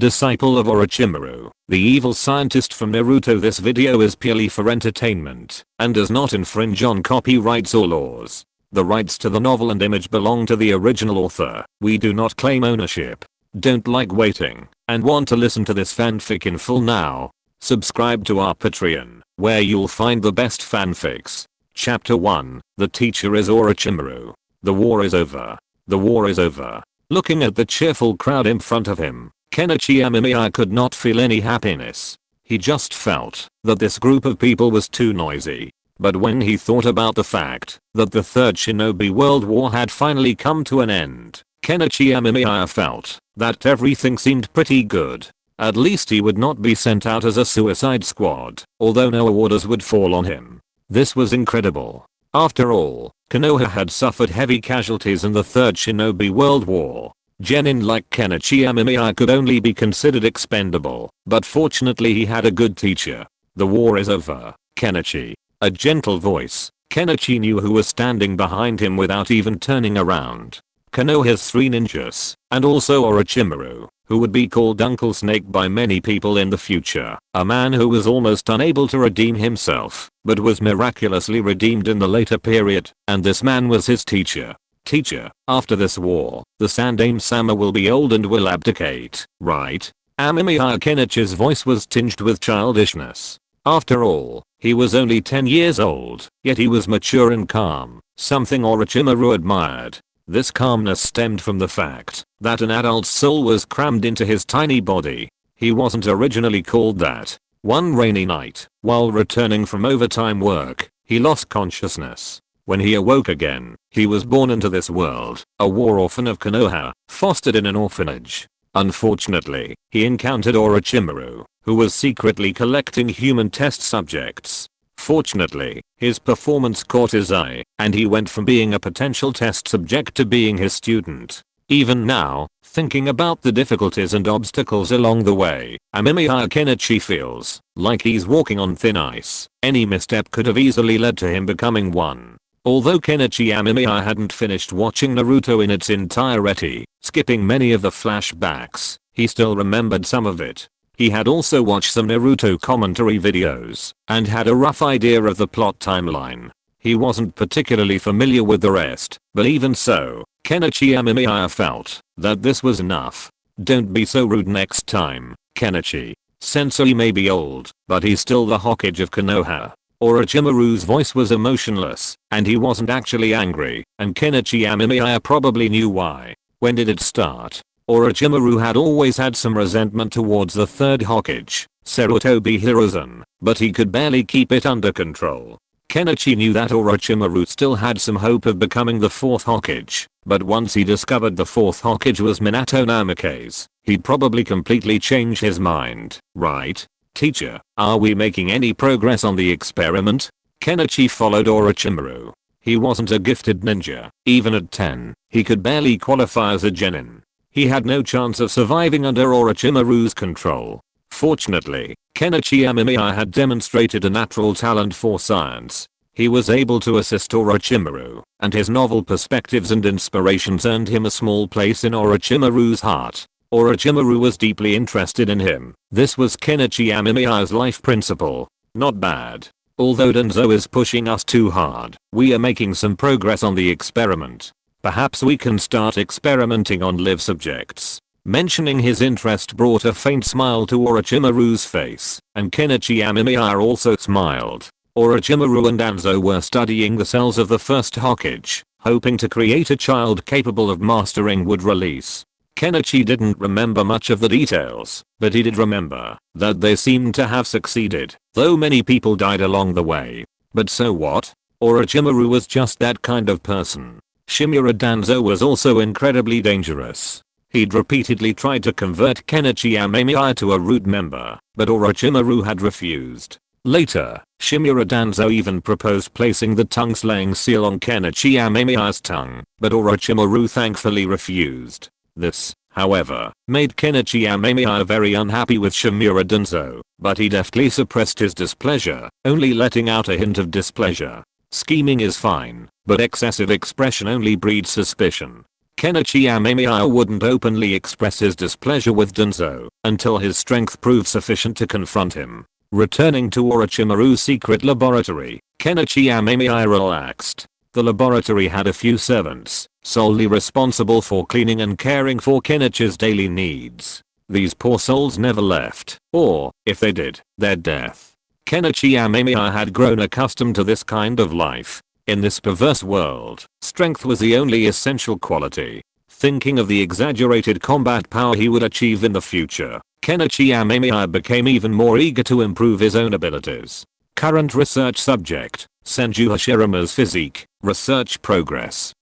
disciple of Orochimaru, the evil scientist from Naruto. This video is purely for entertainment and does not infringe on copyrights or laws. The rights to the novel and image belong to the original author. We do not claim ownership. Don't like waiting and want to listen to this fanfic in full now? Subscribe to our Patreon, where you'll find the best fanfics. Chapter 1. The teacher is Orochimaru. The war is over. The war is over. Looking at the cheerful crowd in front of him, Kenichi Amemiya could not feel any happiness. He just felt that this group of people was too noisy. But when he thought about the fact that the Third Shinobi World War had finally come to an end, Kenichi Amemiya felt that everything seemed pretty good. At least he would not be sent out as a suicide squad, although no orders would fall on him. This was incredible. After all, Konoha had suffered heavy casualties in the Third Shinobi World War. Genin like Kenichi Amemiya could only be considered expendable, but fortunately he had a good teacher. The war is over, Kenichi. A gentle voice. Kenichi knew who was standing behind him without even turning around. Konoha's 3 ninjas, and also Orochimaru, who would be called Uncle Snake by many people in the future. A man who was almost unable to redeem himself, but was miraculously redeemed in the later period, and this man was his teacher. Teacher, after this war, the Sannin-sama will be old and will abdicate, right? Amemiya. Kenichi's voice was tinged with childishness. After all, he was only 10 years old, yet he was mature and calm, something Orochimaru admired. This calmness stemmed from the fact that an adult soul was crammed into his tiny body. He wasn't originally called that. One rainy night, while returning from overtime work, he lost consciousness. When he awoke again, he was born into this world, a war orphan of Konoha, fostered in an orphanage. Unfortunately, he encountered Orochimaru, who was secretly collecting human test subjects. Fortunately, his performance caught his eye, and he went from being a potential test subject to being his student. Even now, thinking about the difficulties and obstacles along the way, Amemiya Kenichi feels like he's walking on thin ice. Any misstep could have easily led to him becoming one. Although Kenichi Amemiya hadn't finished watching Naruto in its entirety, skipping many of the flashbacks, he still remembered some of it. He had also watched some Naruto commentary videos and had a rough idea of the plot timeline. He wasn't particularly familiar with the rest, but even so, Kenichi Amemiya felt that this was enough. Don't be so rude next time, Kenichi. Sensei may be old, but he's still the Hokage of Konoha. Orochimaru's voice was emotionless, and he wasn't actually angry, and Kenichi Amemiya probably knew why. When did it start? Orochimaru had always had some resentment towards the third Hokage, Sarutobi Hiruzen, but he could barely keep it under control. Kenichi knew that Orochimaru still had some hope of becoming the fourth Hokage, but once he discovered the fourth Hokage was Minato Namikaze, he'd probably completely change his mind, right? Teacher, are we making any progress on the experiment? Kenichi followed Orochimaru. He wasn't a gifted ninja. Even at 10, he could barely qualify as a genin. He had no chance of surviving under Orochimaru's control. Fortunately, Kenichi Amemiya had demonstrated a natural talent for science. He was able to assist Orochimaru, and his novel perspectives and inspirations earned him a small place in Orochimaru's heart. Orochimaru was deeply interested in him. This was Kenichi Amemiya's life principle. Not bad. Although Danzo is pushing us too hard, we are making some progress on the experiment. Perhaps we can start experimenting on live subjects. Mentioning his interest brought a faint smile to Orochimaru's face, and Kenichi Amemiya also smiled. Orochimaru and Danzo were studying the cells of the first Hokage, hoping to create a child capable of mastering wood release. Kenichi didn't remember much of the details, but he did remember that they seemed to have succeeded, though many people died along the way. But so what? Orochimaru was just that kind of person. Shimura Danzo was also incredibly dangerous. He'd repeatedly tried to convert Kenichi Amemiya to a root member, but Orochimaru had refused. Later, Shimura Danzo even proposed placing the tongue-slaying seal on Kenichi Amemiya's tongue, but Orochimaru thankfully refused. This, however, made Kenichi Amemiya very unhappy with Shimura Danzo, but he deftly suppressed his displeasure, only letting out a hint of displeasure. Scheming is fine, but excessive expression only breeds suspicion. Kenichi Amemiya wouldn't openly express his displeasure with Danzo until his strength proved sufficient to confront him. Returning to Orochimaru's secret laboratory, Kenichi Amemiya relaxed. The laboratory had a few servants, solely responsible for cleaning and caring for Kenichi's daily needs. These poor souls never left, or, if they did, their death. Kenichi Amemiya had grown accustomed to this kind of life. In this perverse world, strength was the only essential quality. Thinking of the exaggerated combat power he would achieve in the future, Kenichi Amemiya became even more eager to improve his own abilities. Current research subject, Senju Hashirama's physique, research progress.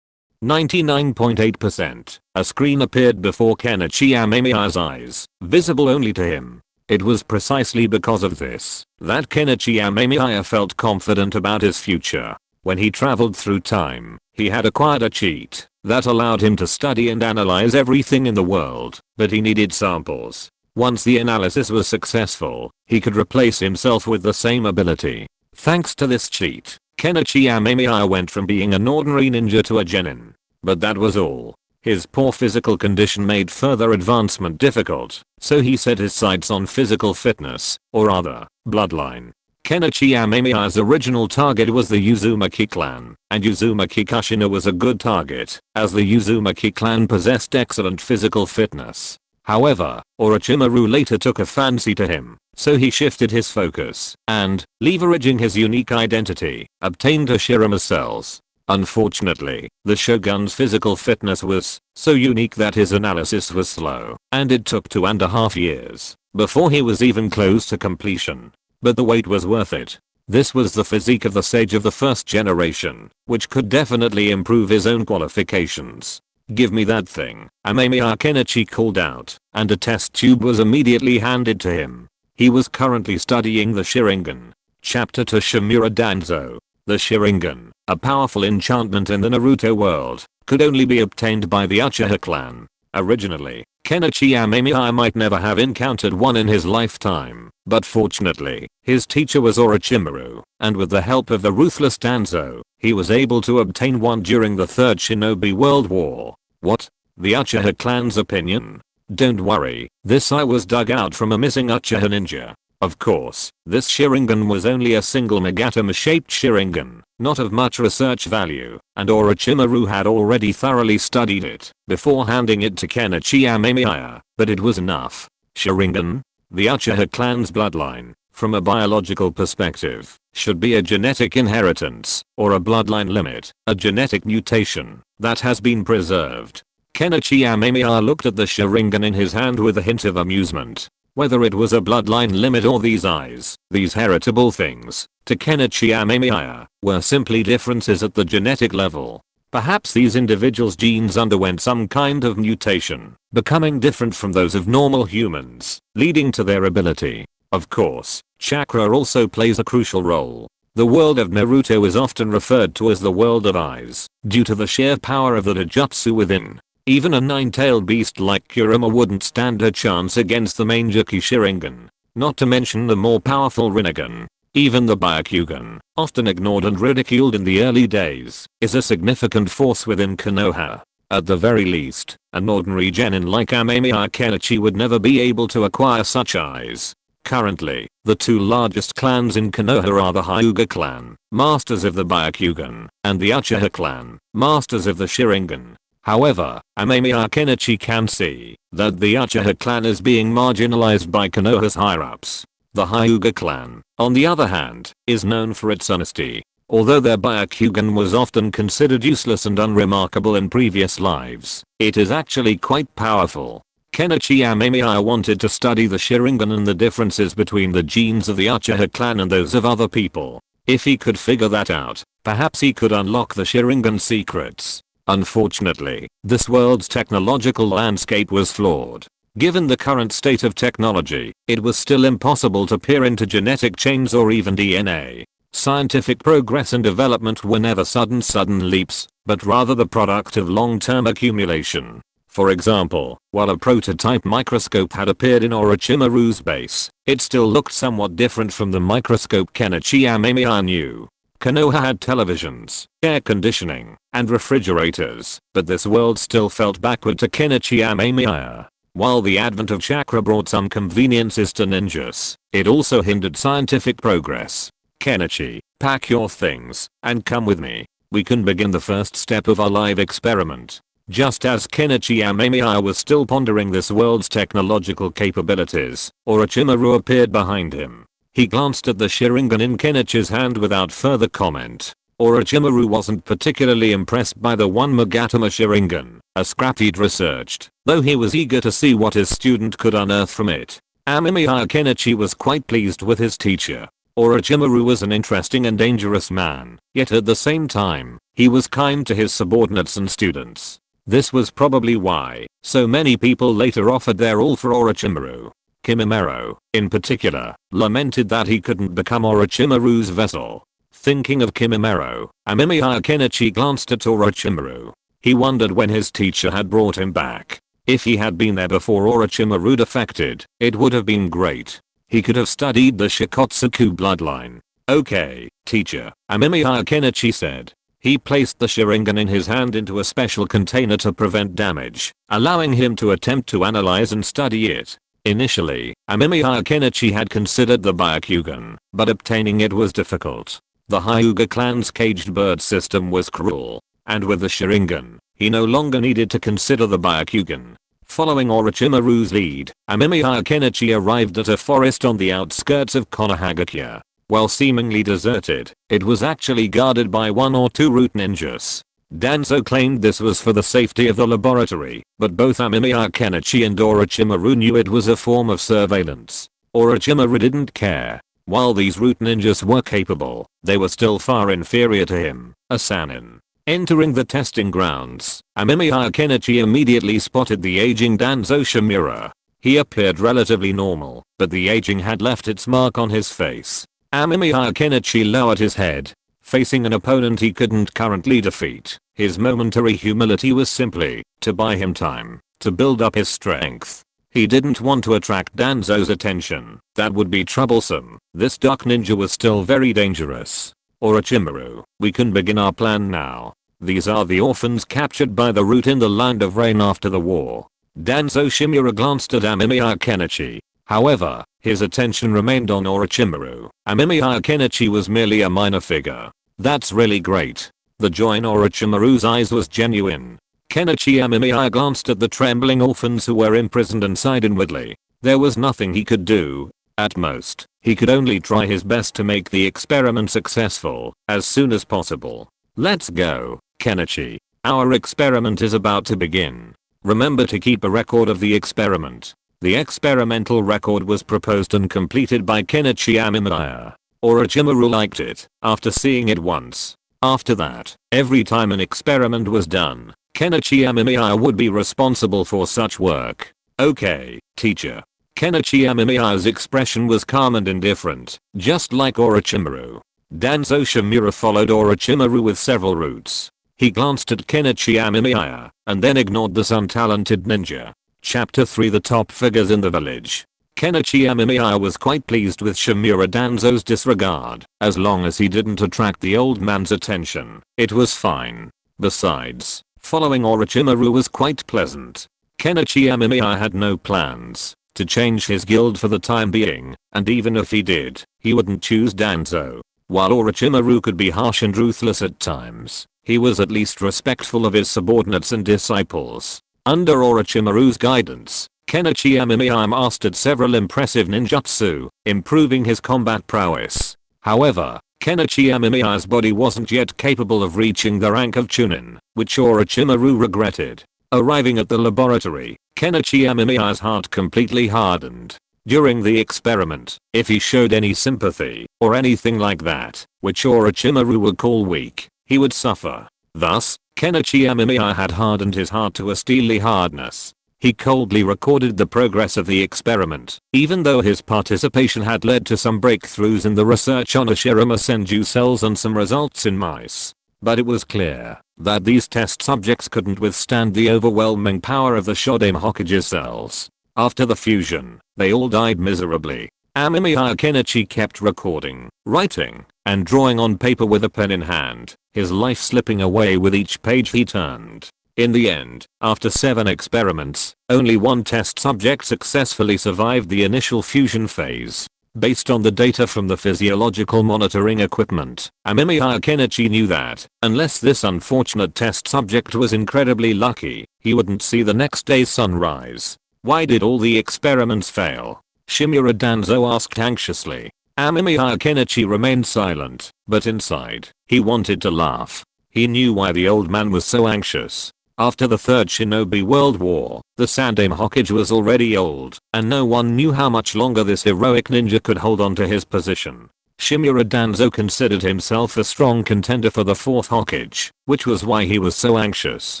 99.8%. A screen appeared before Kenichi Amemiya's eyes, visible only to him. It was precisely because of this that Kenichi Amemiya felt confident about his future. When he traveled through time, he had acquired a cheat that allowed him to study and analyze everything in the world, but he needed samples. Once the analysis was successful, he could replace himself with the same ability. Thanks to this cheat, Kenichi Amemiya went from being an ordinary ninja to a genin. But that was all. His poor physical condition made further advancement difficult, so he set his sights on physical fitness, or rather, bloodline. Kenichi Amemiya's original target was the Uzumaki clan, and Uzumaki Kushina was a good target, as the Uzumaki clan possessed excellent physical fitness. However, Orochimaru later took a fancy to him, so he shifted his focus, and, leveraging his unique identity, obtained Hashirama cells. Unfortunately, the shogun's physical fitness was so unique that his analysis was slow, and it took 2.5 years before he was even close to completion. But the wait was worth it. This was the physique of the sage of the first generation, which could definitely improve his own qualifications. Give me that thing, Amemiya Kenichi called out, and a test tube was immediately handed to him. He was currently studying the Sharingan. Chapter to Shimura Danzo. The Sharingan, a powerful enchantment in the Naruto world, could only be obtained by the Uchiha clan. Originally, Kenichi Amemiya might never have encountered one in his lifetime, but fortunately, his teacher was Orochimaru, and with the help of the ruthless Danzo, he was able to obtain one during the Third Shinobi World War. What? The Uchiha clan's opinion? Don't worry, this eye was dug out from a missing Uchiha ninja. Of course, this Sharingan was only a single Megatama-shaped Sharingan, not of much research value, and Orochimaru had already thoroughly studied it before handing it to Kenichi Amemiya, but it was enough. Sharingan? The Uchiha clan's bloodline, from a biological perspective, should be a genetic inheritance, or a bloodline limit, a genetic mutation, that has been preserved. Kenichi Amemiya looked at the Sharingan in his hand with a hint of amusement. Whether it was a bloodline limit or these eyes, these heritable things, to Kenichi Amemiya, were simply differences at the genetic level. Perhaps these individuals' genes underwent some kind of mutation, becoming different from those of normal humans, leading to their ability. Of course, chakra also plays a crucial role. The world of Naruto is often referred to as the world of eyes, due to the sheer power of the Taijutsu within. Even a nine-tailed beast like Kurama wouldn't stand a chance against the Mangekyou Sharingan, not to mention the more powerful Rinnegan. Even the Byakugan, often ignored and ridiculed in the early days, is a significant force within Konoha. At the very least, an ordinary genin like Amemiya Kenichi would never be able to acquire such eyes. Currently, the two largest clans in Konoha are the Hyuga clan, masters of the Byakugan, and the Uchiha clan, masters of the Sharingan. However, Amemiya Kenichi can see that the Uchiha clan is being marginalized by Konoha's higher-ups. The Hyuga clan, on the other hand, is known for its honesty. Although their Byakugan was often considered useless and unremarkable in previous lives, it is actually quite powerful. Kenichi Amemiya wanted to study the Sharingan and the differences between the genes of the Uchiha clan and those of other people. If he could figure that out, perhaps he could unlock the Sharingan secrets. Unfortunately, this world's technological landscape was flawed. Given the current state of technology, it was still impossible to peer into genetic chains or even DNA. Scientific progress and development were never sudden leaps, but rather the product of long-term accumulation. For example, while a prototype microscope had appeared in Orochimaru's base, it still looked somewhat different from the microscope Kenichi Amemiya knew. Konoha had televisions, air conditioning, and refrigerators, but this world still felt backward to Kenichi Amemiya. While the advent of chakra brought some conveniences to ninjas, it also hindered scientific progress. Kenichi, pack your things, and come with me. We can begin the first step of our live experiment. Just as Kenichi Amemiya was still pondering this world's technological capabilities, Orochimaru appeared behind him. He glanced at the Sharingan in Kenichi's hand without further comment. Orochimaru wasn't particularly impressed by the one Magatama Sharingan, a scrap he'd researched, though he was eager to see what his student could unearth from it. Amemiya Kenichi was quite pleased with his teacher. Orochimaru was an interesting and dangerous man, yet at the same time, he was kind to his subordinates and students. This was probably why so many people later offered their all for Orochimaru. Kimimaro, in particular, lamented that he couldn't become Orochimaru's vessel. Thinking of Kimimaro, Amemiya Kenichi glanced at Orochimaru. He wondered when his teacher had brought him back. If he had been there before Orochimaru defected, it would have been great. He could have studied the Shikotsuku bloodline. Okay, teacher, Amemiya Kenichi said. He placed the Sharingan in his hand into a special container to prevent damage, allowing him to attempt to analyze and study it. Initially, Amemiya Kenichi had considered the Byakugan, but obtaining it was difficult. The Hyuga clan's caged bird system was cruel, and with the Sharingan, he no longer needed to consider the Byakugan. Following Orochimaru's lead, Amemiya Kenichi arrived at a forest on the outskirts of Konohagakure. While seemingly deserted, it was actually guarded by 1 or 2 root ninjas. Danzo claimed this was for the safety of the laboratory, but both Amemiya Kenichi and Orochimaru knew it was a form of surveillance. Orochimaru didn't care. While these root ninjas were capable, they were still far inferior to him, a Sannin. Entering the testing grounds, Amemiya Kenichi immediately spotted the aging Danzo Shimura. He appeared relatively normal, but the aging had left its mark on his face. Amemiya Kenichi lowered his head. Facing an opponent he couldn't currently defeat, his momentary humility was simply to buy him time to build up his strength. He didn't want to attract Danzo's attention. That would be troublesome. This dark ninja was still very dangerous. Orochimaru, we can begin our plan now. These are the orphans captured by the root in the Land of Rain after the war. Danzo Shimura glanced at Amemiya Kenichi. However, his attention remained on Orochimaru. Amemiya Kenichi was merely a minor figure. That's really great. The joy in Orochimaru's eyes was genuine. Kenichi Amemiya glanced at the trembling orphans who were imprisoned inside inwardly. There was nothing he could do. At most, he could only try his best to make the experiment successful as soon as possible. Let's go, Kenichi. Our experiment is about to begin. Remember to keep a record of the experiment. The experimental record was proposed and completed by Kenichi Amemiya. Orochimaru liked it after seeing it once. After that, every time an experiment was done, Kenichi Amemiya would be responsible for such work. Okay, teacher. Kenichi Amemiya's expression was calm and indifferent, just like Orochimaru. Danzo Shimura followed Orochimaru with several roots. He glanced at Kenichi Amemiya, and then ignored this untalented ninja. Chapter 3 The Top Figures in the Village. Kenichi Amemiya was quite pleased with Shimura Danzo's disregard. As long as he didn't attract the old man's attention, it was fine. Besides, following Orochimaru was quite pleasant. Kenichi Amemiya had no plans to change his guild for the time being, and even if he did, he wouldn't choose Danzo. While Orochimaru could be harsh and ruthless at times, he was at least respectful of his subordinates and disciples. Under Orochimaru's guidance, Kenichi Amemiya mastered several impressive ninjutsu, improving his combat prowess. However, Kenichi Amemiya's body wasn't yet capable of reaching the rank of Chunin, which Orochimaru regretted. Arriving at the laboratory, Kenichi Amemiya's heart completely hardened. During the experiment, if he showed any sympathy, or anything like that, which Orochimaru would call weak, he would suffer. Thus, Kenichi Amemiya had hardened his heart to a steely hardness. He coldly recorded the progress of the experiment, even though his participation had led to some breakthroughs in the research on Hashirama Senju cells and some results in mice. But it was clear that these test subjects couldn't withstand the overwhelming power of the Shodame Hokage cells. After the fusion, they all died miserably. Amemiya Kenichi kept recording, writing, and drawing on paper with a pen in hand, his life slipping away with each page he turned. In the end, after 7 experiments, only 1 test subject successfully survived the initial fusion phase. Based on the data from the physiological monitoring equipment, Amemiya Kenichi knew that, unless this unfortunate test subject was incredibly lucky, he wouldn't see the next day's sunrise. Why did all the experiments fail? Shimura Danzo asked anxiously. Amemiya Kenichi remained silent, but inside, he wanted to laugh. He knew why the old man was so anxious. After the Third Shinobi World War, the Sannin Hokage was already old, and no one knew how much longer this heroic ninja could hold on to his position. Shimura Danzo considered himself a strong contender for the 4th Hokage, which was why he was so anxious.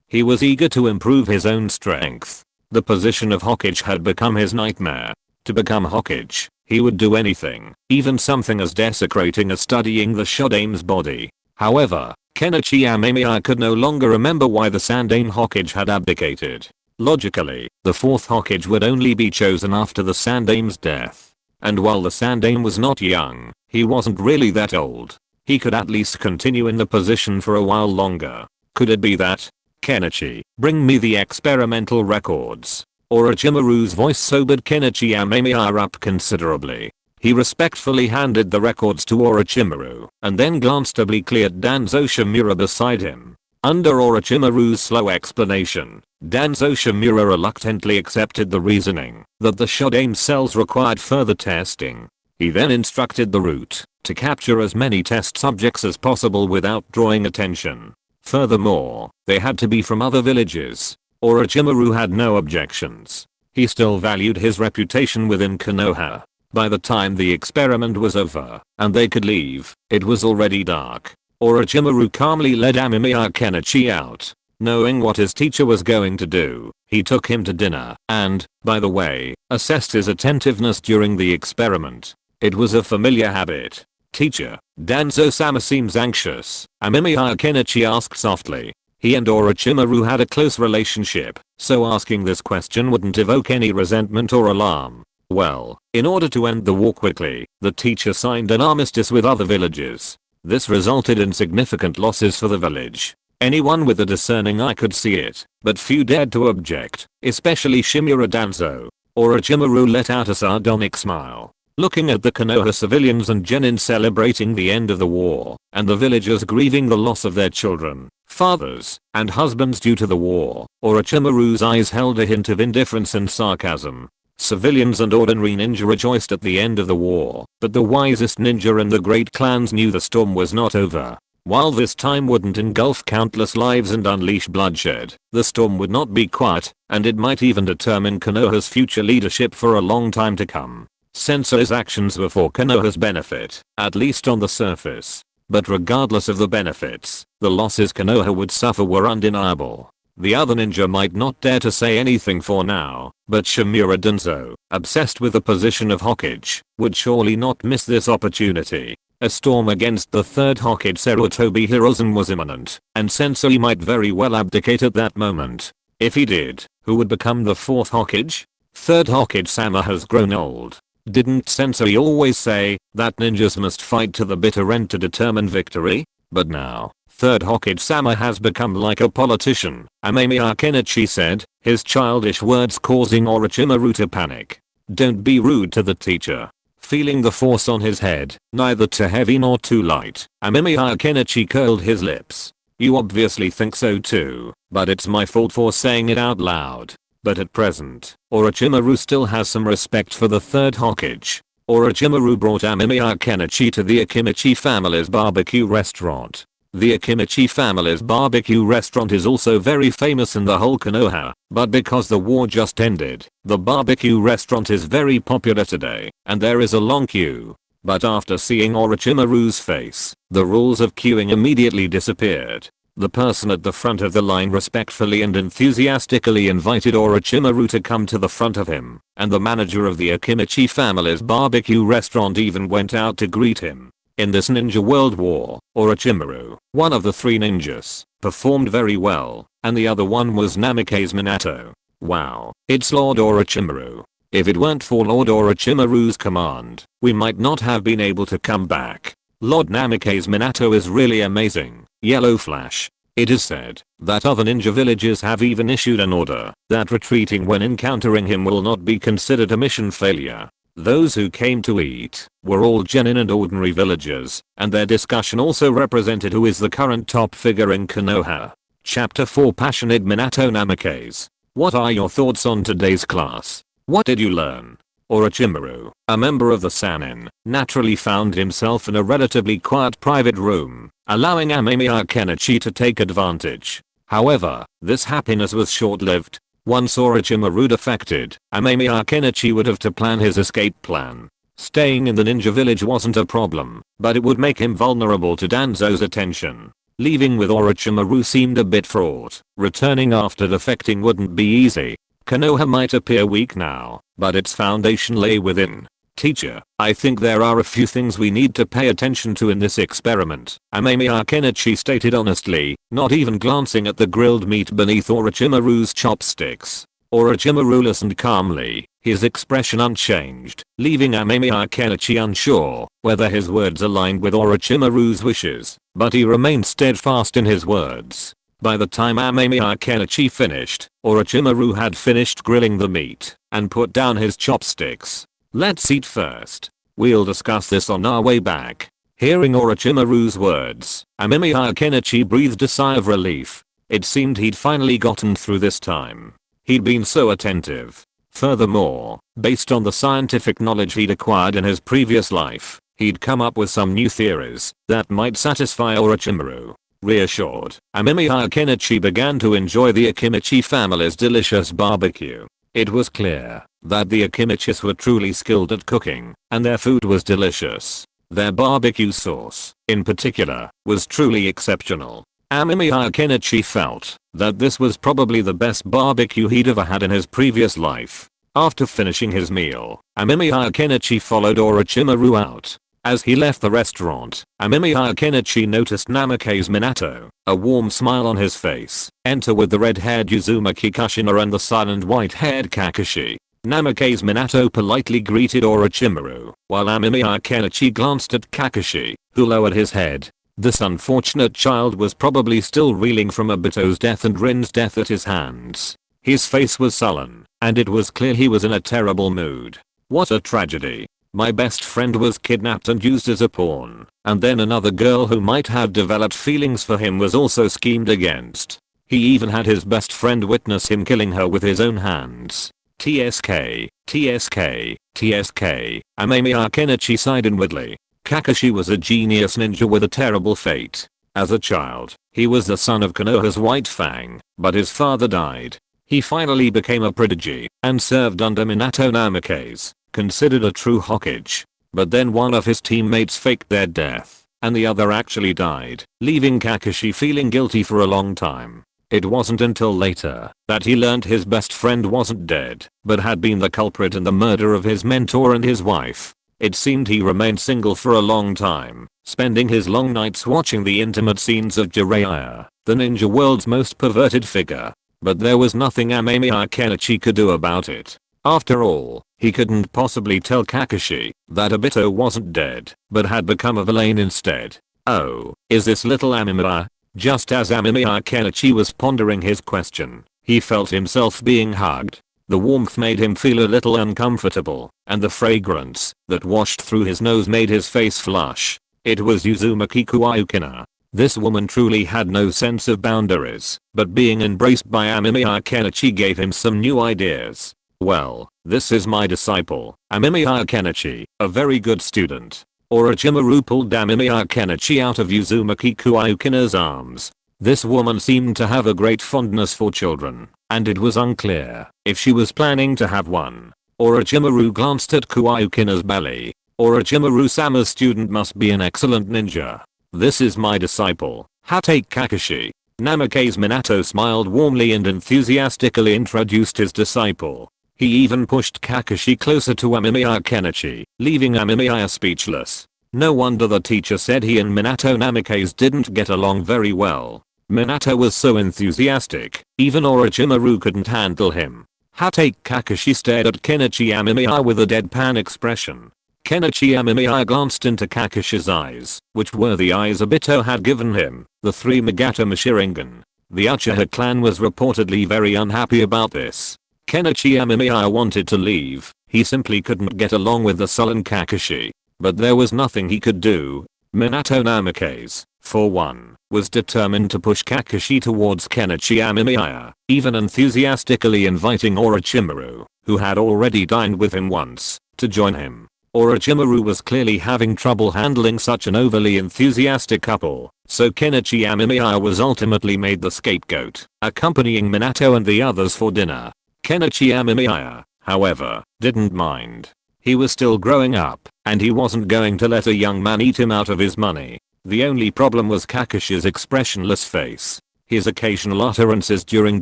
He was eager to improve his own strength. The position of Hokage had become his nightmare. To become Hokage, he would do anything, even something as desecrating as studying the Shodame's body. However, Kenichi Amemiya could no longer remember why the Sannin Hokage had abdicated. Logically, the 4th Hokage would only be chosen after the Sannin's death. And while the Sannin was not young, he wasn't really that old. He could at least continue in the position for a while longer. Could it be that? Kenichi, bring me the experimental records. Orochimaru's voice sobered Kenichi Amemiya up considerably. He respectfully handed the records to Orochimaru, and then glanced obliquely at Danzo Shimura beside him. Under Orochimaru's slow explanation, Danzo Shimura reluctantly accepted the reasoning that the Shodame cells required further testing. He then instructed the route to capture as many test subjects as possible without drawing attention. Furthermore, they had to be from other villages. Orochimaru had no objections. He still valued his reputation within Konoha. By the time the experiment was over, and they could leave, it was already dark. Orochimaru calmly led Amemiya Kenichi out. Knowing what his teacher was going to do, he took him to dinner, and, by the way, assessed his attentiveness during the experiment. It was a familiar habit. Teacher, Danzo-sama seems anxious, Amemiya Kenichi asked softly. He and Orochimaru had a close relationship, so asking this question wouldn't evoke any resentment or alarm. Well, in order to end the war quickly, the teacher signed an armistice with other villages. This resulted in significant losses for the village. Anyone with a discerning eye could see it, but few dared to object, especially Shimura Danzo. Orochimaru let out a sardonic smile. Looking at the Konoha civilians and genin celebrating the end of the war, and the villagers grieving the loss of their children, fathers, and husbands due to the war, Orochimaru's eyes held a hint of indifference and sarcasm. Civilians and ordinary ninja rejoiced at the end of the war, but the wisest ninja in the great clans knew the storm was not over. While this time wouldn't engulf countless lives and unleash bloodshed, the storm would not be quiet, and it might even determine Konoha's future leadership for a long time to come. Sensei's actions were for Konoha's benefit, at least on the surface. But regardless of the benefits, the losses Konoha would suffer were undeniable. The other ninja might not dare to say anything for now, but Shimura Danzo, obsessed with the position of Hokage, would surely not miss this opportunity. A storm against the 3rd Hokage Sarutobi Hiruzen was imminent, and Sensei might very well abdicate at that moment. If he did, who would become the 4th Hokage? 3rd Hokage-sama has grown old. Didn't Sensei always say that ninjas must fight to the bitter end to determine victory? But now, 3rd Hokage-sama has become like a politician, Amemiya Kenichi said, his childish words causing Orochimaru to panic. Don't be rude to the teacher. Feeling the force on his head, neither too heavy nor too light, Amemiya Kenichi curled his lips. You obviously think so too, but it's my fault for saying it out loud. But at present, Orochimaru still has some respect for the 3rd Hokage. Orochimaru brought Amemiya Kenichi to the Akimichi family's barbecue restaurant. The Akimichi family's barbecue restaurant is also very famous in the whole Konoha, but because the war just ended, the barbecue restaurant is very popular today, and there is a long queue. But after seeing Orochimaru's face, the rules of queuing immediately disappeared. The person at the front of the line respectfully and enthusiastically invited Orochimaru to come to the front of him, and the manager of the Akimichi family's barbecue restaurant even went out to greet him. In this ninja world war, Orochimaru, one of the 3 ninjas, performed very well, and the other one was Namikaze Minato. Wow, it's Lord Orochimaru. If it weren't for Lord Orochimaru's command, we might not have been able to come back. Lord Namikaze Minato is really amazing. Yellow flash. It is said that other ninja villages have even issued an order that retreating when encountering him will not be considered a mission failure. Those who came to eat were all genin and ordinary villagers, and their discussion also represented who is the current top figure in Konoha. Chapter 4 Passionate Minato Namikaze. What are your thoughts on today's class? What did you learn? Orochimaru, a member of the Sannin, naturally found himself in a relatively quiet private room, allowing Amemiya Kenichi to take advantage. However, this happiness was short-lived. Once Orochimaru defected, Amemiya Kenichi would have to plan his escape plan. Staying in the ninja village wasn't a problem, but it would make him vulnerable to Danzo's attention. Leaving with Orochimaru seemed a bit fraught. Returning after defecting wouldn't be easy. Konoha might appear weak now, but its foundation lay within. Teacher, I think there are a few things we need to pay attention to in this experiment, Amemiya Kenichi stated honestly, not even glancing at the grilled meat beneath Orochimaru's chopsticks. Orochimaru listened calmly, his expression unchanged, leaving Amemiya Kenichi unsure whether his words aligned with Orochimaru's wishes, but he remained steadfast in his words. By the time Amemiya Kenichi finished, Orochimaru had finished grilling the meat and put down his chopsticks. Let's eat first. We'll discuss this on our way back. Hearing Orochimaru's words, Amemiya Kenichi breathed a sigh of relief. It seemed he'd finally gotten through this time. He'd been so attentive. Furthermore, based on the scientific knowledge he'd acquired in his previous life, he'd come up with some new theories that might satisfy Orochimaru. Reassured, Amemiya Kenichi began to enjoy the Akimichi family's delicious barbecue. It was clear that the Akimichis were truly skilled at cooking, and their food was delicious. Their barbecue sauce, in particular, was truly exceptional. Amemiya Kenichi felt that this was probably the best barbecue he'd ever had in his previous life. After finishing his meal, Amemiya Kenichi followed Orochimaru out. As he left the restaurant, Amemiya Kenichi noticed Namikaze Minato, a warm smile on his face, enter with the red-haired Uzumaki Kushina and the silent white-haired Kakashi. Namikaze Minato politely greeted Orochimaru, while Amemiya Kenichi glanced at Kakashi, who lowered his head. This unfortunate child was probably still reeling from Obito's death and Rin's death at his hands. His face was sullen, and it was clear he was in a terrible mood. What a tragedy. My best friend was kidnapped and used as a pawn, and then another girl who might have developed feelings for him was also schemed against. He even had his best friend witness him killing her with his own hands. TSK, TSK, TSK, Amemiya Kenichi sighed inwardly. Kakashi was a genius ninja with a terrible fate. As a child, he was the son of Konoha's White Fang, but his father died. He finally became a prodigy and served under Minato Namikaze, considered a true Hokage. But then one of his teammates faked their death, and the other actually died, leaving Kakashi feeling guilty for a long time. It wasn't until later that he learned his best friend wasn't dead, but had been the culprit in the murder of his mentor and his wife. It seemed he remained single for a long time, spending his long nights watching the intimate scenes of Jiraiya, the ninja world's most perverted figure. But there was nothing Amemiya Kenichi could do about it. After all, he couldn't possibly tell Kakashi that Obito wasn't dead, but had become a villain instead. Oh, is this little Amemiya? Just as Amemiya Kenichi was pondering his question, he felt himself being hugged. The warmth made him feel a little uncomfortable, and the fragrance that washed through his nose made his face flush. It was Uzumaki Kuwaukina. This woman truly had no sense of boundaries, but being embraced by Amemiya Kenichi gave him some new ideas. Well, this is my disciple, Amemiya Kenichi, a very good student. Orochimaru pulled Amemiya Kenichi out of Uzumaki Kuwaukina's arms. This woman seemed to have a great fondness for children, and it was unclear if she was planning to have one. Orochimaru glanced at Kuwaukina's belly. Orochimaru-sama's student must be an excellent ninja. This is my disciple, Hatake Kakashi. Namikaze Minato smiled warmly and enthusiastically introduced his disciple. He even pushed Kakashi closer to Amemiya Kenichi, leaving Amemiya speechless. No wonder the teacher said he and Minato Namikaze didn't get along very well. Minato was so enthusiastic, even Orochimaru couldn't handle him. Hatake Kakashi stared at Kenichi Amemiya with a deadpan expression. Kenichi Amemiya glanced into Kakashi's eyes, which were the eyes Obito had given him, the 3 Magatama Sharingan. The Uchiha clan was reportedly very unhappy about this. Kenichi Amemiya wanted to leave, he simply couldn't get along with the sullen Kakashi. But there was nothing he could do. Minato Namikaze, for one, was determined to push Kakashi towards Kenichi Amemiya, even enthusiastically inviting Orochimaru, who had already dined with him once, to join him. Orochimaru was clearly having trouble handling such an overly enthusiastic couple, so Kenichi Amemiya was ultimately made the scapegoat, accompanying Minato and the others for dinner. Kenichi Amemiya, however, didn't mind. He was still growing up, and he wasn't going to let a young man eat him out of his money. The only problem was Kakashi's expressionless face. His occasional utterances during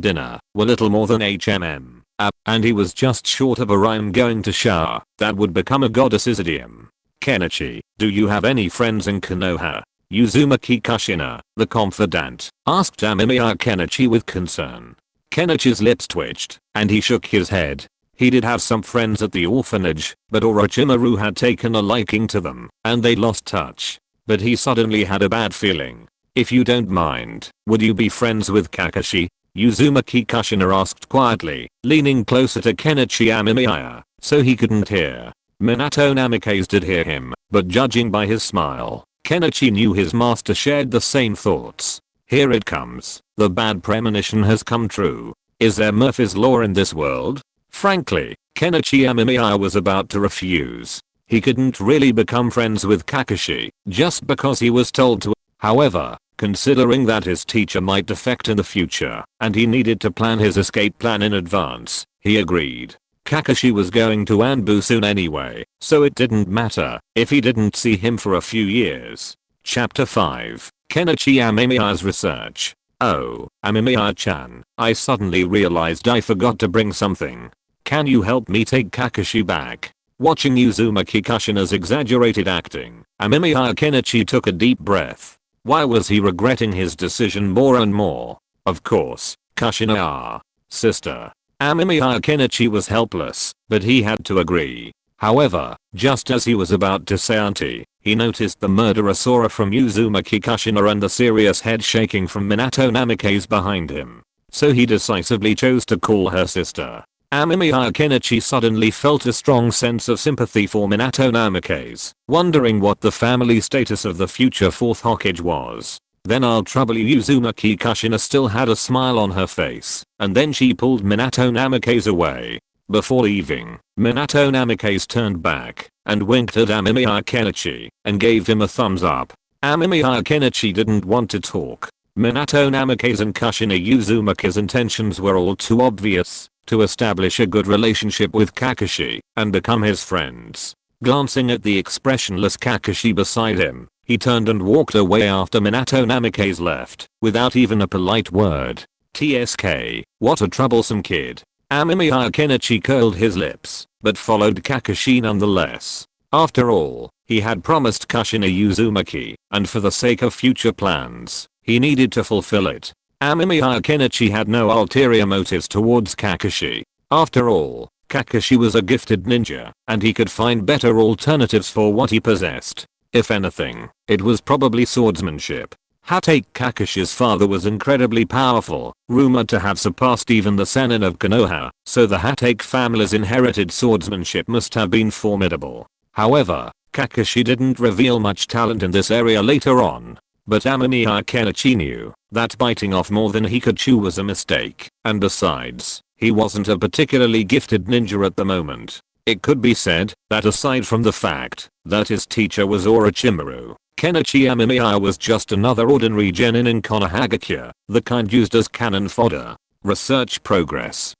dinner were little more than HMM. And he was just short of a "I'm going to shower" that would become a goddess's idiom. Kenichi, do you have any friends in Konoha? Uzumaki Kushina, the confidant, asked Amemiya Kenichi with concern. Kenichi's lips twitched, and he shook his head. He did have some friends at the orphanage, but Orochimaru had taken a liking to them, and they lost touch. But he suddenly had a bad feeling. If you don't mind, would you be friends with Kakashi? Uzumaki Kushina asked quietly, leaning closer to Kenichi Amemiya, so he couldn't hear. Minato Namikaze did hear him, but judging by his smile, Kenichi knew his master shared the same thoughts. Here it comes, the bad premonition has come true. Is there Murphy's Law in this world? Frankly, Kenichi Amemiya was about to refuse. He couldn't really become friends with Kakashi, just because he was told to. However, considering that his teacher might defect in the future, and he needed to plan his escape plan in advance, he agreed. Kakashi was going to ANBU soon anyway, so it didn't matter if he didn't see him for a few years. Chapter 5, Kenichi Amemiya's Research. Oh, Amemiya-chan, I suddenly realized I forgot to bring something. Can you help me take Kakashi back? Watching Uzumaki Kushina's exaggerated acting, Amemiya Kenichi took a deep breath. Why was he regretting his decision more and more? Of course, Kushina, sister. Amemiya Kenichi was helpless, but he had to agree. However, just as he was about to say auntie, he noticed the murderous aura from Uzumaki Kushina and the serious head shaking from Minato Namikaze behind him. So he decisively chose to call her sister. Amemiya Kenichi suddenly felt a strong sense of sympathy for Minato Namikaze, wondering what the family status of the future 4th Hokage was. Then I'll trouble you. Uzumaki Kushina still had a smile on her face, and then she pulled Minato Namikaze away. Before leaving, Minato Namikaze turned back and winked at Amemiya Kenichi and gave him a thumbs up. Amemiya Kenichi didn't want to talk. Minato Namikaze and Kushina Uzumaki's intentions were all too obvious to establish a good relationship with Kakashi and become his friends. Glancing at the expressionless Kakashi beside him, he turned and walked away after Minato Namikaze left, without even a polite word. TSK, what a troublesome kid. Amemiya Kenichi curled his lips, but followed Kakashi nonetheless. After all, he had promised Kushina Uzumaki, and for the sake of future plans, he needed to fulfill it. Amemiya Kenichi had no ulterior motives towards Kakashi. After all, Kakashi was a gifted ninja, and he could find better alternatives for what he possessed. If anything, it was probably swordsmanship. Hatake Kakashi's father was incredibly powerful, rumored to have surpassed even the Sannin of Konoha, so the Hatake family's inherited swordsmanship must have been formidable. However, Kakashi didn't reveal much talent in this area later on. But Amemiya Kenichi knew that biting off more than he could chew was a mistake, and besides, he wasn't a particularly gifted ninja at the moment. It could be said that aside from the fact that his teacher was Orochimaru, Kenichi Amemiya was just another ordinary genin in Konohagakure, the kind used as cannon fodder. Research progress.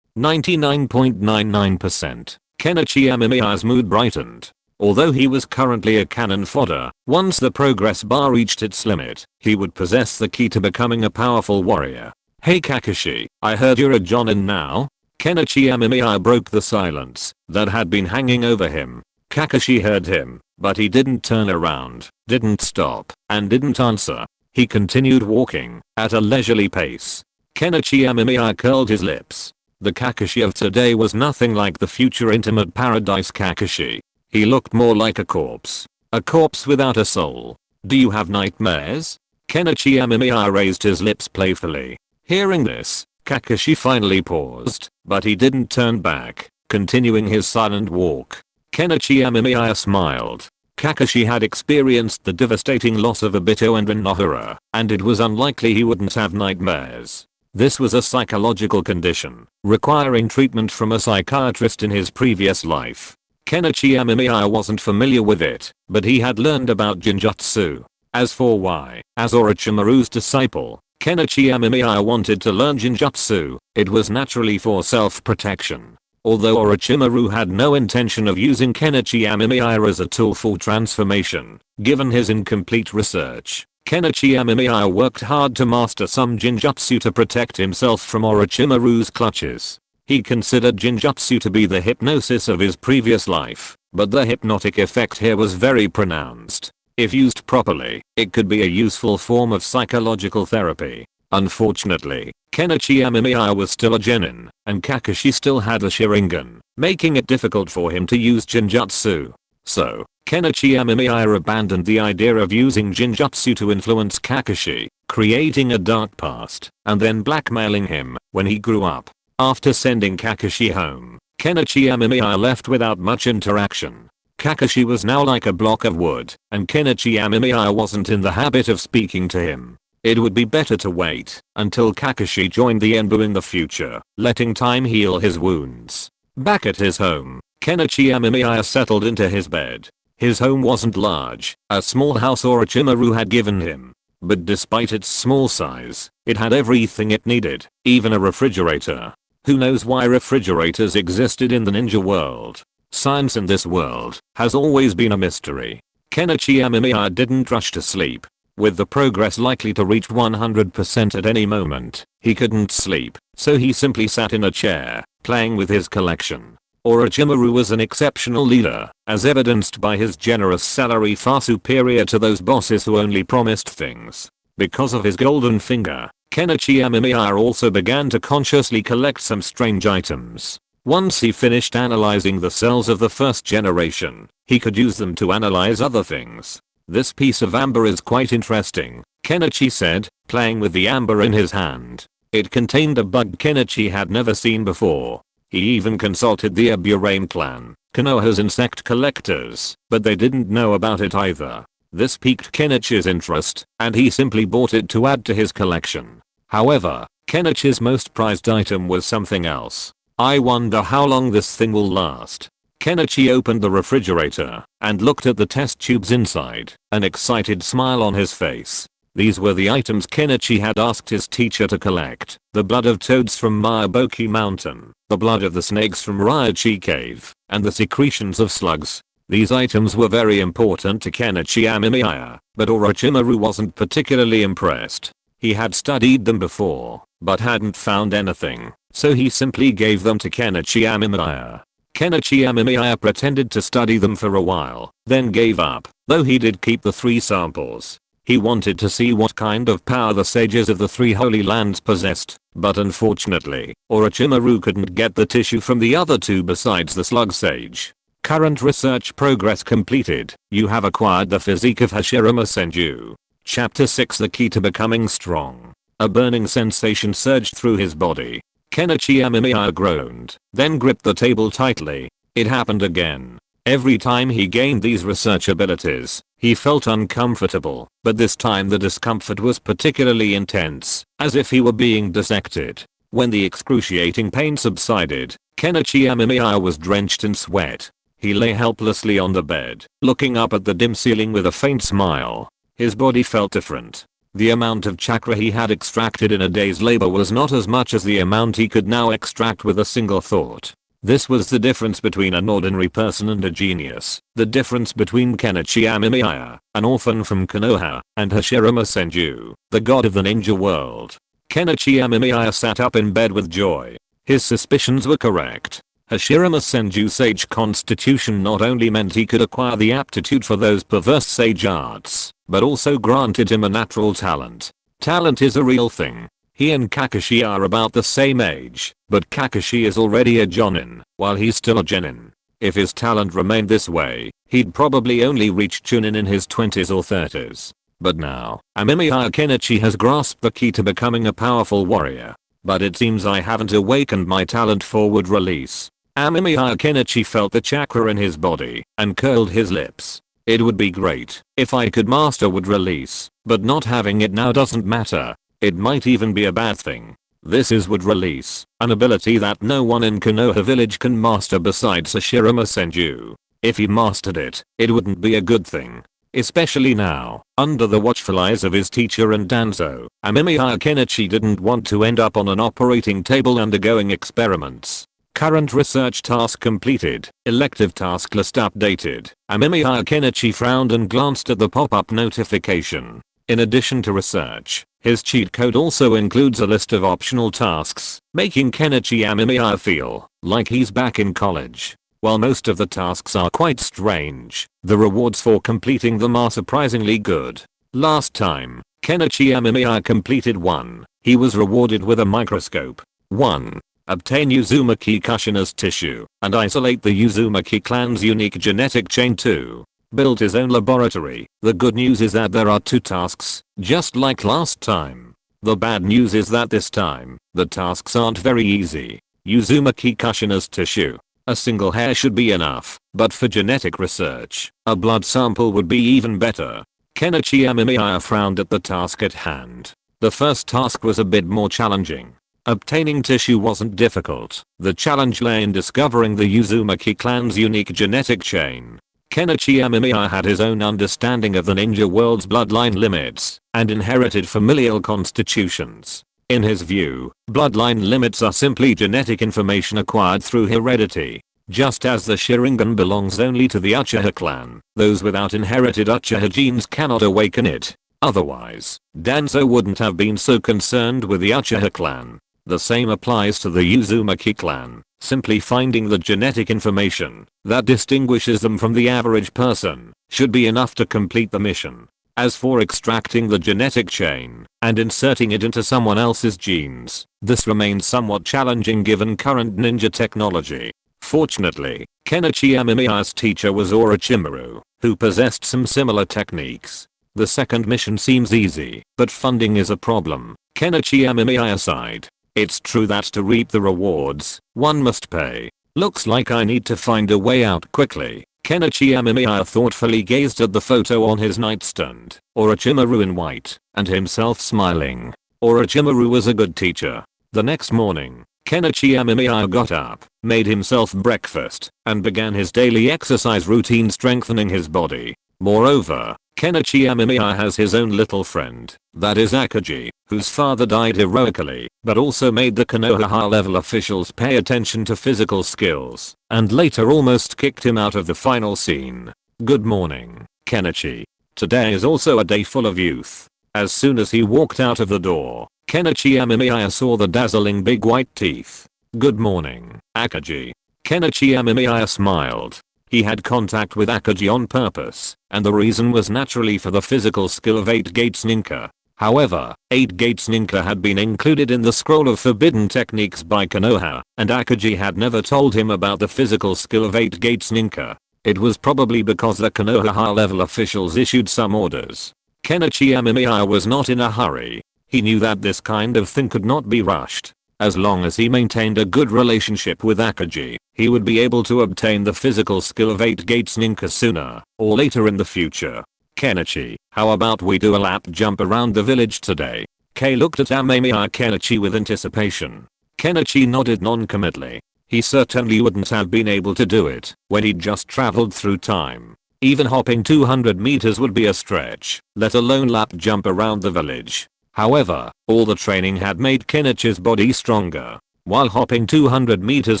99.99%. Kenichi Amemiya's mood brightened. Although he was currently a cannon fodder, once the progress bar reached its limit, he would possess the key to becoming a powerful warrior. Hey Kakashi, I heard you're a jonin now? Kenichi Amemiya broke the silence that had been hanging over him. Kakashi heard him, but he didn't turn around, didn't stop, and didn't answer. He continued walking at a leisurely pace. Kenichi Amemiya curled his lips. The Kakashi of today was nothing like the future intimate paradise Kakashi. He looked more like a corpse. A corpse without a soul. Do you have nightmares? Kenichi Amemiya raised his lips playfully. Hearing this, Kakashi finally paused, but he didn't turn back, continuing his silent walk. Kenichi Amemiya smiled. Kakashi had experienced the devastating loss of Obito and Inohara, and it was unlikely he wouldn't have nightmares. This was a psychological condition, requiring treatment from a psychiatrist in his previous life. Kenichi Amemiya wasn't familiar with it, but he had learned about Jinjutsu. As for why, as Orochimaru's disciple, Kenichi Amemiya wanted to learn Jinjutsu, it was naturally for self-protection. Although Orochimaru had no intention of using Kenichi Amemiya as a tool for transformation, given his incomplete research, Kenichi Amemiya worked hard to master some Jinjutsu to protect himself from Orochimaru's clutches. He considered Jinjutsu to be the hypnosis of his previous life, but the hypnotic effect here was very pronounced. If used properly, it could be a useful form of psychological therapy. Unfortunately, Kenichi Amemiya was still a genin, and Kakashi still had a Sharingan, making it difficult for him to use Jinjutsu. So, Kenichi Amemiya abandoned the idea of using Jinjutsu to influence Kakashi, creating a dark past, and then blackmailing him when he grew up. After sending Kakashi home, Kenichi Amemiya left without much interaction. Kakashi was now like a block of wood, and Kenichi Amemiya wasn't in the habit of speaking to him. It would be better to wait until Kakashi joined the ANBU in the future, letting time heal his wounds. Back at his home, Kenichi Amemiya settled into his bed. His home wasn't large, a small house Orochimaru had given him. But despite its small size, it had everything it needed, even a refrigerator. Who knows why refrigerators existed in the ninja world? Science in this world has always been a mystery. Kenichi Amemiya didn't rush to sleep. With the progress likely to reach 100% at any moment, he couldn't sleep, so he simply sat in a chair, playing with his collection. Orochimaru was an exceptional leader, as evidenced by his generous salary far superior to those bosses who only promised things. Because of his golden finger, Kenichi Amemiya also began to consciously collect some strange items. Once he finished analyzing the cells of the first generation, he could use them to analyze other things. This piece of amber is quite interesting, Kenichi said, playing with the amber in his hand. It contained a bug Kenichi had never seen before. He even consulted the Aburain clan, Konoha's insect collectors, but they didn't know about it either. This piqued Kenichi's interest, and he simply bought it to add to his collection. However, Kenichi's most prized item was something else. I wonder how long this thing will last. Kenichi opened the refrigerator and looked at the test tubes inside, an excited smile on his face. These were the items Kenichi had asked his teacher to collect: the blood of toads from Mayaboki Mountain, the blood of the snakes from Raichi Cave, and the secretions of slugs. These items were very important to Kenichi Amemiya, but Orochimaru wasn't particularly impressed. He had studied them before, but hadn't found anything, so he simply gave them to Kenichi Amemiya. Kenichi Amemiya pretended to study them for a while, then gave up, though he did keep the 3 samples. He wanted to see what kind of power the sages of the 3 holy lands possessed, but unfortunately, Orochimaru couldn't get the tissue from the other 2 besides the slug sage. Current research progress completed. You have acquired the physique of Hashirama Senju. Chapter 6: The Key to Becoming Strong. A burning sensation surged through his body. Kenichi Amemiya groaned, then gripped the table tightly. It happened again. Every time he gained these research abilities, he felt uncomfortable, but this time the discomfort was particularly intense, as if he were being dissected. When the excruciating pain subsided, Kenichi Amemiya was drenched in sweat. He lay helplessly on the bed, looking up at the dim ceiling with a faint smile. His body felt different. The amount of chakra he had extracted in a day's labor was not as much as the amount he could now extract with a single thought. This was the difference between an ordinary person and a genius. The difference between Kenichi Amemiya, an orphan from Konoha, and Hashirama Senju, the god of the ninja world. Kenichi Amemiya sat up in bed with joy. His suspicions were correct. Hashirama Senju's sage constitution not only meant he could acquire the aptitude for those perverse sage arts, but also granted him a natural talent. Talent is a real thing. He and Kakashi are about the same age, but Kakashi is already a jonin, while he's still a genin. If his talent remained this way, he'd probably only reach Chunin in his 20s or 30s. But now, Amemiya Kenichi has grasped the key to becoming a powerful warrior. But it seems I haven't awakened my talent forward release. Amemiya Kenichi felt the chakra in his body and curled his lips. It would be great if I could master would release, but not having it now doesn't matter. It might even be a bad thing. This is would release, an ability that no one in Konoha village can master besides Hashirama Senju. If he mastered it, it wouldn't be a good thing. Especially now, under the watchful eyes of his teacher and Danzo, Amemiya Kenichi didn't want to end up on an operating table undergoing experiments. Current research task completed, elective task list updated. Amemiya Kenichi frowned and glanced at the pop-up notification. In addition to research, his cheat code also includes a list of optional tasks, making Kenichi Amemiya feel like he's back in college. While most of the tasks are quite strange, the rewards for completing them are surprisingly good. Last time, Kenichi Amemiya completed one. He was rewarded with a microscope. 1. Obtain Uzumaki Kushina's tissue and isolate the Uzumaki clan's unique genetic chain. 2. Build his own laboratory. The good news is that there are 2 tasks, just like last time. The bad news is that this time, the tasks aren't very easy. Uzumaki Kushina's tissue. A single hair should be enough, but for genetic research, a blood sample would be even better. Kenichi Amemiya frowned at the task at hand. The first task was a bit more challenging. Obtaining tissue wasn't difficult. The challenge lay in discovering the Uzumaki clan's unique genetic chain. Kenichi Amemiya had his own understanding of the ninja world's bloodline limits and inherited familial constitutions. In his view, bloodline limits are simply genetic information acquired through heredity. Just as the Sharingan belongs only to the Uchiha clan, those without inherited Uchiha genes cannot awaken it. Otherwise, Danzo wouldn't have been so concerned with the Uchiha clan. The same applies to the Uzumaki clan. Simply finding the genetic information that distinguishes them from the average person should be enough to complete the mission. As for extracting the genetic chain and inserting it into someone else's genes, this remains somewhat challenging given current ninja technology. Fortunately, Kenichi Amemiya's teacher was Orochimaru, who possessed some similar techniques. The second mission seems easy, but funding is a problem. Kenichi Amemiya sighed. It's true that to reap the rewards, one must pay. Looks like I need to find a way out quickly. Kenichi Amemiya thoughtfully gazed at the photo on his nightstand, Orochimaru in white, and himself smiling. Orochimaru was a good teacher. The next morning, Kenichi Amemiya got up, made himself breakfast, and began his daily exercise routine strengthening his body. Moreover, Kenichi Amemiya has his own little friend, that is Akaji, whose father died heroically, but also made the Konoha high-level officials pay attention to physical skills, and later almost kicked him out of the final scene. Good morning, Kenichi. Today is also a day full of youth. As soon as he walked out of the door, Kenichi Amemiya saw the dazzling big white teeth. Good morning, Akaji. Kenichi Amemiya smiled. He had contact with Akaji on purpose, and the reason was naturally for the physical skill of 8 Gates Ninka. However, 8 Gates Ninka had been included in the scroll of forbidden techniques by Konoha, and Akaji had never told him about the physical skill of 8 Gates Ninka. It was probably because the Konoha high-level officials issued some orders. Kenichi Amemiya was not in a hurry. He knew that this kind of thing could not be rushed. As long as he maintained a good relationship with Akaji, he would be able to obtain the physical skill of 8 Gates Ninka sooner or later in the future. Kenichi, how about we do a lap jump around the village today? Kei looked at Amemiya Kenichi with anticipation. Kenichi nodded non-committally. He certainly wouldn't have been able to do it when he'd just traveled through time. Even hopping 200 meters would be a stretch, let alone lap jump around the village. However, all the training had made Kenichi's body stronger. While hopping 200 meters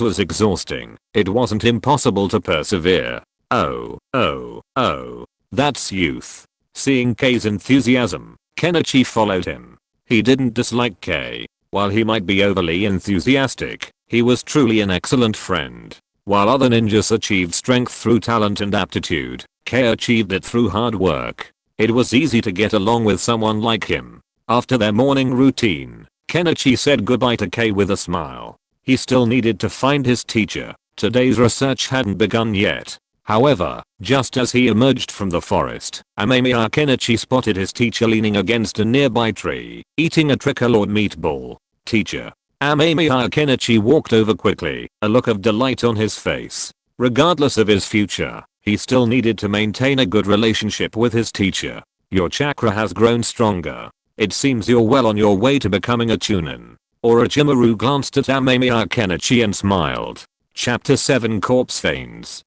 was exhausting, it wasn't impossible to persevere. Oh, that's youth. Seeing Kei's enthusiasm, Kenichi followed him. He didn't dislike Kei. While he might be overly enthusiastic, he was truly an excellent friend. While other ninjas achieved strength through talent and aptitude, Kei achieved it through hard work. It was easy to get along with someone like him. After their morning routine, Kenichi said goodbye to Kei with a smile. He still needed to find his teacher. Today's research hadn't begun yet. However, just as he emerged from the forest, Amemiya Kenichi spotted his teacher leaning against a nearby tree, eating a tricolored meatball. Teacher. Amemiya Kenichi walked over quickly, a look of delight on his face. Regardless of his future, he still needed to maintain a good relationship with his teacher. Your chakra has grown stronger. It seems you're well on your way to becoming a chunin. Orochimaru glanced at Amemiya Kenichi and smiled. Chapter 7 Corpse Veins.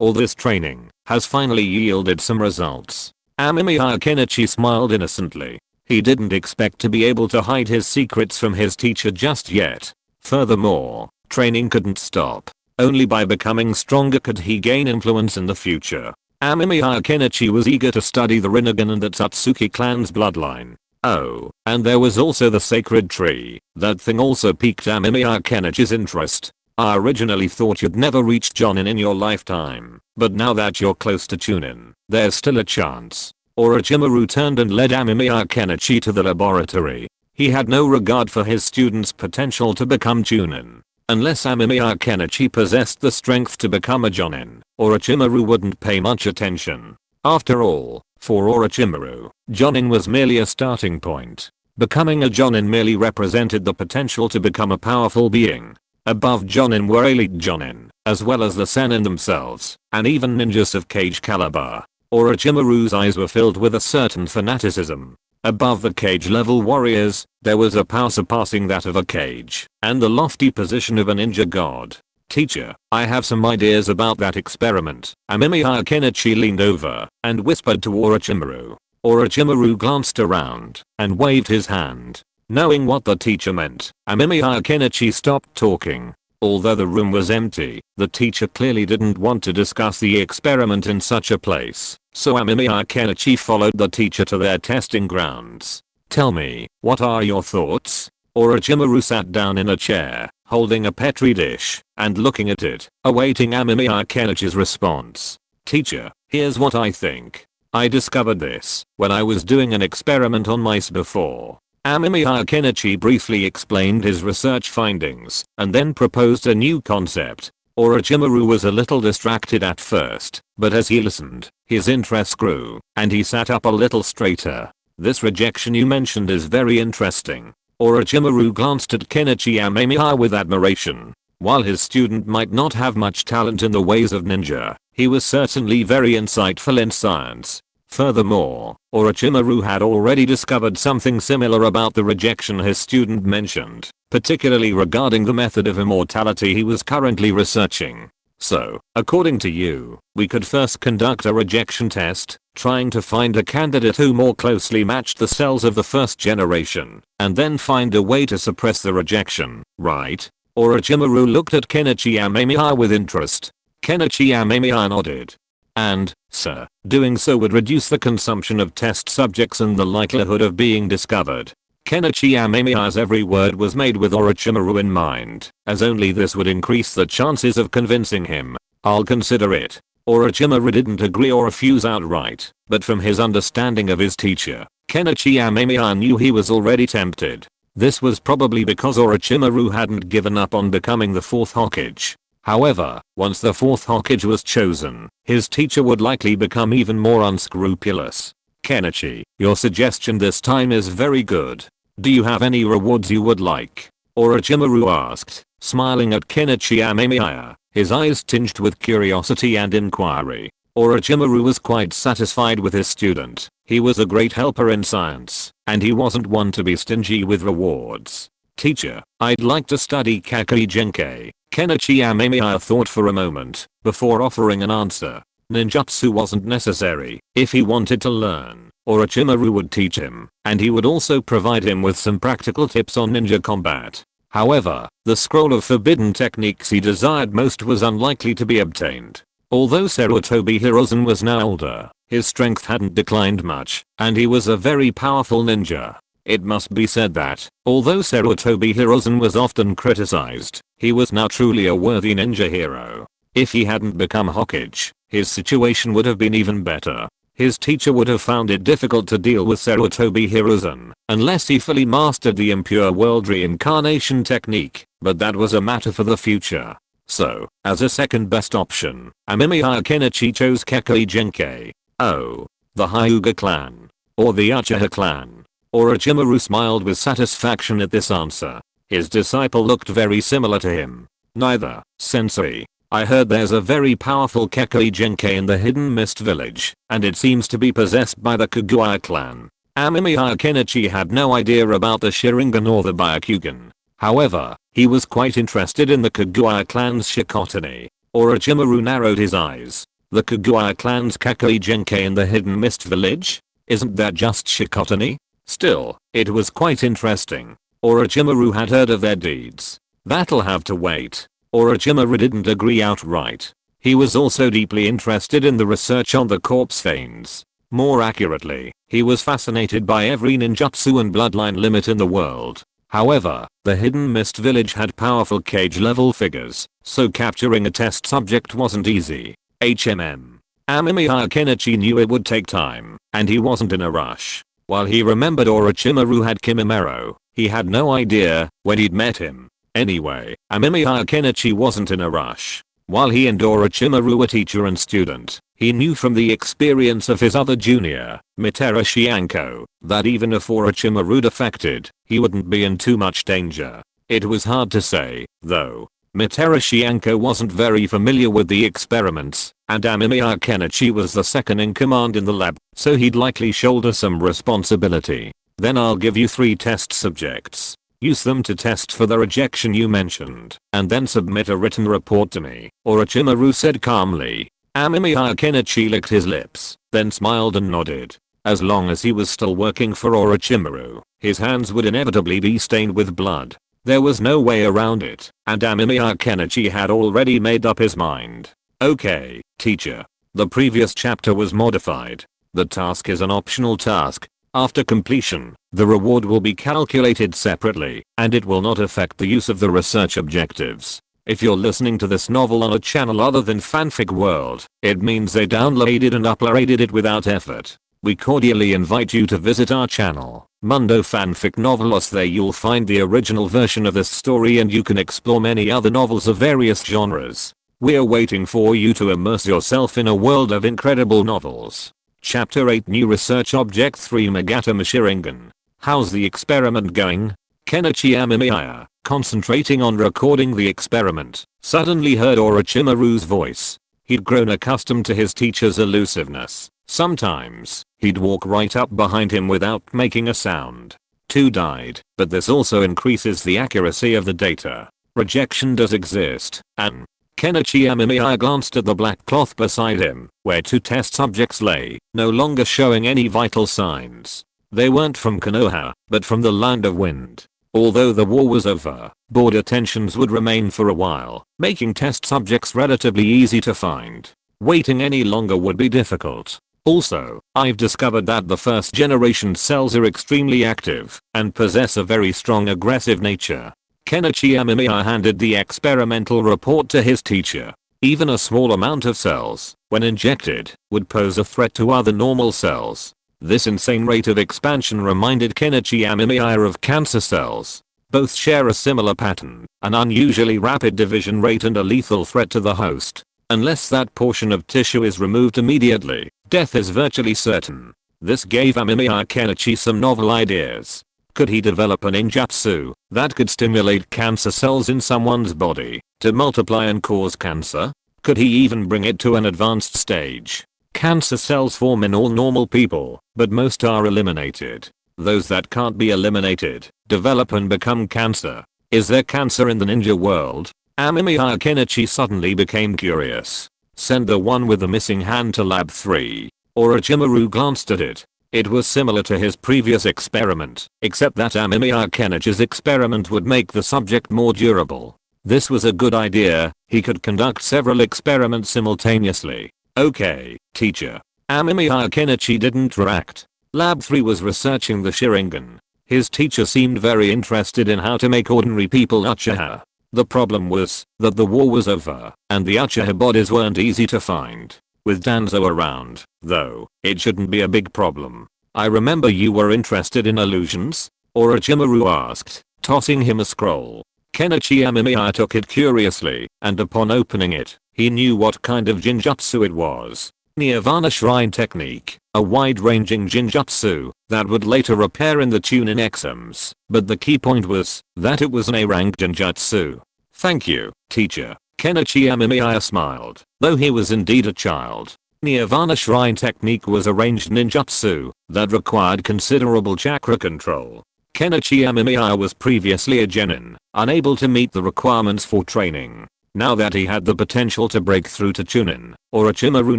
All this training has finally yielded some results. Amemiya Kenichi smiled innocently. He didn't expect to be able to hide his secrets from his teacher just yet. Furthermore, training couldn't stop. Only by becoming stronger could he gain influence in the future. Amemiya Kenichi was eager to study the Rinnegan and the Tatsuki clan's bloodline. Oh, and there was also the sacred tree. That thing also piqued Amemiya Kenichi's interest. I originally thought you'd never reach Jonin in your lifetime, but now that you're close to Chunin, there's still a chance. Orochimaru turned and led Amemiya Kenichi to the laboratory. He had no regard for his student's potential to become Chunin. Unless Amemiya Kenichi possessed the strength to become a Jonin, Orochimaru wouldn't pay much attention. After all, for Orochimaru, Jonin was merely a starting point. Becoming a Jonin merely represented the potential to become a powerful being. Above Jonin were elite Jonin, as well as the Sannin themselves, and even ninjas of cage caliber. Orochimaru's eyes were filled with a certain fanaticism. Above the cage level warriors, there was a power surpassing that of a cage, and the lofty position of a ninja god. Teacher, I have some ideas about that experiment. Amemiya Kenichi leaned over and whispered to Orochimaru. Orochimaru glanced around and waved his hand. Knowing what the teacher meant, Amemiya Kenichi stopped talking. Although the room was empty, the teacher clearly didn't want to discuss the experiment in such a place, so Amemiya Kenichi followed the teacher to their testing grounds. Tell me, what are your thoughts? Orochimaru sat down in a chair, holding a petri dish, and looking at it, awaiting Amemiya Kenichi's response. Teacher, here's what I think. I discovered this when I was doing an experiment on mice before. Amemiya Kenichi briefly explained his research findings and then proposed a new concept. Orochimaru was a little distracted at first, but as he listened, his interest grew, and he sat up a little straighter. This rejection you mentioned is very interesting. Orochimaru glanced at Kenichi Amemiya with admiration. While his student might not have much talent in the ways of ninja, he was certainly very insightful in science. Furthermore, Orochimaru had already discovered something similar about the rejection his student mentioned, particularly regarding the method of immortality he was currently researching. So, according to you, we could first conduct a rejection test, trying to find a candidate who more closely matched the cells of the first generation, and then find a way to suppress the rejection, right? Orochimaru looked at Kenichi Amemiya with interest. Kenichi Amemiya nodded. And, sir, doing so would reduce the consumption of test subjects and the likelihood of being discovered. Kenichi Amemiya's every word was made with Orochimaru in mind, as only this would increase the chances of convincing him. I'll consider it. Orochimaru didn't agree or refuse outright, but from his understanding of his teacher, Kenichi Amemiya knew he was already tempted. This was probably because Orochimaru hadn't given up on becoming the fourth Hokage. However, once the fourth Hokage was chosen, his teacher would likely become even more unscrupulous. Kenichi, your suggestion this time is very good. Do you have any rewards you would like? Orochimaru asked, smiling at Kenichi Amemiya, his eyes tinged with curiosity and inquiry. Orochimaru was quite satisfied with his student. He was a great helper in science, and he wasn't one to be stingy with rewards. Teacher, I'd like to study Kakai Genkei. Kenichi Amemiya thought for a moment before offering an answer. Ninjutsu wasn't necessary. If he wanted to learn, Orochimaru would teach him, and he would also provide him with some practical tips on ninja combat. However, the scroll of forbidden techniques he desired most was unlikely to be obtained. Although Sarutobi Hiruzen was now older, his strength hadn't declined much, and he was a very powerful ninja. It must be said that, although Sarutobi Hiruzen was often criticized, he was now truly a worthy ninja hero. If he hadn't become Hokage, his situation would have been even better. His teacher would have found it difficult to deal with Sarutobi Hiruzen, unless he fully mastered the impure world reincarnation technique, but that was a matter for the future. So, as a second best option, Amemiya Kenichi chose Kekkei Genkei. Oh. The Hyuga clan. Or the Uchiha clan. Orochimaru smiled with satisfaction at this answer. His disciple looked very similar to him. Neither, sensei. I heard there's a very powerful Kekkei Genkei in the Hidden Mist village, and it seems to be possessed by the Kaguya clan. Amemiya Kenichi had no idea about the Sharingan or the Byakugan. However, he was quite interested in the Kaguya clan's Shikotani. Orochimaru narrowed his eyes. The Kaguya clan's Kekkei Genkei in the Hidden Mist village? Isn't that just Shikotani? Still, it was quite interesting. Orochimaru had heard of their deeds. That'll have to wait. Orochimaru didn't agree outright. He was also deeply interested in the research on the corpse veins. More accurately, he was fascinated by every ninjutsu and bloodline limit in the world. However, the Hidden Mist village had powerful cage level figures, so capturing a test subject wasn't easy. Amemiya Kenichi knew it would take time, and he wasn't in a rush. While he remembered Orochimaru had Kimimaro, he had no idea when he'd met him. Anyway, Amemiya Kenichi wasn't in a rush. While he and Orochimaru were teacher and student, he knew from the experience of his other junior, Mitara Shianko, that even if Orochimaru defected, he wouldn't be in too much danger. It was hard to say, though. Mitara Shianko wasn't very familiar with the experiments, and Amemiya Kenichi was the second in command in the lab, so he'd likely shoulder some responsibility. Then I'll give you 3 test subjects. Use them to test for the rejection you mentioned, and then submit a written report to me, Orochimaru said calmly. Amemiya Kenichi licked his lips, then smiled and nodded. As long as he was still working for Orochimaru, his hands would inevitably be stained with blood. There was no way around it, and Amemiya Kenichi had already made up his mind. Okay, teacher. The previous chapter was modified. The task is an optional task. After completion, the reward will be calculated separately, and it will not affect the use of the research objectives. If you're listening to this novel on a channel other than Fanfic World, it means they downloaded and uploaded it without effort. We cordially invite you to visit our channel, Mundo Fanfic Novelos. There you'll find the original version of this story and you can explore many other novels of various genres. We're waiting for you to immerse yourself in a world of incredible novels. Chapter 8 New Research Object 3 Magatama Sharingan. How's the experiment going? Kenichi Amemiya, concentrating on recording the experiment, suddenly heard Orochimaru's voice. He'd grown accustomed to his teacher's elusiveness. Sometimes, he'd walk right up behind him without making a sound. 2 died, but this also increases the accuracy of the data. Rejection does exist, and Kenichi Amemiya glanced at the black cloth beside him, where 2 test subjects lay, no longer showing any vital signs. They weren't from Konoha, but from the Land of Wind. Although the war was over, border tensions would remain for a while, making test subjects relatively easy to find. Waiting any longer would be difficult. Also, I've discovered that the first generation cells are extremely active and possess a very strong aggressive nature. Kenichi Amemiya handed the experimental report to his teacher. Even a small amount of cells, when injected, would pose a threat to other normal cells. This insane rate of expansion reminded Kenichi Amemiya of cancer cells. Both share a similar pattern, an unusually rapid division rate and a lethal threat to the host. Unless that portion of tissue is removed immediately, death is virtually certain. This gave Amemiya Kenichi some novel ideas. Could he develop a ninjutsu that could stimulate cancer cells in someone's body to multiply and cause cancer? Could he even bring it to an advanced stage? Cancer cells form in all normal people, but most are eliminated. Those that can't be eliminated develop and become cancer. Is there cancer in the ninja world? Amemiya Kenichi suddenly became curious. Send the one with the missing hand to lab 3. Orochimaru glanced at it. It was similar to his previous experiment, except that Amemiya Kenichi's experiment would make the subject more durable. This was a good idea. He could conduct several experiments simultaneously. Okay, teacher. Amemiya Kenichi didn't react. Lab 3 was researching the Sharingan. His teacher seemed very interested in how to make ordinary people Uchiha. The problem was that the war was over, and the Uchiha bodies weren't easy to find. With Danzo around, though, it shouldn't be a big problem. I remember you were interested in illusions? Orochimaru asked, tossing him a scroll. Kenichi Amemiya took it curiously, and upon opening it, he knew what kind of jinjutsu it was. Nirvana Shrine Technique, a wide-ranging jinjutsu that would later appear in the Chunin exams, but the key point was that it was an A-rank jinjutsu. Thank you, teacher. Kenichi Amemiya smiled, though he was indeed a child. Nirvana Shrine Technique was a ranged ninjutsu that required considerable chakra control. Kenichi Amemiya was previously a genin, unable to meet the requirements for training. Now that he had the potential to break through to Chunin, Orochimaru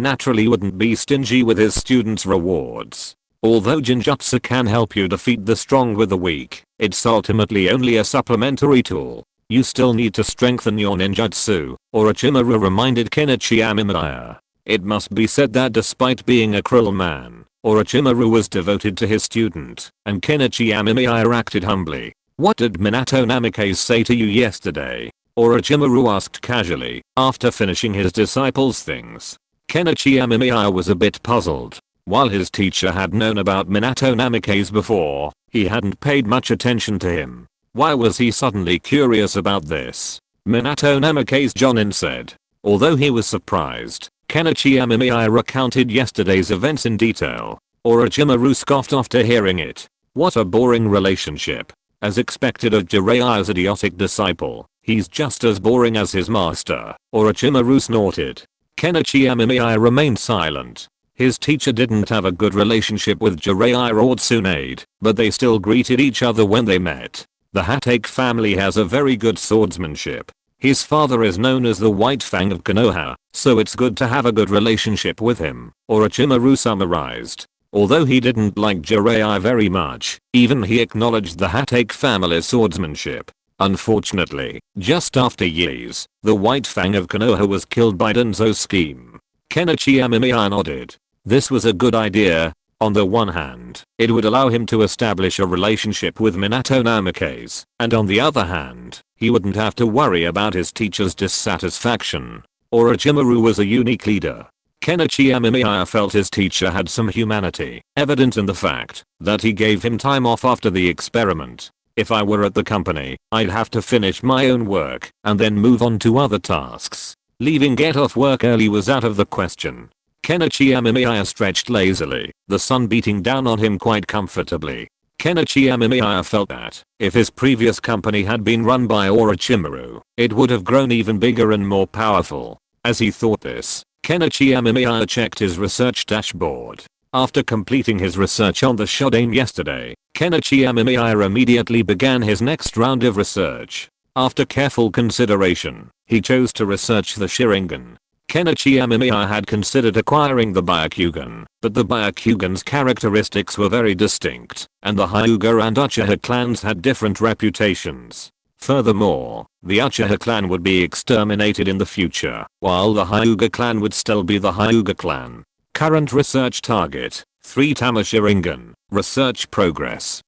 naturally wouldn't be stingy with his students' rewards. Although jinjutsu can help you defeat the strong with the weak, it's ultimately only a supplementary tool. You still need to strengthen your ninjutsu, Orochimaru reminded Kenichi Amemiya. It must be said that despite being a cruel man, Orochimaru was devoted to his student, and Kenichi Amemiya acted humbly. What did Minato Namikaze say to you yesterday? Orochimaru asked casually, after finishing his disciple's things. Kenichi Amemiya was a bit puzzled. While his teacher had known about Minato Namikaze before, he hadn't paid much attention to him. Why was he suddenly curious about this? Minato Namikaze Jonin said. Although he was surprised, Kenichi Amemiya recounted yesterday's events in detail. Orochimaru scoffed after hearing it. What a boring relationship. As expected of Jiraiya's idiotic disciple, he's just as boring as his master, Orochimaru snorted. Kenichi Amemiya remained silent. His teacher didn't have a good relationship with Jiraiya or Tsunade, but they still greeted each other when they met. The Hatake family has a very good swordsmanship. His father is known as the White Fang of Konoha, so it's good to have a good relationship with him, Orochimaru summarized. Although he didn't like Jiraiya very much, even he acknowledged the Hatake family's swordsmanship. Unfortunately, just after years, the White Fang of Konoha was killed by Danzo's scheme. Kenichi Amemiya nodded. This was a good idea. On the one hand, it would allow him to establish a relationship with Minato Namikaze, and on the other hand, he wouldn't have to worry about his teacher's dissatisfaction. Orochimaru was a unique leader. Kenichi Amemiya felt his teacher had some humanity, evident in the fact that he gave him time off after the experiment. If I were at the company, I'd have to finish my own work and then move on to other tasks. Leaving get off work early was out of the question. Kenichi Amemiya stretched lazily, the sun beating down on him quite comfortably. Kenichi Amemiya felt that, if his previous company had been run by Orochimaru, it would have grown even bigger and more powerful. As he thought this, Kenichi Amemiya checked his research dashboard. After completing his research on the Shodan yesterday, Kenichi Amemiya immediately began his next round of research. After careful consideration, he chose to research the Sharingan. Kenichi Amemiya had considered acquiring the Byakugan, but the Byakugan's characteristics were very distinct, and the Hyuga and Uchiha clans had different reputations. Furthermore, the Uchiha clan would be exterminated in the future, while the Hyuga clan would still be the Hyuga clan. Current research target, 3 Tama Sharingan. Research progress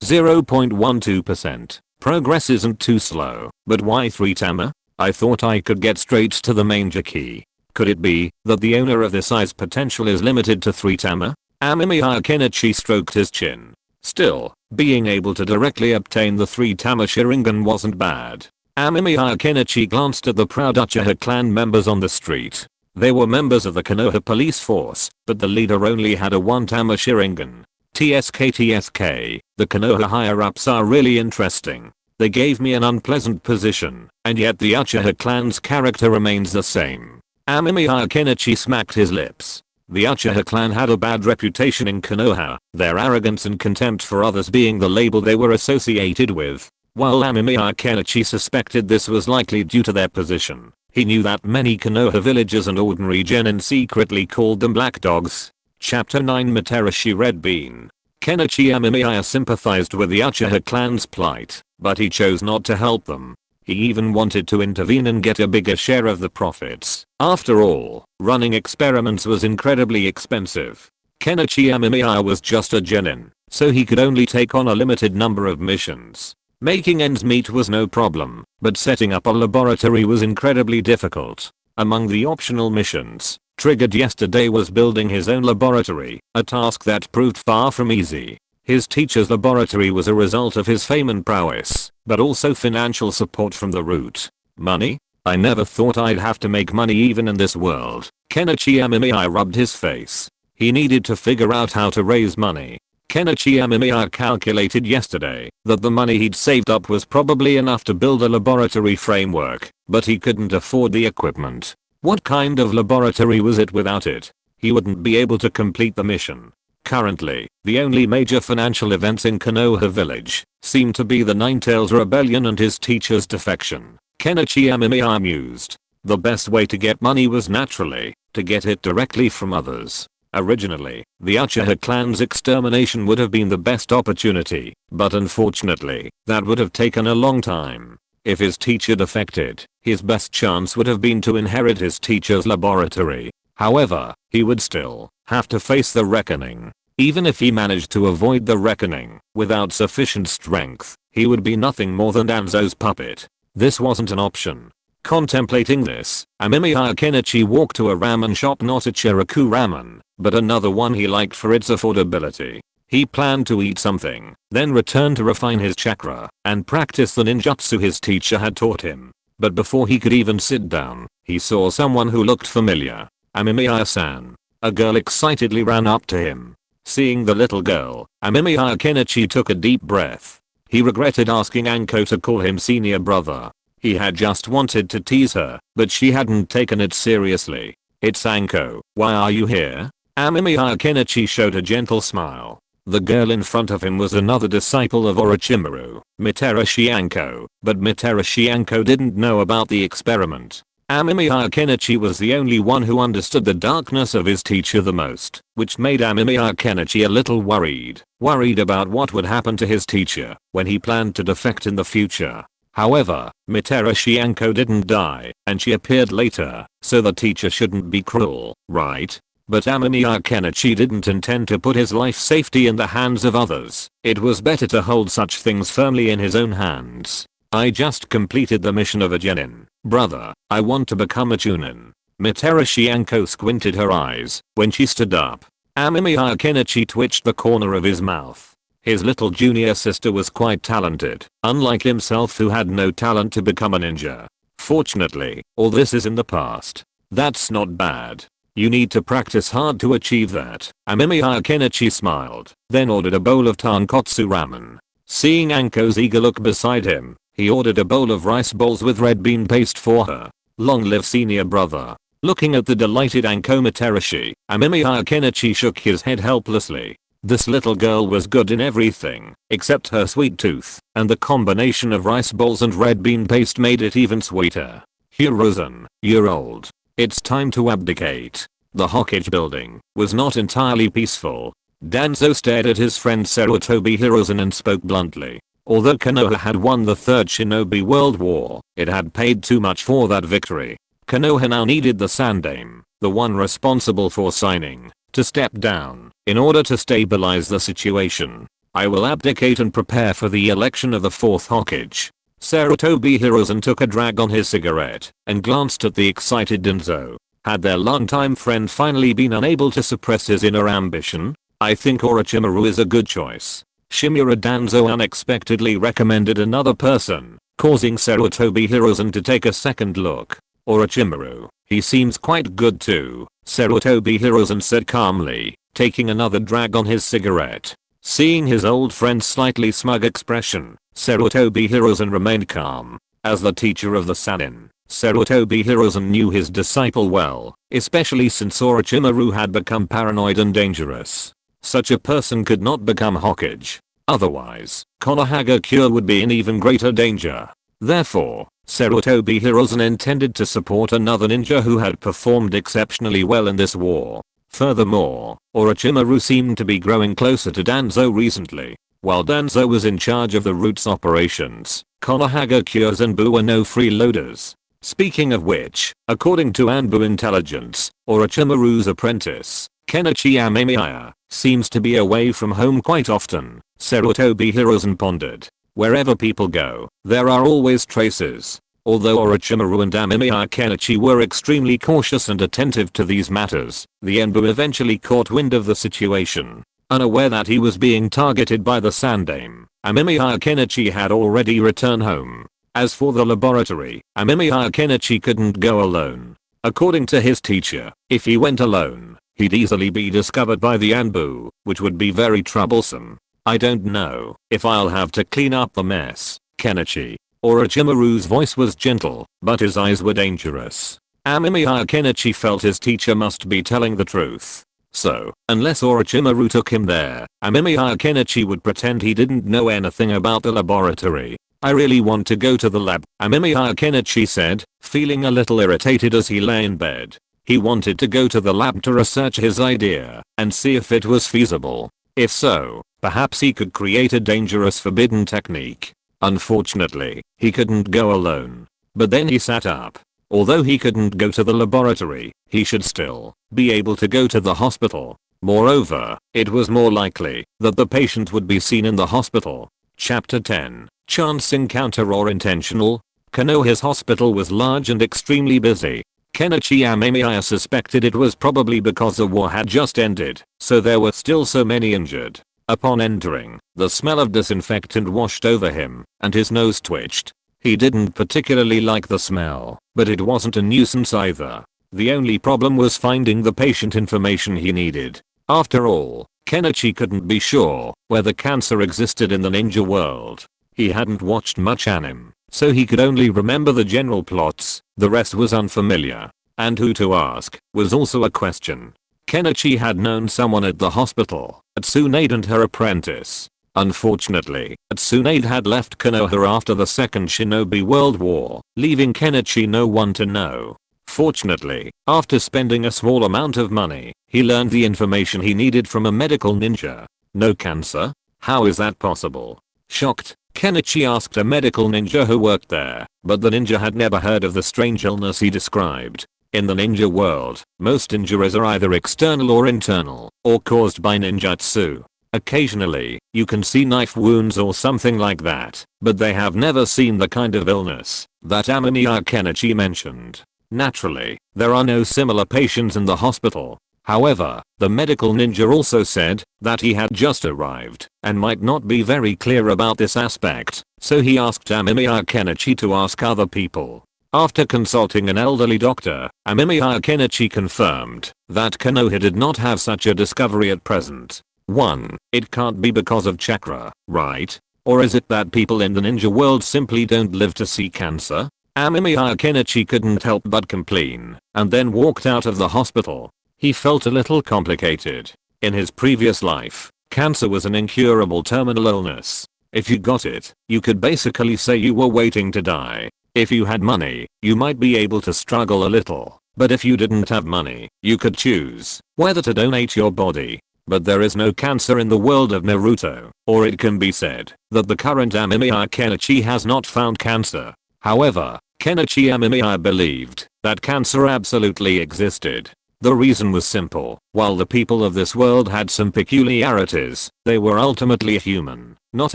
0.12%. Progress isn't too slow, but why 3 Tama? I thought I could get straight to the manger key. Could it be that the owner of this eye's potential is limited to 3 Tama? Amemiya Kenichi stroked his chin. Still, being able to directly obtain the 3 Tama Sharingan wasn't bad. Amemiya Kenichi glanced at the proud Uchiha clan members on the street. They were members of the Konoha police force, but the leader only had a 1 Tama Sharingan. TSK, the Konoha higher-ups are really interesting. They gave me an unpleasant position, and yet the Uchiha clan's character remains the same. Amemiya Kenichi smacked his lips. The Uchiha clan had a bad reputation in Konoha, their arrogance and contempt for others being the label they were associated with. While Amemiya Kenichi suspected this was likely due to their position, he knew that many Konoha villagers and ordinary genin secretly called them black dogs. Chapter 9 Materashi Red Bean. Kenichi Amemiya sympathized with the Uchiha clan's plight, but he chose not to help them. He even wanted to intervene and get a bigger share of the profits. After all, running experiments was incredibly expensive. Kenichi Amemiya was just a genin, so he could only take on a limited number of missions. Making ends meet was no problem, but setting up a laboratory was incredibly difficult. Among the optional missions, triggered yesterday was building his own laboratory, a task that proved far from easy. His teacher's laboratory was a result of his fame and prowess, but also financial support from the root. Money? I never thought I'd have to make money even in this world. Kenichi Amemiya rubbed his face. He needed to figure out how to raise money. Kenichi Amemiya calculated yesterday that the money he'd saved up was probably enough to build a laboratory framework, but he couldn't afford the equipment. What kind of laboratory was it without it? He wouldn't be able to complete the mission. Currently, the only major financial events in Konoha village seem to be the Ninetales rebellion and his teacher's defection. Kenichi Amemiya mused. The best way to get money was naturally to get it directly from others. Originally, the Uchiha clan's extermination would have been the best opportunity, but unfortunately, that would have taken a long time. If his teacher defected, his best chance would have been to inherit his teacher's laboratory. However, he would still have to face the reckoning. Even if he managed to avoid the reckoning, without sufficient strength, he would be nothing more than Danzo's puppet. This wasn't an option. Contemplating this, Amemiya Kenichi walked to a ramen shop, not a Chiraku ramen, but another one he liked for its affordability. He planned to eat something, then return to refine his chakra and practice the ninjutsu his teacher had taught him. But before he could even sit down, he saw someone who looked familiar. Amemiya-san. A girl excitedly ran up to him. Seeing the little girl, Amemiya Kenichi took a deep breath. He regretted asking Anko to call him senior brother. He had just wanted to tease her, but she hadn't taken it seriously. It's Anko, why are you here? Amemiya Kenichi showed a gentle smile. The girl in front of him was another disciple of Orochimaru, Mitarashi Anko, but Mitarashi Anko didn't know about the experiment. Amemiya Kenichi was the only one who understood the darkness of his teacher the most, which made Amemiya Kenichi a little worried. Worried about what would happen to his teacher when he planned to defect in the future. However, Mitarashi Anko didn't die, and she appeared later, so the teacher shouldn't be cruel, right? But Amemiya Kenichi didn't intend to put his life safety in the hands of others. It was better to hold such things firmly in his own hands. I just completed the mission of a genin. Brother, I want to become a chunin. Mitarashi Anko squinted her eyes when she stood up. Amemiya Kenichi twitched the corner of his mouth. His little junior sister was quite talented, unlike himself who had no talent to become a ninja. Fortunately, all this is in the past. That's not bad. You need to practice hard to achieve that. Amemiya Kenichi smiled, then ordered a bowl of tonkotsu ramen. Seeing Anko's eager look beside him, he ordered a bowl of rice balls with red bean paste for her. Long live senior brother. Looking at the delighted Anko Mitarashi, Amemiya Kenichi shook his head helplessly. This little girl was good in everything, except her sweet tooth, and the combination of rice balls and red bean paste made it even sweeter. Hirozen, you're old. It's time to abdicate. The Hokage building was not entirely peaceful. Danzo stared at his friend Sarutobi Hirozen and spoke bluntly. Although Konoha had won the Third Shinobi World War, it had paid too much for that victory. Konoha now needed the Sandaime, the one responsible for signing, to step down in order to stabilize the situation. I will abdicate and prepare for the election of the fourth Hokage. Sarutobi Hirozen took a drag on his cigarette and glanced at the excited Danzo. Had their longtime friend finally been unable to suppress his inner ambition? I think Orochimaru is a good choice. Shimura Danzo unexpectedly recommended another person, causing Sarutobi Hirozen to take a second look. Orochimaru, he seems quite good too, Sarutobi Hirozen said calmly, taking another drag on his cigarette. Seeing his old friend's slightly smug expression, Sarutobi Hirozen remained calm. As the teacher of the Sannin, Sarutobi Hirozen knew his disciple well, especially since Orochimaru had become paranoid and dangerous. Such a person could not become Hokage. Otherwise, Konohagakure would be in even greater danger. Therefore, Sarutobi Hirozen intended to support another ninja who had performed exceptionally well in this war. Furthermore, Orochimaru seemed to be growing closer to Danzo recently. While Danzo was in charge of the Roots operations, Konohagakure's ANBU were no freeloaders. Speaking of which, according to ANBU intelligence, Orochimaru's apprentice, Kenichi Amemiya, seems to be away from home quite often. Sarutobi Hirozen pondered. Wherever people go, there are always traces. Although Orochimaru and Amemiya Kenichi were extremely cautious and attentive to these matters, the ANBU eventually caught wind of the situation. Unaware that he was being targeted by the Sannin, Amemiya Kenichi had already returned home. As for the laboratory, Amemiya Kenichi couldn't go alone. According to his teacher, if he went alone, he'd easily be discovered by the ANBU, which would be very troublesome. I don't know if I'll have to clean up the mess, Kenichi. Orochimaru's voice was gentle, but his eyes were dangerous. Amemiya Kenichi felt his teacher must be telling the truth. So, unless Orochimaru took him there, Amemiya Kenichi would pretend he didn't know anything about the laboratory. I really want to go to the lab, Amemiya Kenichi said, feeling a little irritated as he lay in bed. He wanted to go to the lab to research his idea and see if it was feasible. If so, perhaps he could create a dangerous forbidden technique. Unfortunately, he couldn't go alone. But then he sat up. Although he couldn't go to the laboratory, he should still be able to go to the hospital. Moreover, it was more likely that the patient would be seen in the hospital. Chapter 10. Chance encounter or intentional? Konoha's hospital was large and extremely busy. Kenichi Amemiya suspected it was probably because the war had just ended, so there were still so many injured. Upon entering, the smell of disinfectant washed over him, and his nose twitched. He didn't particularly like the smell, but it wasn't a nuisance either. The only problem was finding the patient information he needed. After all, Kenichi couldn't be sure whether cancer existed in the ninja world. He hadn't watched much anime, so he could only remember the general plots, the rest was unfamiliar. And who to ask was also a question. Kenichi had known someone at the hospital, Tsunade and her apprentice. Unfortunately, Tsunade had left Konoha after the Second Shinobi World War, leaving Kenichi no one to know. Fortunately, after spending a small amount of money, he learned the information he needed from a medical ninja. No cancer? How is that possible? Shocked, Kenichi asked a medical ninja who worked there, but the ninja had never heard of the strange illness he described. In the ninja world, most injuries are either external or internal, or caused by ninjutsu. Occasionally, you can see knife wounds or something like that, but they have never seen the kind of illness that Amemiya Kenichi mentioned. Naturally, there are no similar patients in the hospital. However, the medical ninja also said that he had just arrived and might not be very clear about this aspect, so he asked Amemiya Kenichi to ask other people. After consulting an elderly doctor, Amemiya Kenichi confirmed that Konoha did not have such a discovery at present. 1. It can't be because of chakra, right? Or is it that people in the ninja world simply don't live to see cancer? Amemiya Kenichi couldn't help but complain, and then walked out of the hospital. He felt a little complicated. In his previous life, cancer was an incurable terminal illness. If you got it, you could basically say you were waiting to die. If you had money, you might be able to struggle a little, but if you didn't have money, you could choose whether to donate your body. But there is no cancer in the world of Naruto, or it can be said that the current Amemiya Kenichi has not found cancer. However, Kenichi Amemiya believed that cancer absolutely existed. The reason was simple. While the people of this world had some peculiarities, they were ultimately human, not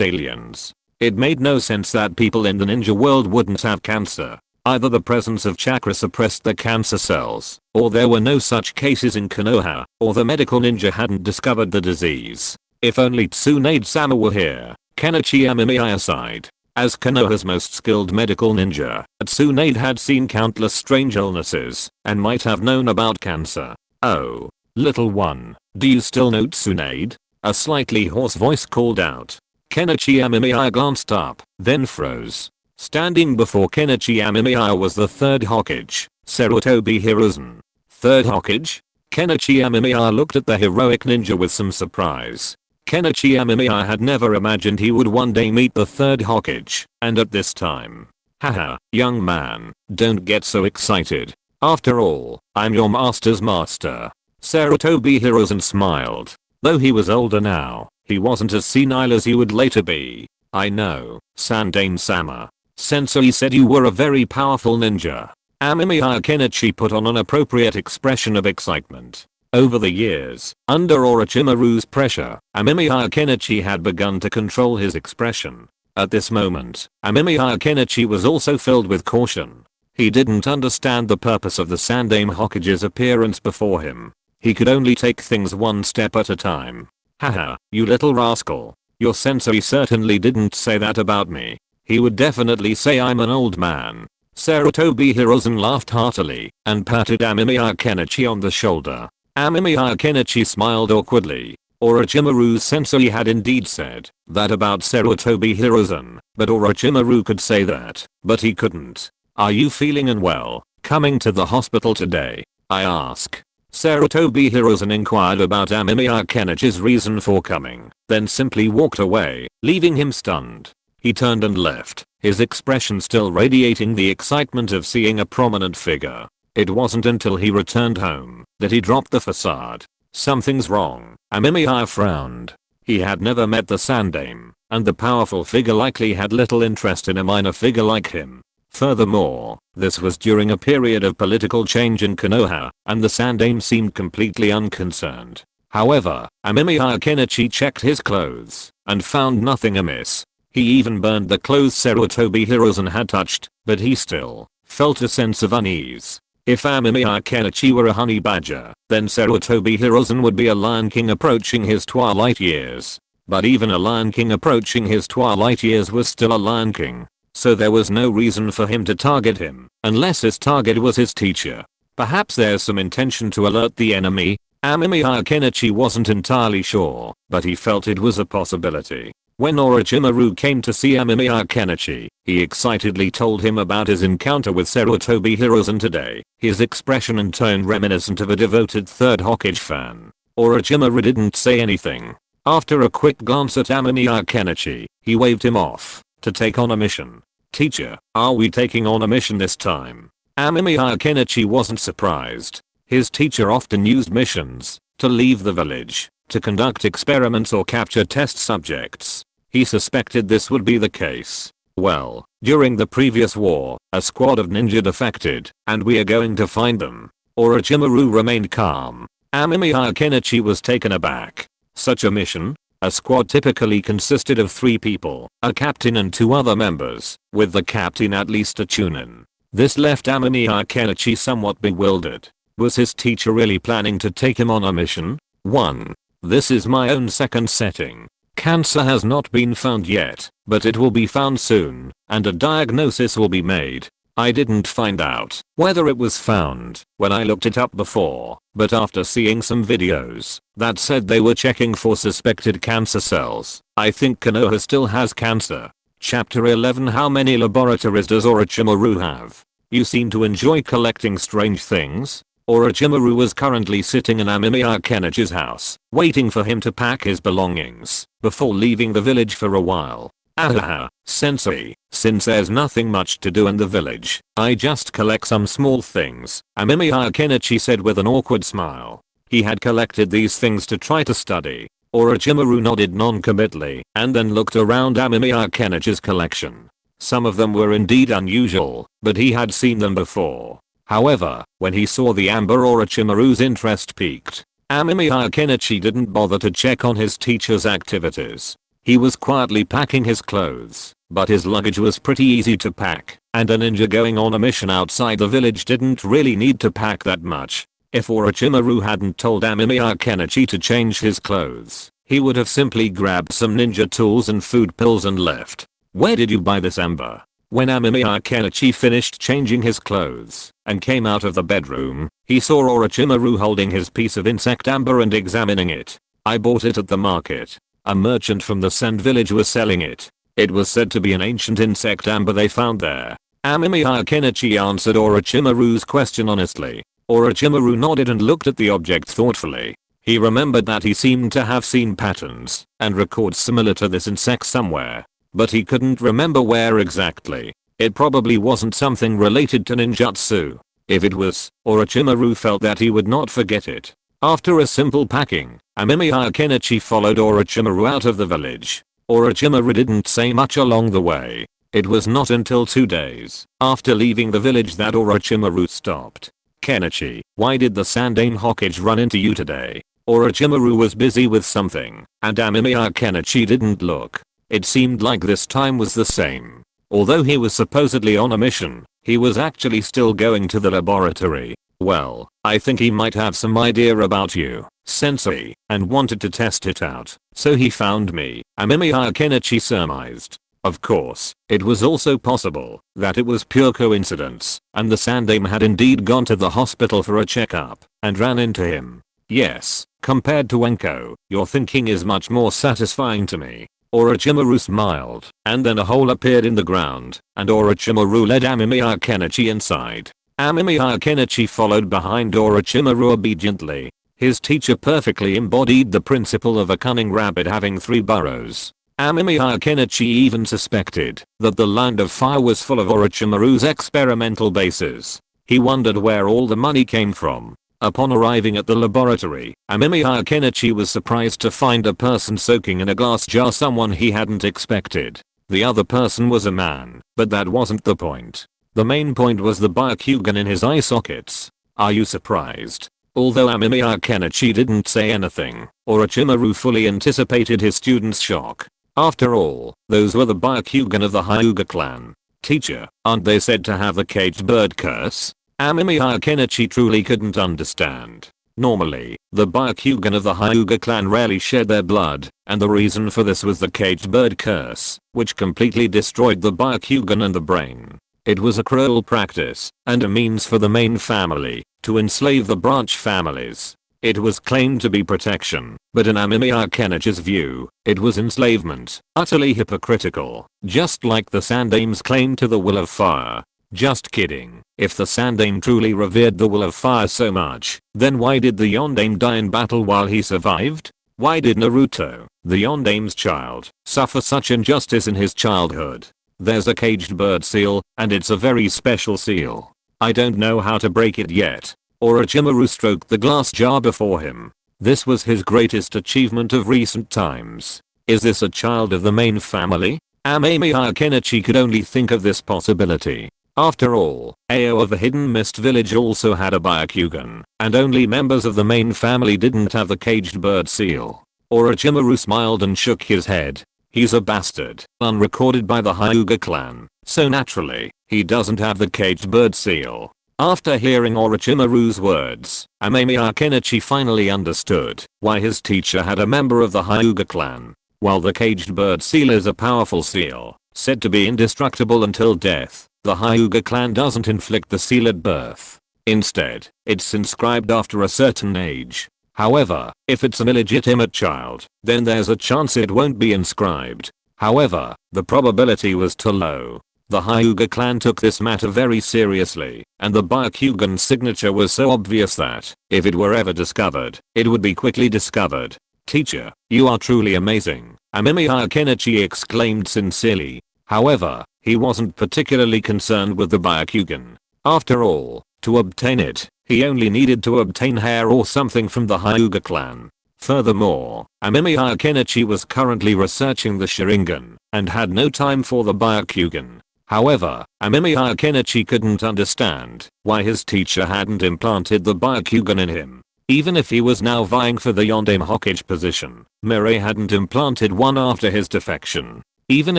aliens. It made no sense that people in the ninja world wouldn't have cancer. Either the presence of chakra suppressed the cancer cells, or there were no such cases in Konoha, or the medical ninja hadn't discovered the disease. If only Tsunade-sama were here, Kenichi Amemiya sighed. As Konoha's most skilled medical ninja, Tsunade had seen countless strange illnesses, and might have known about cancer. Oh, little one, do you still know Tsunade? A slightly hoarse voice called out. Kenichi Amemiya glanced up, then froze. Standing before Kenichi Amemiya was the third Hokage, Sarutobi Hiruzen. Third Hokage? Kenichi Amemiya looked at the heroic ninja with some surprise. Kenichi Amemiya had never imagined he would one day meet the third Hokage, and at this time. Haha, young man, don't get so excited. After all, I'm your master's master. Sarutobi Hiruzen smiled. Though he was older now, he wasn't as senile as he would later be. I know, Sannin-sama. Sensei said you were a very powerful ninja. Amemiya Kenichi put on an appropriate expression of excitement. Over the years, under Orochimaru's pressure, Amemiya Kenichi had begun to control his expression. At this moment, Amemiya Kenichi was also filled with caution. He didn't understand the purpose of the Sannin Hokage's appearance before him. He could only take things one step at a time. Haha, you little rascal. Your sensei certainly didn't say that about me. He would definitely say I'm an old man. Sarutobi Hiruzen laughed heartily and patted Amemiya Kenichi on the shoulder. Amemiya Kenichi smiled awkwardly. Orochimaru's sensei had indeed said that about Sarutobi Hiruzen, but Orochimaru could say that, but he couldn't. Are you feeling unwell? Coming to the hospital today? I ask. Sarutobi Hiruzen inquired about Amemiya Kenichi's reason for coming, then simply walked away, leaving him stunned. He turned and left, his expression still radiating the excitement of seeing a prominent figure. It wasn't until he returned home that he dropped the facade. Something's wrong. Amemiya frowned. He had never met the Sandaime, and the powerful figure likely had little interest in a minor figure like him. Furthermore, this was during a period of political change in Konoha, and the Sandaime seemed completely unconcerned. However, Amemiya Kenichi checked his clothes and found nothing amiss. He even burned the clothes Sarutobi Hiruzen had touched, but he still felt a sense of unease. If Amemiya Kenichi were a honey badger, then Sarutobi Hiruzen would be a Lion King approaching his twilight years. But even a Lion King approaching his twilight years was still a Lion King. So there was no reason for him to target him, unless his target was his teacher. Perhaps there's some intention to alert the enemy? Amemiya Kenichi wasn't entirely sure, but he felt it was a possibility. When Orochimaru came to see Amemiya Kenichi, he excitedly told him about his encounter with Sarutobi Hiruzen today, his expression and tone reminiscent of a devoted Third Hokage fan. Orochimaru didn't say anything. After a quick glance at Amemiya Kenichi, he waved him off to take on a mission. Teacher, are we taking on a mission this time? Amemiya Kenichi wasn't surprised. His teacher often used missions to leave the village, to conduct experiments or capture test subjects. He suspected this would be the case. Well, during the previous war, a squad of ninja defected, and we are going to find them. Orochimaru remained calm. Amemiya Kenichi was taken aback. Such a mission? A squad typically consisted of 3 people, a captain and 2 other members, with the captain at least a chunin. This left Amemiya Kenichi somewhat bewildered. Was his teacher really planning to take him on a mission? 1. This is my own second setting. Cancer has not been found yet, but it will be found soon, and a diagnosis will be made. I didn't find out whether it was found when I looked it up before, but after seeing some videos that said they were checking for suspected cancer cells, I think Konoha still has cancer. Chapter 11 How many laboratories does Orochimaru have? You seem to enjoy collecting strange things. Orochimaru was currently sitting in Amemiya Kenichi's house, waiting for him to pack his belongings before leaving the village for a while. Ahaha, sensei, since there's nothing much to do in the village, I just collect some small things, Amemiya Kenichi said with an awkward smile. He had collected these things to try to study. Orochimaru nodded non-committally and then looked around Amemiya Kenichi's collection. Some of them were indeed unusual, but he had seen them before. However, when he saw the amber, Orochimaru's interest peaked. Amemiya Kenichi didn't bother to check on his teacher's activities. He was quietly packing his clothes, but his luggage was pretty easy to pack, and a ninja going on a mission outside the village didn't really need to pack that much. If Orochimaru hadn't told Amemiya Kenichi to change his clothes, he would have simply grabbed some ninja tools and food pills and left. Where did you buy this amber? When Amemiya Kenichi finished changing his clothes and came out of the bedroom, he saw Orochimaru holding his piece of insect amber and examining it. I bought it at the market. A merchant from the Sand village was selling it. It was said to be an ancient insect amber they found there. Amemiya Kenichi answered Orochimaru's question honestly. Orochimaru nodded and looked at the object thoughtfully. He remembered that he seemed to have seen patterns and records similar to this insect somewhere, but he couldn't remember where exactly. It probably wasn't something related to ninjutsu. If it was, Orochimaru felt that he would not forget it. After a simple packing, Amemiya Kenichi followed Orochimaru out of the village. Orochimaru didn't say much along the way. It was not until 2 days after leaving the village that Orochimaru stopped. Kenichi, why did the Sandaime Hokage run into you today? Orochimaru was busy with something, and Amemiya Kenichi didn't look. It seemed like this time was the same. Although he was supposedly on a mission, he was actually still going to the laboratory. Well, I think he might have some idea about you, sensei, and wanted to test it out, so he found me, Amemiya Kenichi surmised. Of course, it was also possible that it was pure coincidence, and the Sannin had indeed gone to the hospital for a checkup, and ran into him. Yes, compared to Enko, your thinking is much more satisfying to me. Orochimaru smiled, and then a hole appeared in the ground, and Orochimaru led Amemiya Kenichi inside. Amemiya Kenichi followed behind Orochimaru obediently. His teacher perfectly embodied the principle of a cunning rabbit having 3 burrows. Amemiya Kenichi even suspected that the land of fire was full of Orochimaru's experimental bases. He wondered where all the money came from. Upon arriving at the laboratory, Amemiya Kenichi was surprised to find a person soaking in a glass jar, someone he hadn't expected. The other person was a man, but that wasn't the point. The main point was the Byakugan in his eye sockets. Are you surprised? Although Amemiya Kenichi didn't say anything, Orochimaru fully anticipated his student's shock. After all, those were the Byakugan of the Hyuga clan. Teacher, aren't they said to have the caged bird curse? Amemiya Kenichi truly couldn't understand. Normally, the Byakugan of the Hyuga clan rarely shed their blood, and the reason for this was the caged bird curse, which completely destroyed the Byakugan and the brain. It was a cruel practice, and a means for the main family to enslave the branch families. It was claimed to be protection, but in Amemiya Kenichi's view, it was enslavement, utterly hypocritical, just like the Sannin's claim to the will of fire. Just kidding. If the Sannin truly revered the will of fire so much, then why did the Yondaime die in battle while he survived? Why did Naruto, the Yondaime's child, suffer such injustice in his childhood? There's a caged bird seal, and it's a very special seal. I don't know how to break it yet. Orochimaru stroked the glass jar before him. This was his greatest achievement of recent times. Is this a child of the main family? Amemiya Kenichi could only think of this possibility. After all, Ao of the Hidden Mist Village also had a Byakugan, and only members of the main family didn't have the caged bird seal. Orochimaru smiled and shook his head. He's a bastard, unrecorded by the Hyuga clan, so naturally, he doesn't have the caged bird seal. After hearing Orochimaru's words, Amemiya Kenichi finally understood why his teacher had a member of the Hyuga clan. While the caged bird seal is a powerful seal, said to be indestructible until death, the Hyuga clan doesn't inflict the seal at birth. Instead, it's inscribed after a certain age. However, if it's an illegitimate child, then there's a chance it won't be inscribed. However, the probability was too low. The Hyuga clan took this matter very seriously, and the Byakugan signature was so obvious that, if it were ever discovered, it would be quickly discovered. Teacher, you are truly amazing, Amemiya Kenichi exclaimed sincerely. However, he wasn't particularly concerned with the Byakugan. After all, to obtain it, he only needed to obtain hair or something from the Hyuga clan. Furthermore, Amemiya Kenichi was currently researching the Sharingan, and had no time for the Byakugan. However, Amemiya Kenichi couldn't understand why his teacher hadn't implanted the Byakugan in him. Even if he was now vying for the Yondaime Hokage position, Mirai hadn't implanted one after his defection. Even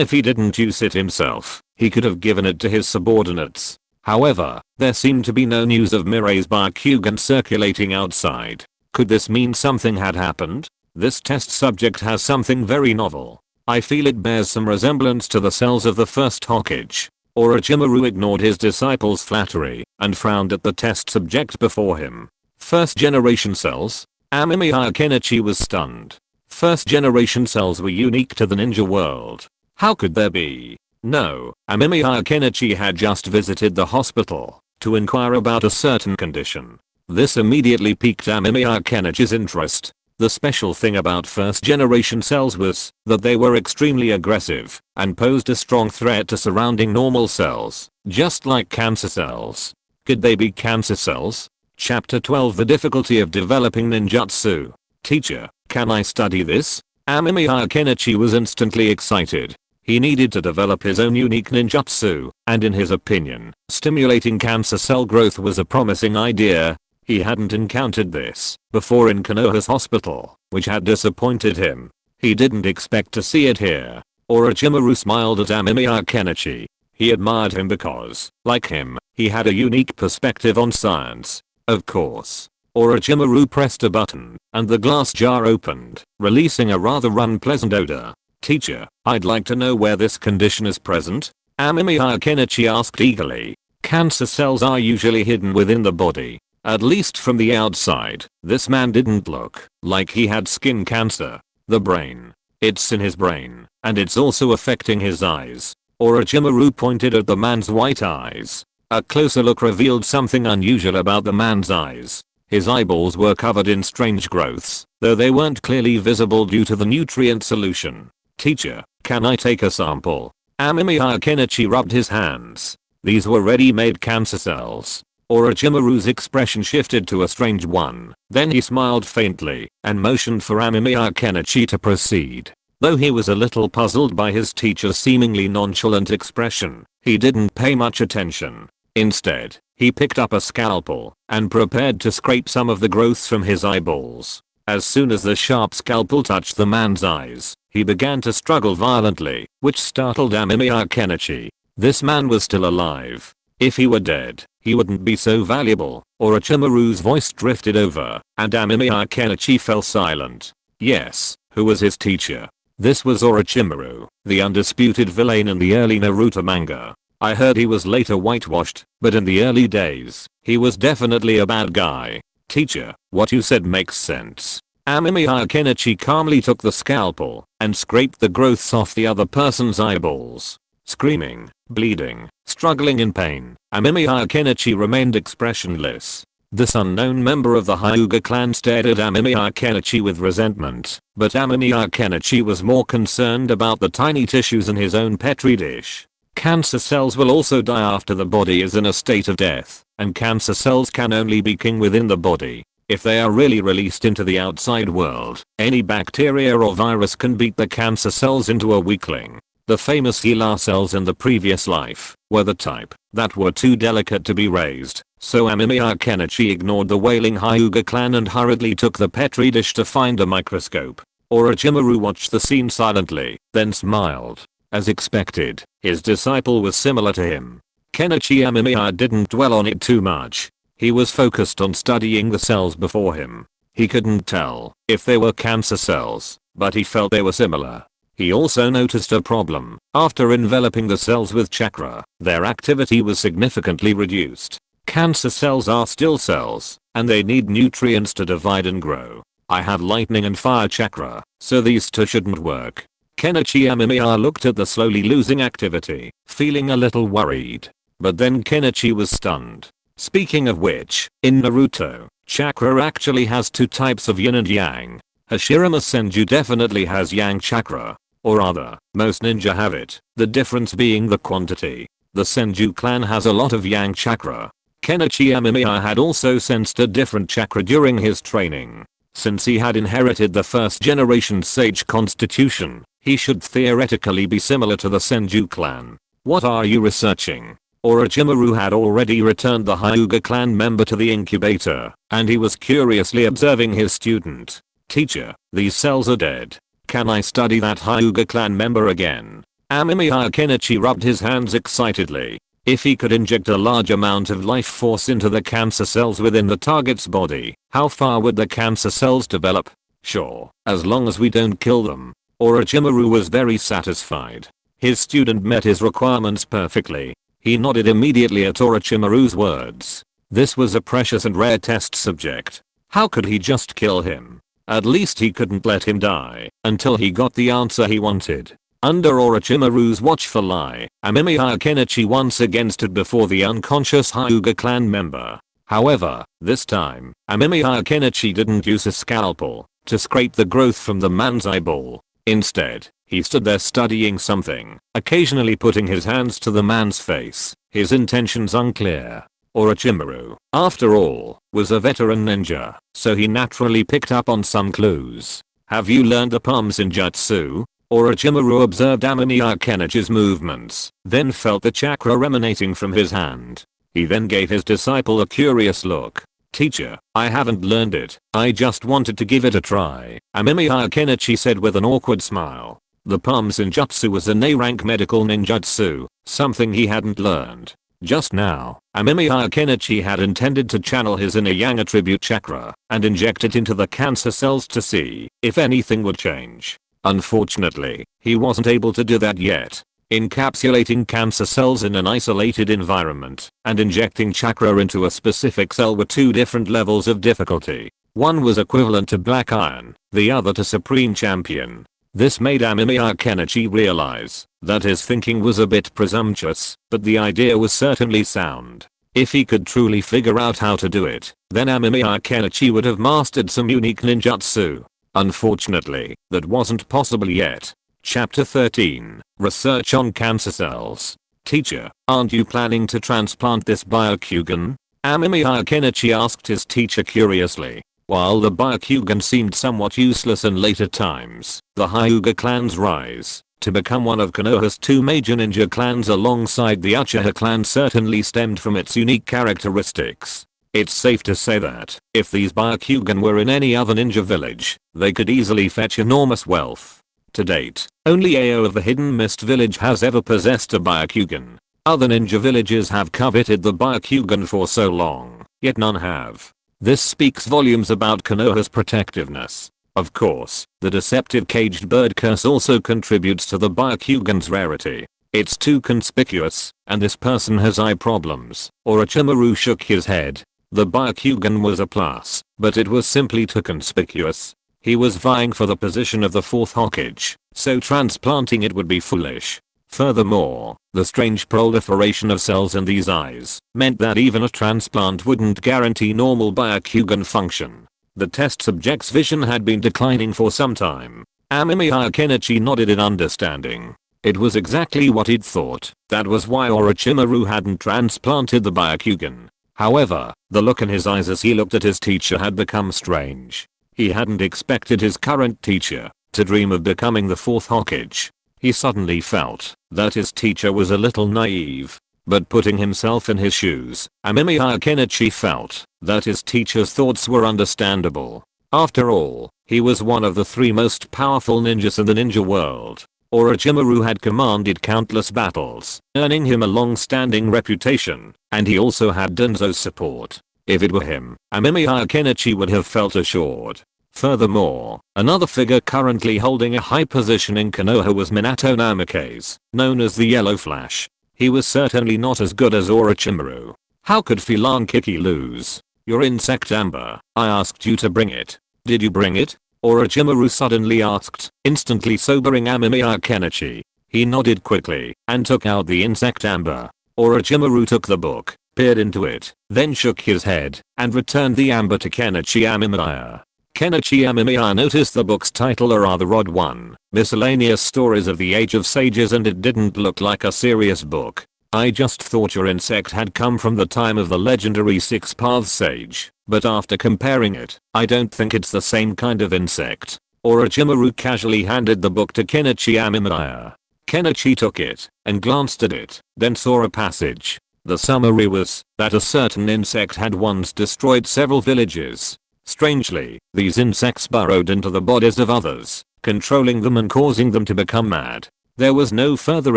if he didn't use it himself, he could have given it to his subordinates. However, there seemed to be no news of Mirai's Byakugan circulating outside. Could this mean something had happened? This test subject has something very novel. I feel it bears some resemblance to the cells of the first Hokage. Orochimaru ignored his disciple's flattery and frowned at the test subject before him. First generation cells? Amemiya Kenichi was stunned. First generation cells were unique to the ninja world. How could there be? No, Amemiya Kenichi had just visited the hospital to inquire about a certain condition. This immediately piqued Amemiya Kenichi's interest. The special thing about first generation cells was that they were extremely aggressive and posed a strong threat to surrounding normal cells, just like cancer cells. Could they be cancer cells? Chapter 12 The difficulty of developing ninjutsu. Teacher, can I study this? Amemiya Kenichi was instantly excited. He needed to develop his own unique ninjutsu, and in his opinion, stimulating cancer cell growth was a promising idea. He hadn't encountered this before in Konoha's hospital, which had disappointed him. He didn't expect to see it here. Orochimaru smiled at Amemiya Kenichi. He admired him because, like him, he had a unique perspective on science. Of course. Orochimaru pressed a button, and the glass jar opened, releasing a rather unpleasant odor. Teacher, I'd like to know where this condition is present? Amemiya Kenichi asked eagerly. Cancer cells are usually hidden within the body. At least from the outside, this man didn't look like he had skin cancer. The brain. It's in his brain, and it's also affecting his eyes. Orochimaru pointed at the man's white eyes. A closer look revealed something unusual about the man's eyes. His eyeballs were covered in strange growths, though they weren't clearly visible due to the nutrient solution. Teacher, can I take a sample? Amemiya Kenichi rubbed his hands. These were ready-made cancer cells. Orochimaru's expression shifted to a strange one. Then he smiled faintly and motioned for Amemiya Kenichi to proceed. Though he was a little puzzled by his teacher's seemingly nonchalant expression, he didn't pay much attention. Instead, he picked up a scalpel and prepared to scrape some of the growths from his eyeballs. As soon as the sharp scalpel touched the man's eyes, he began to struggle violently, which startled Amemiya Kenichi. This man was still alive. If he were dead, he wouldn't be so valuable. Orochimaru's voice drifted over, and Amemiya Kenichi fell silent. Yes, who was his teacher? This was Orochimaru, the undisputed villain in the early Naruto manga. I heard he was later whitewashed, but in the early days, he was definitely a bad guy. Teacher, what you said makes sense. Amemiya Kenichi calmly took the scalpel and scraped the growths off the other person's eyeballs. Screaming, bleeding, struggling in pain, Amemiya Kenichi remained expressionless. This unknown member of the Hyuga clan stared at Amemiya Kenichi with resentment, but Amemiya Kenichi was more concerned about the tiny tissues in his own petri dish. Cancer cells will also die after the body is in a state of death, and cancer cells can only be king within the body. If they are really released into the outside world, any bacteria or virus can beat the cancer cells into a weakling. The famous HeLa cells in the previous life were the type that were too delicate to be raised, so Amemiya Kenichi ignored the wailing Hyuga clan and hurriedly took the petri dish to find a microscope. Orochimaru watched the scene silently, then smiled. As expected, his disciple was similar to him. Kenichi Amemiya didn't dwell on it too much. He was focused on studying the cells before him. He couldn't tell if they were cancer cells, but he felt they were similar. He also noticed a problem. After enveloping the cells with chakra, their activity was significantly reduced. Cancer cells are still cells, and they need nutrients to divide and grow. I have lightning and fire chakra, so these two shouldn't work. Kenichi Amemiya looked at the slowly losing activity, feeling a little worried. But then Kenichi was stunned. Speaking of which, in Naruto, chakra actually has two types of yin and yang. Hashirama Senju definitely has yang chakra. Or rather, most ninja have it, the difference being the quantity. The Senju clan has a lot of yang chakra. Kenichi Amemiya had also sensed a different chakra during his training. Since he had inherited the first generation sage constitution, he should theoretically be similar to the Senju clan. What are you researching? Orochimaru had already returned the Hyuga clan member to the incubator, and he was curiously observing his student. Teacher, these cells are dead. Can I study that Hyuga clan member again? Amemiya Kenichi rubbed his hands excitedly. If he could inject a large amount of life force into the cancer cells within the target's body, how far would the cancer cells develop? Sure, as long as we don't kill them. Orochimaru was very satisfied. His student met his requirements perfectly. He nodded immediately at Orochimaru's words. This was a precious and rare test subject. How could he just kill him? At least he couldn't let him die until he got the answer he wanted. Under Orochimaru's watchful eye, Amemiya Kenichi once again stood before the unconscious Hyuga clan member. However, this time, Amemiya Kenichi didn't use a scalpel to scrape the growth from the man's eyeball. Instead, he stood there studying something, occasionally putting his hands to the man's face, his intentions unclear. Orochimaru, after all, was a veteran ninja, so he naturally picked up on some clues. Have you learned the palms in jutsu? Orochimaru observed Amemiya Kenichi's movements, then felt the chakra emanating from his hand. He then gave his disciple a curious look. Teacher, I haven't learned it, I just wanted to give it a try, Amemiya Kenichi said with an awkward smile. The palms in jutsu was an A-rank medical ninjutsu, something he hadn't learned. Just now, Amemiya Kenichi had intended to channel his inner yang attribute chakra and inject it into the cancer cells to see if anything would change. Unfortunately, he wasn't able to do that yet. Encapsulating cancer cells in an isolated environment and injecting chakra into a specific cell were two different levels of difficulty. One was equivalent to Black Iron, the other to Supreme Champion. This made Amemiya Kenichi realize that his thinking was a bit presumptuous, but the idea was certainly sound. If he could truly figure out how to do it, then Amemiya Kenichi would have mastered some unique ninjutsu. Unfortunately, that wasn't possible yet. Chapter 13, Research on Cancer Cells. Teacher, aren't you planning to transplant this Byakugan? Amemiya Kenichi asked his teacher curiously. While the Byakugan seemed somewhat useless in later times, the Hyuga clan's rise to become one of Konoha's two major ninja clans alongside the Uchiha clan certainly stemmed from its unique characteristics. It's safe to say that, if these Byakugan were in any other ninja village, they could easily fetch enormous wealth. To date, only Ao of the Hidden Mist village has ever possessed a Byakugan. Other ninja villages have coveted the Byakugan for so long, yet none have. This speaks volumes about Konoha's protectiveness. Of course, the deceptive caged bird curse also contributes to the Byakugan's rarity. It's too conspicuous, and this person has eye problems. Orochimaru shook his head. The Byakugan was a plus, but it was simply too conspicuous. He was vying for the position of the fourth Hokage, so transplanting it would be foolish. Furthermore, the strange proliferation of cells in these eyes meant that even a transplant wouldn't guarantee normal Byakugan function. The test subject's vision had been declining for some time. Amemiya Kenichi nodded in understanding. It was exactly what he'd thought. That was why Orochimaru hadn't transplanted the Byakugan. However, the look in his eyes as he looked at his teacher had become strange. He hadn't expected his current teacher to dream of becoming the fourth Hokage. He suddenly felt that his teacher was a little naive. But putting himself in his shoes, Amemiya Kenichi felt that his teacher's thoughts were understandable. After all, he was one of the three most powerful ninjas in the ninja world. Orochimaru had commanded countless battles, earning him a long-standing reputation, and he also had Danzo's support. If it were him, Amemiya Kenichi would have felt assured. Furthermore, another figure currently holding a high position in Konoha was Minato Namikaze, known as the Yellow Flash. He was certainly not as good as Orochimaru. How could Philan Kiki lose? Your insect amber. I asked you to bring it. Did you bring it? Orochimaru suddenly asked, instantly sobering Amemiya Kenichi. He nodded quickly and took out the insect amber. Orochimaru took the book, peered into it, then shook his head and returned the amber to Kenichi Amemiya. Kenichi Amemiya noticed the book's title, a rather odd one, Miscellaneous Stories of the Age of Sages, and it didn't look like a serious book. I just thought your insect had come from the time of the legendary Six Paths Sage, but after comparing it, I don't think it's the same kind of insect. Orochimaru casually handed the book to Kenichi Amemiya. Kenichi took it and glanced at it, then saw a passage. The summary was that a certain insect had once destroyed several villages. Strangely, these insects burrowed into the bodies of others, controlling them and causing them to become mad. There was no further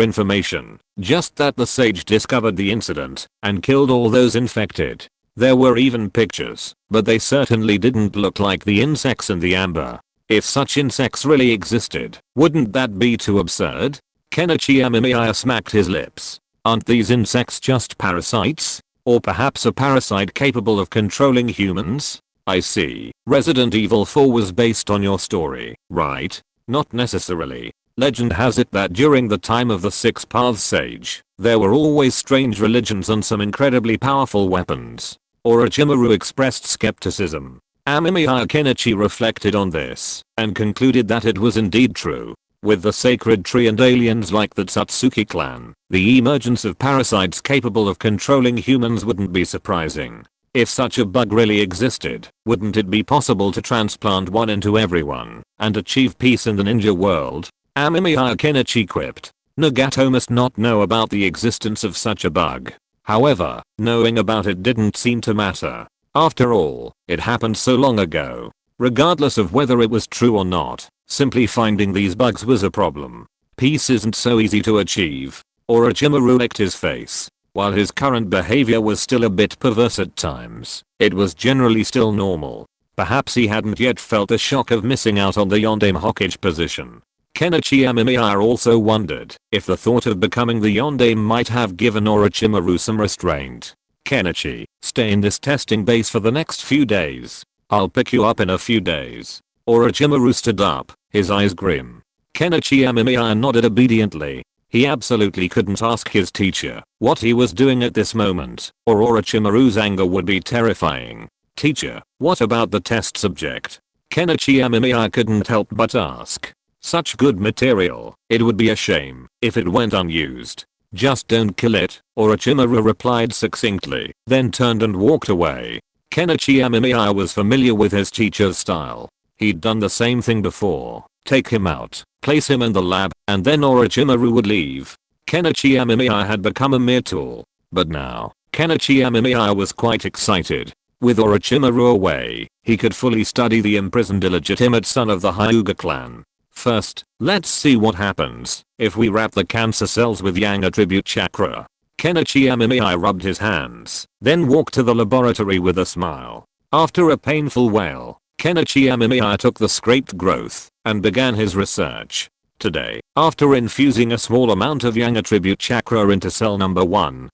information, just that the sage discovered the incident and killed all those infected. There were even pictures, but they certainly didn't look like the insects in the amber. If such insects really existed, wouldn't that be too absurd? Kenichi Amemiya smacked his lips. Aren't these insects just parasites? Or perhaps a parasite capable of controlling humans? I see. Resident Evil 4 was based on your story, right? Not necessarily. Legend has it that during the time of the Six Paths Sage, there were always strange religions and some incredibly powerful weapons. Orochimaru expressed skepticism. Amemiya Kenichi reflected on this and concluded that it was indeed true. With the sacred tree and aliens like the Tsutsuki clan, the emergence of parasites capable of controlling humans wouldn't be surprising. If such a bug really existed, wouldn't it be possible to transplant one into everyone and achieve peace in the ninja world? Amemiya Kenichi quipped. Nagato must not know about the existence of such a bug. However, knowing about it didn't seem to matter. After all, it happened so long ago. Regardless of whether it was true or not, simply finding these bugs was a problem. Peace isn't so easy to achieve. Orochimaru licked his face. While his current behavior was still a bit perverse at times, it was generally still normal. Perhaps he hadn't yet felt the shock of missing out on the Yondaime Hokage position. Kenichi Amemiya also wondered if the thought of becoming the Yondaime might have given Orochimaru some restraint. Kenichi, stay in this testing base for the next few days. I'll pick you up in a few days. Orochimaru stood up, his eyes grim. Kenichi Amemiya nodded obediently. He absolutely couldn't ask his teacher what he was doing at this moment, or Orochimaru's anger would be terrifying. Teacher, what about the test subject? Kenichi Amemiya couldn't help but ask. Such good material, it would be a shame if it went unused. Just don't kill it, Orochimaru replied succinctly, then turned and walked away. Kenichi Amemiya was familiar with his teacher's style. He'd done the same thing before. Take him out, place him in the lab, and then Orochimaru would leave. Kenichi Amemiya had become a mere tool. But now, Kenichi Amemiya was quite excited. With Orochimaru away, he could fully study the imprisoned illegitimate son of the Hyuga clan. First, let's see what happens if we wrap the cancer cells with yang attribute chakra. Kenichi Amemiya rubbed his hands, then walked to the laboratory with a smile. After a painful wail, Kenichi Amemiya took the scraped growth and began his research. Today, after infusing a small amount of yang attribute chakra into cell number 1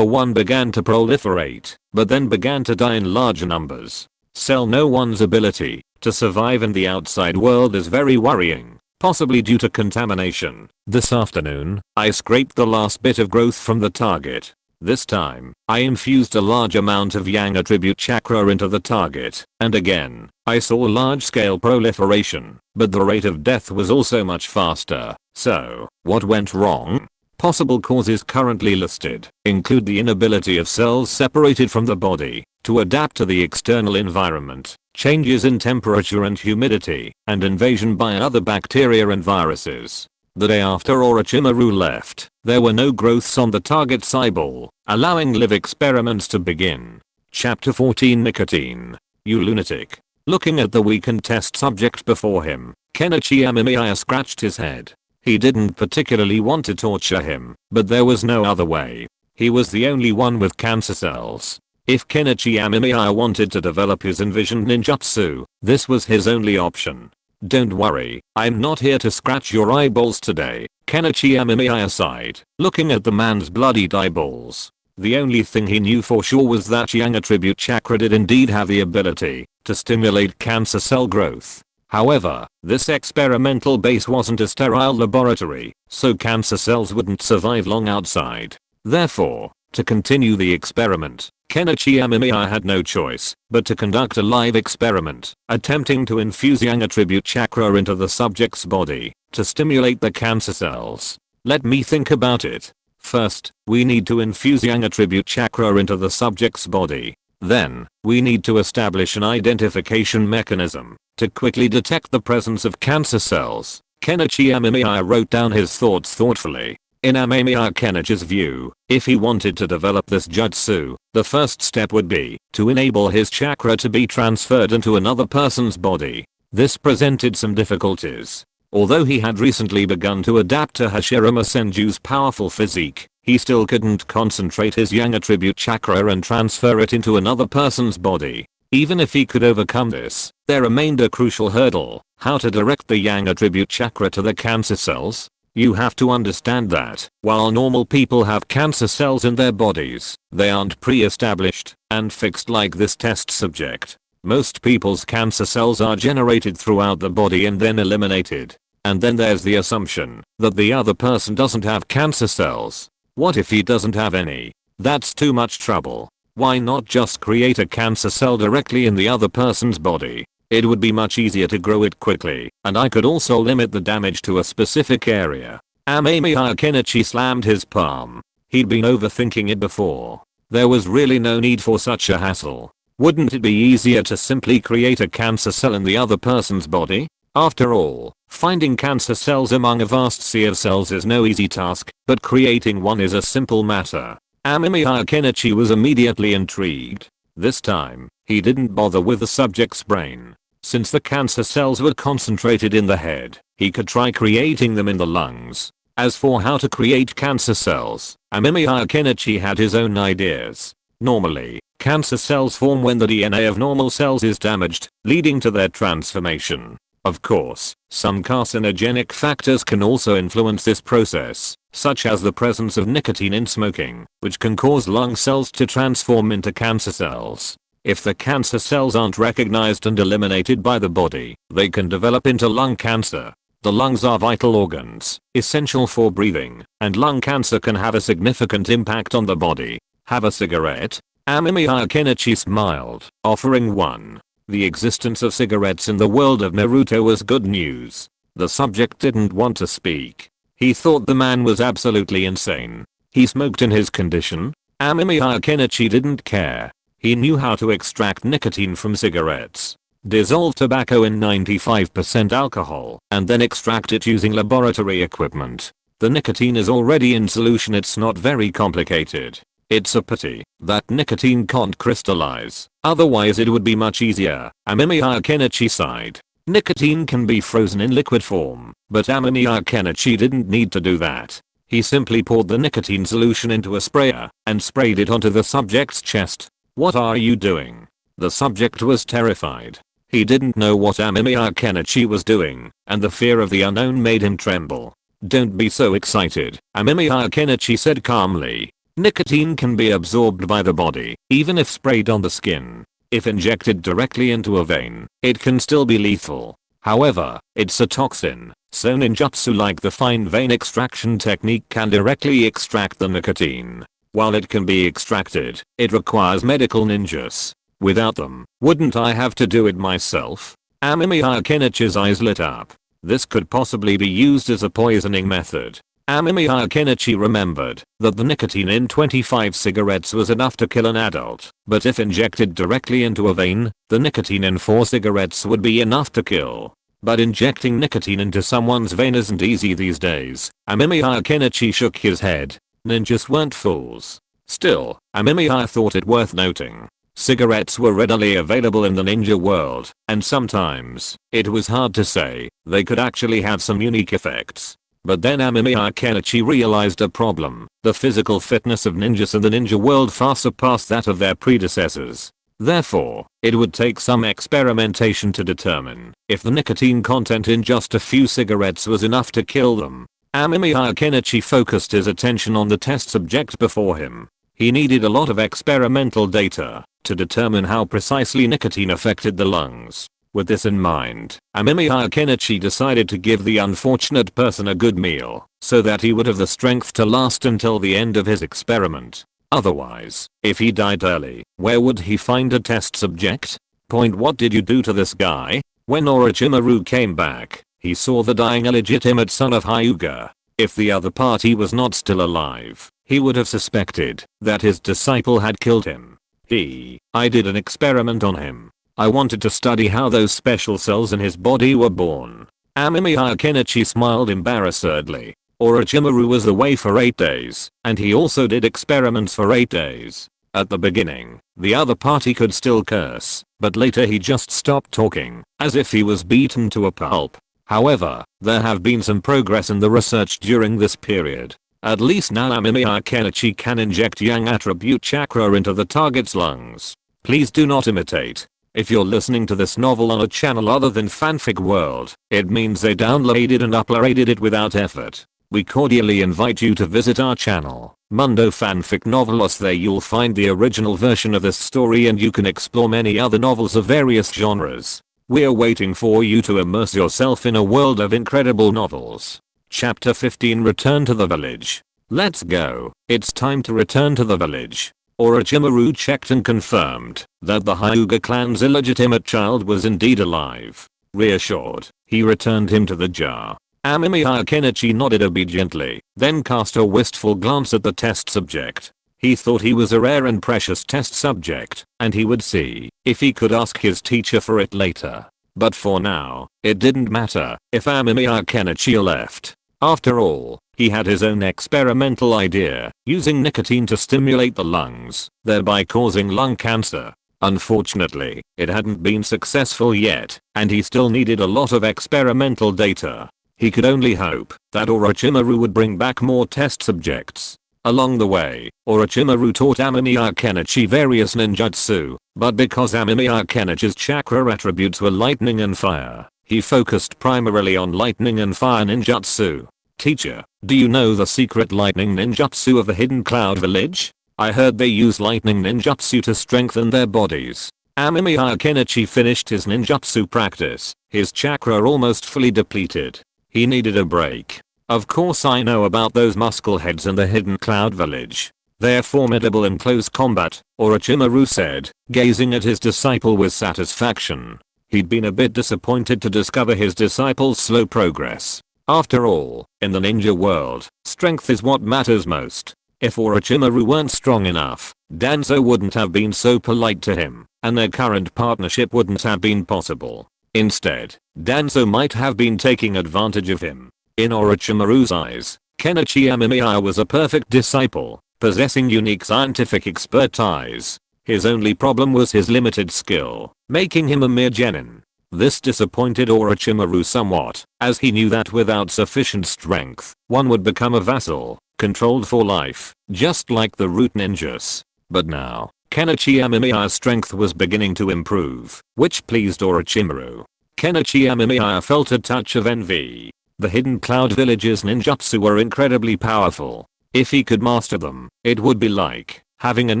began to proliferate, but then began to die in large numbers. Cell No. 1's ability to survive in the outside world is very worrying, possibly due to contamination. This afternoon, I scraped the last bit of growth from the target. This time, I infused a large amount of yang attribute chakra into the target, and again, I saw large-scale proliferation, but the rate of death was also much faster. So, what went wrong? Possible causes currently listed include the inability of cells separated from the body to adapt to the external environment, changes in temperature and humidity, and invasion by other bacteria and viruses. The day after Orochimaru left, there were no growths on the target eyeball, allowing live experiments to begin. Chapter 14 Nicotine. You lunatic. Looking at the weakened test subject before him, Kenichi Amemiya scratched his head. He didn't particularly want to torture him, but there was no other way. He was the only one with cancer cells. If Kenichi Amemiya wanted to develop his envisioned ninjutsu, this was his only option. Don't worry, I'm not here to scratch your eyeballs today, Kenichi Amemiya sighed, looking at the man's bloodied eyeballs. The only thing he knew for sure was that yang attribute chakra did indeed have the ability to stimulate cancer cell growth. However, this experimental base wasn't a sterile laboratory, so cancer cells wouldn't survive long outside. Therefore, to continue the experiment, Kenichi Amemiya had no choice but to conduct a live experiment, attempting to infuse yang attribute chakra into the subject's body to stimulate the cancer cells. Let me think about it. First, we need to infuse yang attribute chakra into the subject's body. Then, we need to establish an identification mechanism to quickly detect the presence of cancer cells. Kenichi Amemiya wrote down his thoughts thoughtfully. In Amemiya Kenichi's view, if he wanted to develop this jutsu, the first step would be to enable his chakra to be transferred into another person's body. This presented some difficulties. Although he had recently begun to adapt to Hashirama Senju's powerful physique, he still couldn't concentrate his yang attribute chakra and transfer it into another person's body. Even if he could overcome this, there remained a crucial hurdle: how to direct the yang attribute chakra to the cancer cells. You have to understand that, while normal people have cancer cells in their bodies, they aren't pre-established and fixed like this test subject. Most people's cancer cells are generated throughout the body and then eliminated. And then there's the assumption that the other person doesn't have cancer cells. What if he doesn't have any? That's too much trouble. Why not just create a cancer cell directly in the other person's body? It would be much easier to grow it quickly, and I could also limit the damage to a specific area. Amemiya Kenichi slammed his palm. He'd been overthinking it before. There was really no need for such a hassle. Wouldn't it be easier to simply create a cancer cell in the other person's body? After all, finding cancer cells among a vast sea of cells is no easy task, but creating one is a simple matter. Amemiya Kenichi was immediately intrigued. This time, he didn't bother with the subject's brain. Since the cancer cells were concentrated in the head, he could try creating them in the lungs. As for how to create cancer cells, Amemiya Kenichi had his own ideas. Normally, cancer cells form when the DNA of normal cells is damaged, leading to their transformation. Of course, some carcinogenic factors can also influence this process, such as the presence of nicotine in smoking, which can cause lung cells to transform into cancer cells. If the cancer cells aren't recognized and eliminated by the body, they can develop into lung cancer. The lungs are vital organs, essential for breathing, and lung cancer can have a significant impact on the body. Have a cigarette? Amemiya Kenichi smiled, offering one. The existence of cigarettes in the world of Naruto was good news. The subject didn't want to speak. He thought the man was absolutely insane. He smoked in his condition? Amemiya Kenichi didn't care. He knew how to extract nicotine from cigarettes. Dissolve tobacco in 95% alcohol and then extract it using laboratory equipment. The nicotine is already in solution, it's not very complicated. It's a pity that nicotine can't crystallize, otherwise it would be much easier. Amemiya Kenichi sighed. Nicotine can be frozen in liquid form, but Amemiya Kenichi didn't need to do that. He simply poured the nicotine solution into a sprayer and sprayed it onto the subject's chest. What are you doing? The subject was terrified. He didn't know what Amemiya Kenichi was doing, and the fear of the unknown made him tremble. Don't be so excited, Amemiya Kenichi said calmly. Nicotine can be absorbed by the body, even if sprayed on the skin. If injected directly into a vein, it can still be lethal. However, it's a toxin, so ninjutsu like the fine vein extraction technique can directly extract the nicotine. While it can be extracted, it requires medical ninjas. Without them, wouldn't I have to do it myself? Amemiya Kenichi's eyes lit up. This could possibly be used as a poisoning method. Amemiya Kenichi remembered that the nicotine in 25 cigarettes was enough to kill an adult, but if injected directly into a vein, the nicotine in 4 cigarettes would be enough to kill. But injecting nicotine into someone's vein isn't easy these days. Amemiya Kenichi shook his head. Ninjas weren't fools. Still, Amemiya thought it worth noting. Cigarettes were readily available in the ninja world, and sometimes, it was hard to say, they could actually have some unique effects. But then Amemiya Kenichi realized a problem. The physical fitness of ninjas in the ninja world far surpassed that of their predecessors. Therefore, it would take some experimentation to determine if the nicotine content in just a few cigarettes was enough to kill them. Amemiya Kenichi focused his attention on the test subject before him. He needed a lot of experimental data to determine how precisely nicotine affected the lungs. With this in mind, Amemiya Kenichi decided to give the unfortunate person a good meal so that he would have the strength to last until the end of his experiment. Otherwise, if he died early, where would he find a test subject? What did you do to this guy? When Orochimaru came back, he saw the dying illegitimate son of Hyuga. If the other party was not still alive, he would have suspected that his disciple had killed him. I did an experiment on him. I wanted to study how those special cells in his body were born. Amemiya Kenichi smiled embarrassedly. Orochimaru was away for 8 days, and he also did experiments for 8 days. At the beginning, the other party could still curse, but later he just stopped talking, as if he was beaten to a pulp. However, there have been some progress in the research during this period. At least now Amemiya Kenichi can inject yang attribute chakra into the target's lungs. Please do not imitate. If you're listening to this novel on a channel other than Fanfic World, it means they downloaded and uploaded it without effort. We cordially invite you to visit our channel, Mundo Fanfic Novelos. There you'll find the original version of this story and you can explore many other novels of various genres. We're waiting for you to immerse yourself in a world of incredible novels. Chapter 15, Return to the Village. Let's go. It's time to return to the village. Orochimaru checked and confirmed that the Hyuga clan's illegitimate child was indeed alive. Reassured, he returned him to the jar. Amemiya Kenichi nodded obediently, then cast a wistful glance at the test subject. He thought he was a rare and precious test subject, and he would see if he could ask his teacher for it later. But for now, it didn't matter if Amemiya Kenichi left. After all, he had his own experimental idea, using nicotine to stimulate the lungs, thereby causing lung cancer. Unfortunately, it hadn't been successful yet, and he still needed a lot of experimental data. He could only hope that Orochimaru would bring back more test subjects. Along the way, Orochimaru taught Amemiya Kenichi various ninjutsu, but because Amemiya Kenichi's chakra attributes were lightning and fire, he focused primarily on lightning and fire ninjutsu. Teacher, do you know the secret lightning ninjutsu of the Hidden Cloud Village? I heard they use lightning ninjutsu to strengthen their bodies. Amemiya Kenichi finished his ninjutsu practice, his chakra almost fully depleted. He needed a break. Of course I know about those muscleheads in the Hidden Cloud Village. They're formidable in close combat, Orochimaru said, gazing at his disciple with satisfaction. He'd been a bit disappointed to discover his disciple's slow progress. After all, in the ninja world, strength is what matters most. If Orochimaru weren't strong enough, Danzo wouldn't have been so polite to him, and their current partnership wouldn't have been possible. Instead, Danzo might have been taking advantage of him. In Orochimaru's eyes, Kenichi Amemiya was a perfect disciple, possessing unique scientific expertise. His only problem was his limited skill, making him a mere genin. This disappointed Orochimaru somewhat, as he knew that without sufficient strength, one would become a vassal, controlled for life, just like the root ninjas. But now, Kenichi Amemiya's strength was beginning to improve, which pleased Orochimaru. Kenichi Amemiya felt a touch of envy. The Hidden Cloud Village's ninjutsu were incredibly powerful. If he could master them, it would be like having an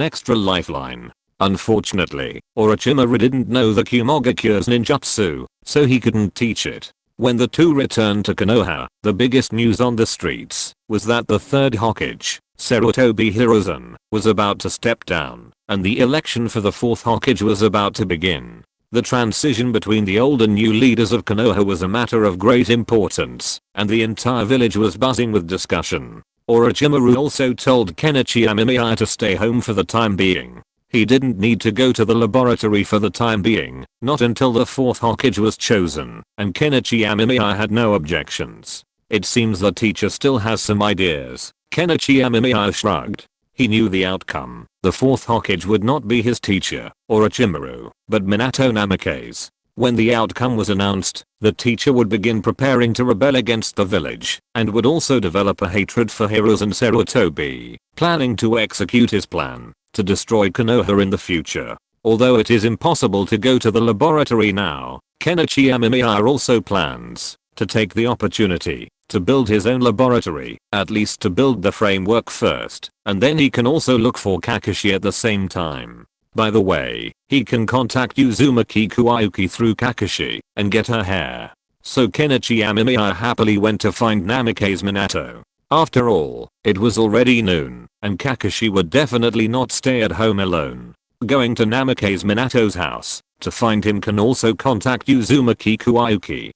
extra lifeline. Unfortunately, Orochimaru didn't know the Kumogakure's ninjutsu, so he couldn't teach it. When the two returned to Konoha, the biggest news on the streets was that the third Hokage, Sarutobi Hiruzen, was about to step down, and the election for the fourth Hokage was about to begin. The transition between the old and new leaders of Konoha was a matter of great importance, and the entire village was buzzing with discussion. Orochimaru also told Kenichi Amemiya to stay home for the time being. He didn't need to go to the laboratory for the time being, not until the fourth Hokage was chosen, and Kenichi Amemiya had no objections. It seems the teacher still has some ideas. Kenichi Amemiya shrugged. He knew the outcome. The fourth Hokage would not be his teacher, Orochimaru, but Minato Namake's. When the outcome was announced, the teacher would begin preparing to rebel against the village, and would also develop a hatred for Hiruzen Sarutobi, planning to execute his plan to destroy Konoha in the future. Although it is impossible to go to the laboratory now, Kenichi Amemiya also plans to take the opportunity to build his own laboratory, at least to build the framework first, and then he can also look for Kakashi at the same time. By the way, he can contact Uzumaki Kuwayuki through Kakashi and get her hair. So Kenichi Amemiya happily went to find Namake's Minato. After all, it was already noon, and Kakashi would definitely not stay at home alone. Going to Namake's Minato's house to find him can also contact Uzumaki Kuwayuki.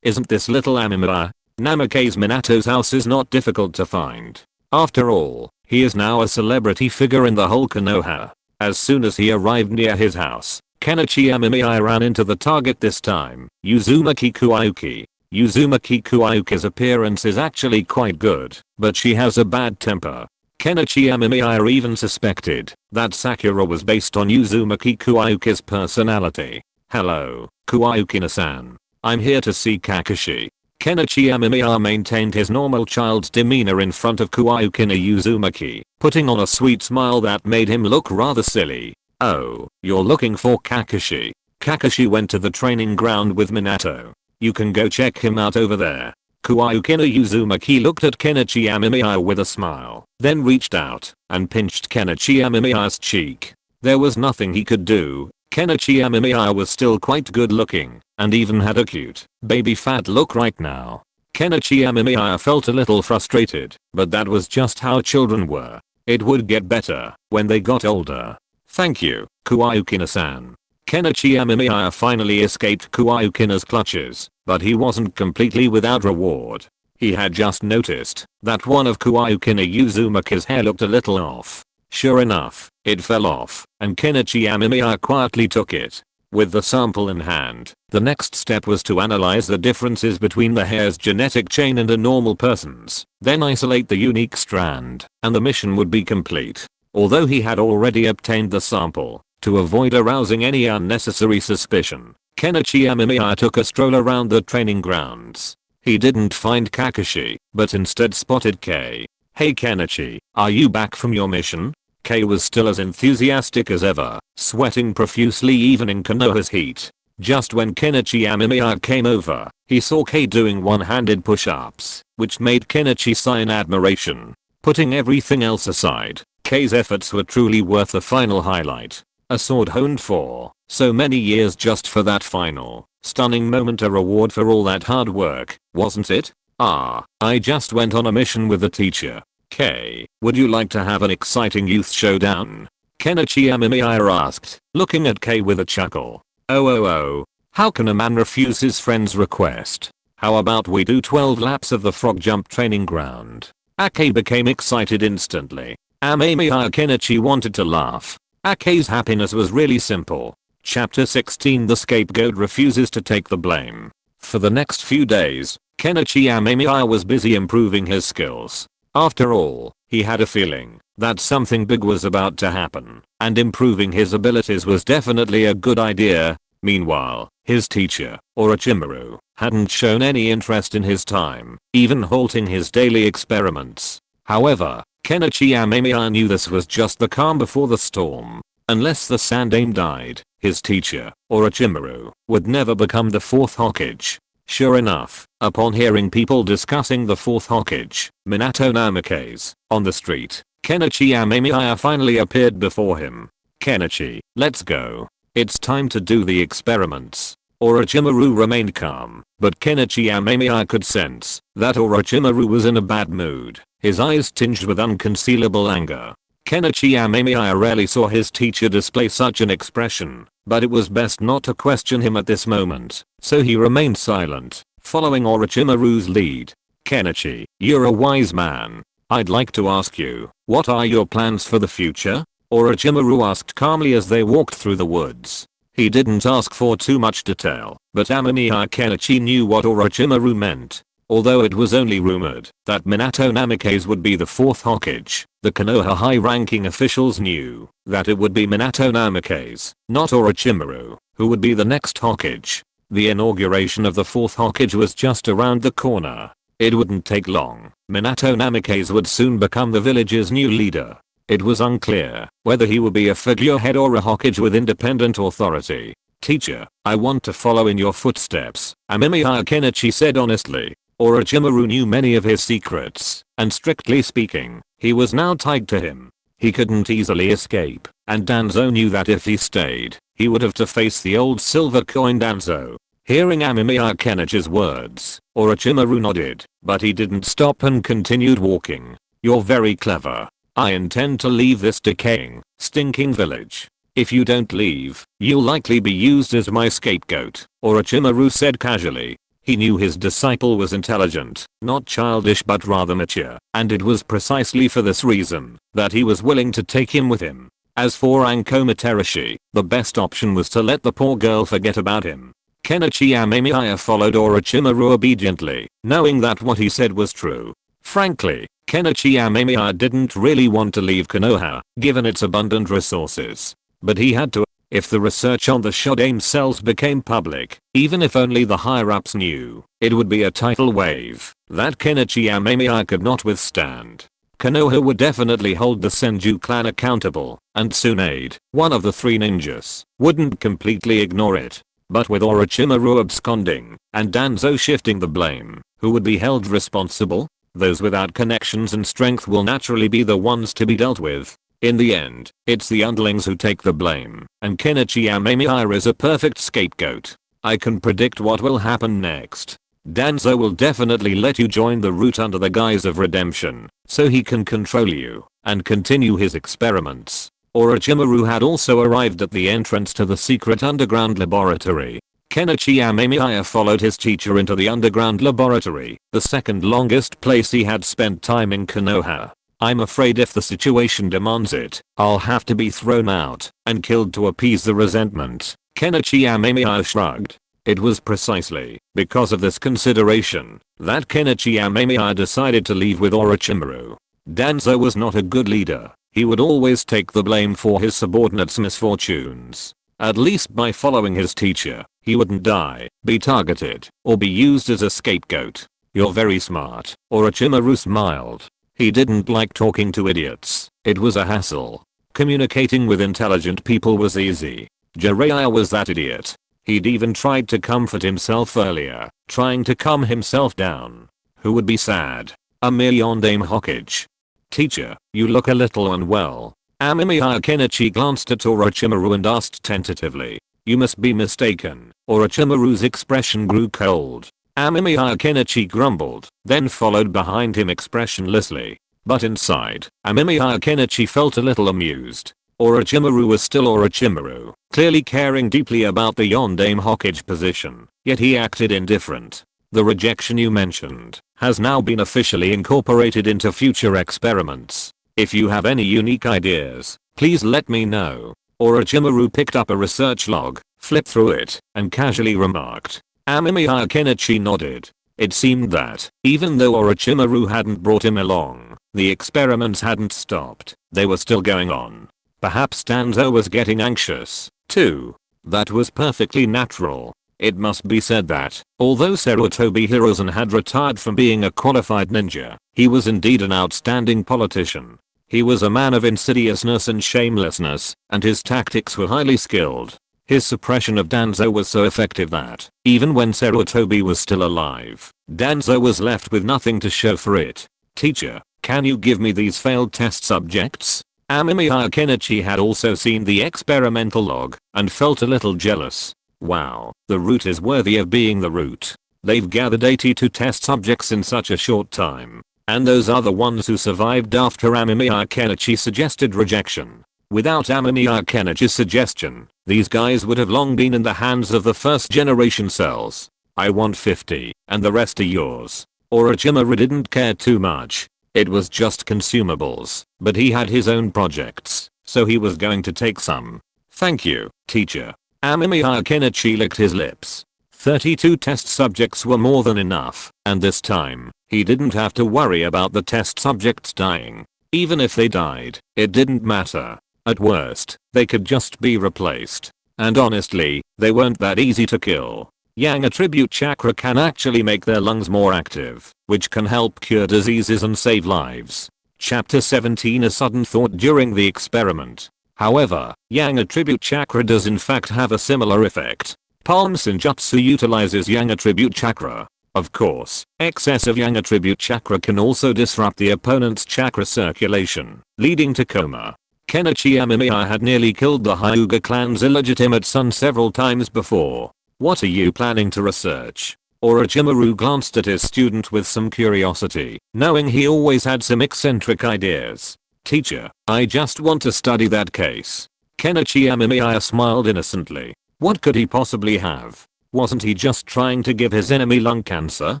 Isn't this little Amemiya? Namake's Minato's house is not difficult to find. After all, he is now a celebrity figure in the whole Konoha. As soon as he arrived near his house, Kenichi Amemiya ran into the target this time, Uzumaki Kuwayuki. Uzumaki Kuwayuki's appearance is actually quite good, but she has a bad temper. Kenichi Amemiya even suspected that Sakura was based on Uzumaki Kuwayuki's personality. Hello, Kuwayuki-san. I'm here to see Kakashi. Kenichi Amemiya maintained his normal child's demeanor in front of Kuwayuki Uzumaki, putting on a sweet smile that made him look rather silly. Oh, you're looking for Kakashi. Kakashi went to the training ground with Minato. You can go check him out over there. Kuwayuki Uzumaki looked at Kenichi Amemiya with a smile, then reached out and pinched Kenichi Amemiya's cheek. There was nothing he could do. Kenichi Amemiya was still quite good looking, and even had a cute, baby fat look right now. Kenichi Amemiya felt a little frustrated, but that was just how children were. It would get better when they got older. Thank you, Kuwayuki-san. Kenichi Amemiya finally escaped Kuwayuki's clutches, but he wasn't completely without reward. He had just noticed that one of Kuwayuki Uzumaki's hair looked a little off. Sure enough, it fell off, and Kenichi Amemiya quietly took it. With the sample in hand, the next step was to analyze the differences between the hair's genetic chain and a normal person's, then isolate the unique strand, and the mission would be complete. Although he had already obtained the sample, to avoid arousing any unnecessary suspicion, Kenichi Amemiya took a stroll around the training grounds. He didn't find Kakashi, but instead spotted Kei. "Hey Kenichi, are you back from your mission?" Kei was still as enthusiastic as ever, sweating profusely even in Konoha's heat. Just when Kenichi Amemiya came over, he saw Kei doing one-handed push-ups, which made Kenichi sigh in admiration. Putting everything else aside, Kei's efforts were truly worth the final highlight. A sword honed for so many years just for that final, stunning moment, a reward for all that hard work, wasn't it? I just went on a mission with the teacher. Kei, would you like to have an exciting youth showdown? Kenichi Amemiya asked, looking at Kei with a chuckle. Oh, how can a man refuse his friend's request? How about we do 12 laps of the frog jump training ground? Kei became excited instantly. Amemiya Kenichi wanted to laugh. Kei's happiness was really simple. Chapter 16, The Scapegoat Refuses to Take the Blame. For the next few days, Kenichi Amemiya was busy improving his skills. After all, he had a feeling that something big was about to happen, and improving his abilities was definitely a good idea. Meanwhile, his teacher, Orochimaru, hadn't shown any interest in his time, even halting his daily experiments. However, Kenichi Amemiya knew this was just the calm before the storm. Unless the Sannin died, his teacher, Orochimaru, would never become the fourth Hokage. Sure enough, upon hearing people discussing the fourth Hokage, Minato Namikaze, on the street, Kenichi Amemiya finally appeared before him. "Kenichi, let's go. It's time to do the experiments." Orochimaru remained calm, but Kenichi Amemiya could sense that Orochimaru was in a bad mood, his eyes tinged with unconcealable anger. Kenichi Amemiya rarely saw his teacher display such an expression, but it was best not to question him at this moment, so he remained silent, following Orochimaru's lead. "Kenichi, you're a wise man. I'd like to ask you, what are your plans for the future?" Orochimaru asked calmly as they walked through the woods. He didn't ask for too much detail, but Amemiya Kenichi knew what Orochimaru meant. Although it was only rumored that Minato Namikaze would be the fourth Hokage, the Konoha high-ranking officials knew that it would be Minato Namikaze, not Orochimaru, who would be the next Hokage. The inauguration of the fourth Hokage was just around the corner. It wouldn't take long. Minato Namikaze would soon become the village's new leader. It was unclear whether he would be a figurehead or a Hokage with independent authority. "Teacher, I want to follow in your footsteps," Amemiya Kenichi said honestly. Orochimaru knew many of his secrets, and strictly speaking, he was now tied to him. He couldn't easily escape, and Danzo knew that if he stayed, he would have to face the old silver coin Danzo. Hearing Amemiya Kenichi's words, Orochimaru nodded, but he didn't stop and continued walking. "You're very clever. I intend to leave this decaying, stinking village. If you don't leave, you'll likely be used as my scapegoat," Orochimaru said casually. He knew his disciple was intelligent, not childish but rather mature, and it was precisely for this reason that he was willing to take him with him. As for Ankomaterashi, the best option was to let the poor girl forget about him. Kenichi Amemiya followed Orochimaru obediently, knowing that what he said was true. Frankly, Kenichi Amemiya didn't really want to leave Konoha, given its abundant resources. But he had to. If the research on the Shodaime cells became public, even if only the higher-ups knew, it would be a tidal wave that Kenichi Amemiya could not withstand. Konoha would definitely hold the Senju clan accountable, and Tsunade, one of the three ninjas, wouldn't completely ignore it. But with Orochimaru absconding, and Danzo shifting the blame, who would be held responsible? Those without connections and strength will naturally be the ones to be dealt with. In the end, it's the underlings who take the blame, and Kenichi Amemiya is a perfect scapegoat. I can predict what will happen next. Danzo will definitely let you join the route under the guise of redemption, so he can control you, and continue his experiments. Orochimaru had also arrived at the entrance to the secret underground laboratory. Kenichi Amemiya followed his teacher into the underground laboratory, the second longest place he had spent time in Konoha. "I'm afraid if the situation demands it, I'll have to be thrown out and killed to appease the resentment," Kenichi Amemiya shrugged. It was precisely because of this consideration that Kenichi Amemiya decided to leave with Orochimaru. Danzo was not a good leader. He would always take the blame for his subordinates' misfortunes. At least by following his teacher, he wouldn't die, be targeted, or be used as a scapegoat. You're very smart. Orochimaru smiled. He didn't like talking to idiots. It was a hassle. Communicating with intelligent people was easy. Jiraiya was that idiot. He'd even tried to comfort himself earlier, trying to calm himself down. Who would be sad? A mere Yondaime Hokage. Teacher, you look a little unwell. Amemiya Kenichi glanced at Orochimaru and asked tentatively. You must be mistaken. Orochimaru's expression grew cold. Amemiya Kenichi grumbled, then followed behind him expressionlessly. But inside, Amemiya Kenichi felt a little amused. Orochimaru was still Orochimaru, clearly caring deeply about the Yondaime Hokage position, yet he acted indifferent. The rejection you mentioned has now been officially incorporated into future experiments. If you have any unique ideas, please let me know. Orochimaru picked up a research log, flipped through it, and casually remarked. Amemiya Kenichi nodded. It seemed that, even though Orochimaru hadn't brought him along, the experiments hadn't stopped. They were still going on. Perhaps Danzo was getting anxious, too. That was perfectly natural. It must be said that, although Sarutobi Hiruzen had retired from being a qualified ninja, he was indeed an outstanding politician. He was a man of insidiousness and shamelessness, and his tactics were highly skilled. His suppression of Danzo was so effective that, even when Sarutobi was still alive, Danzo was left with nothing to show for it. Teacher, can you give me these failed test subjects? Amemiya Kenichi had also seen the experimental log, and felt a little jealous. Wow, the root is worthy of being the root. They've gathered 82 test subjects in such a short time. And those are the ones who survived after Amemiya Kenichi suggested rejection. Without Amemiya Kenichi's suggestion, these guys would have long been in the hands of the first generation cells. I want 50, and the rest are yours. Orochimaru didn't care too much. It was just consumables, but he had his own projects, so he was going to take some. Thank you, teacher. Amemiya Kenichi licked his lips. 32 test subjects were more than enough, and this time, he didn't have to worry about the test subjects dying. Even if they died, it didn't matter. At worst, they could just be replaced. And honestly, they weren't that easy to kill. Yang attribute chakra can actually make their lungs more active, which can help cure diseases and save lives. Chapter 17 A sudden thought during the experiment. However, Yang attribute chakra does in fact have a similar effect. Palm Senjutsu utilizes Yang attribute chakra. Of course, excess of Yang attribute chakra can also disrupt the opponent's chakra circulation, leading to coma. Kenichi Amemiya had nearly killed the Hyuga clan's illegitimate son several times before. What are you planning to research? Orochimaru glanced at his student with some curiosity, knowing he always had some eccentric ideas. Teacher, I just want to study that case. Kenichi Amemiya smiled innocently. What could he possibly have? Wasn't he just trying to give his enemy lung cancer?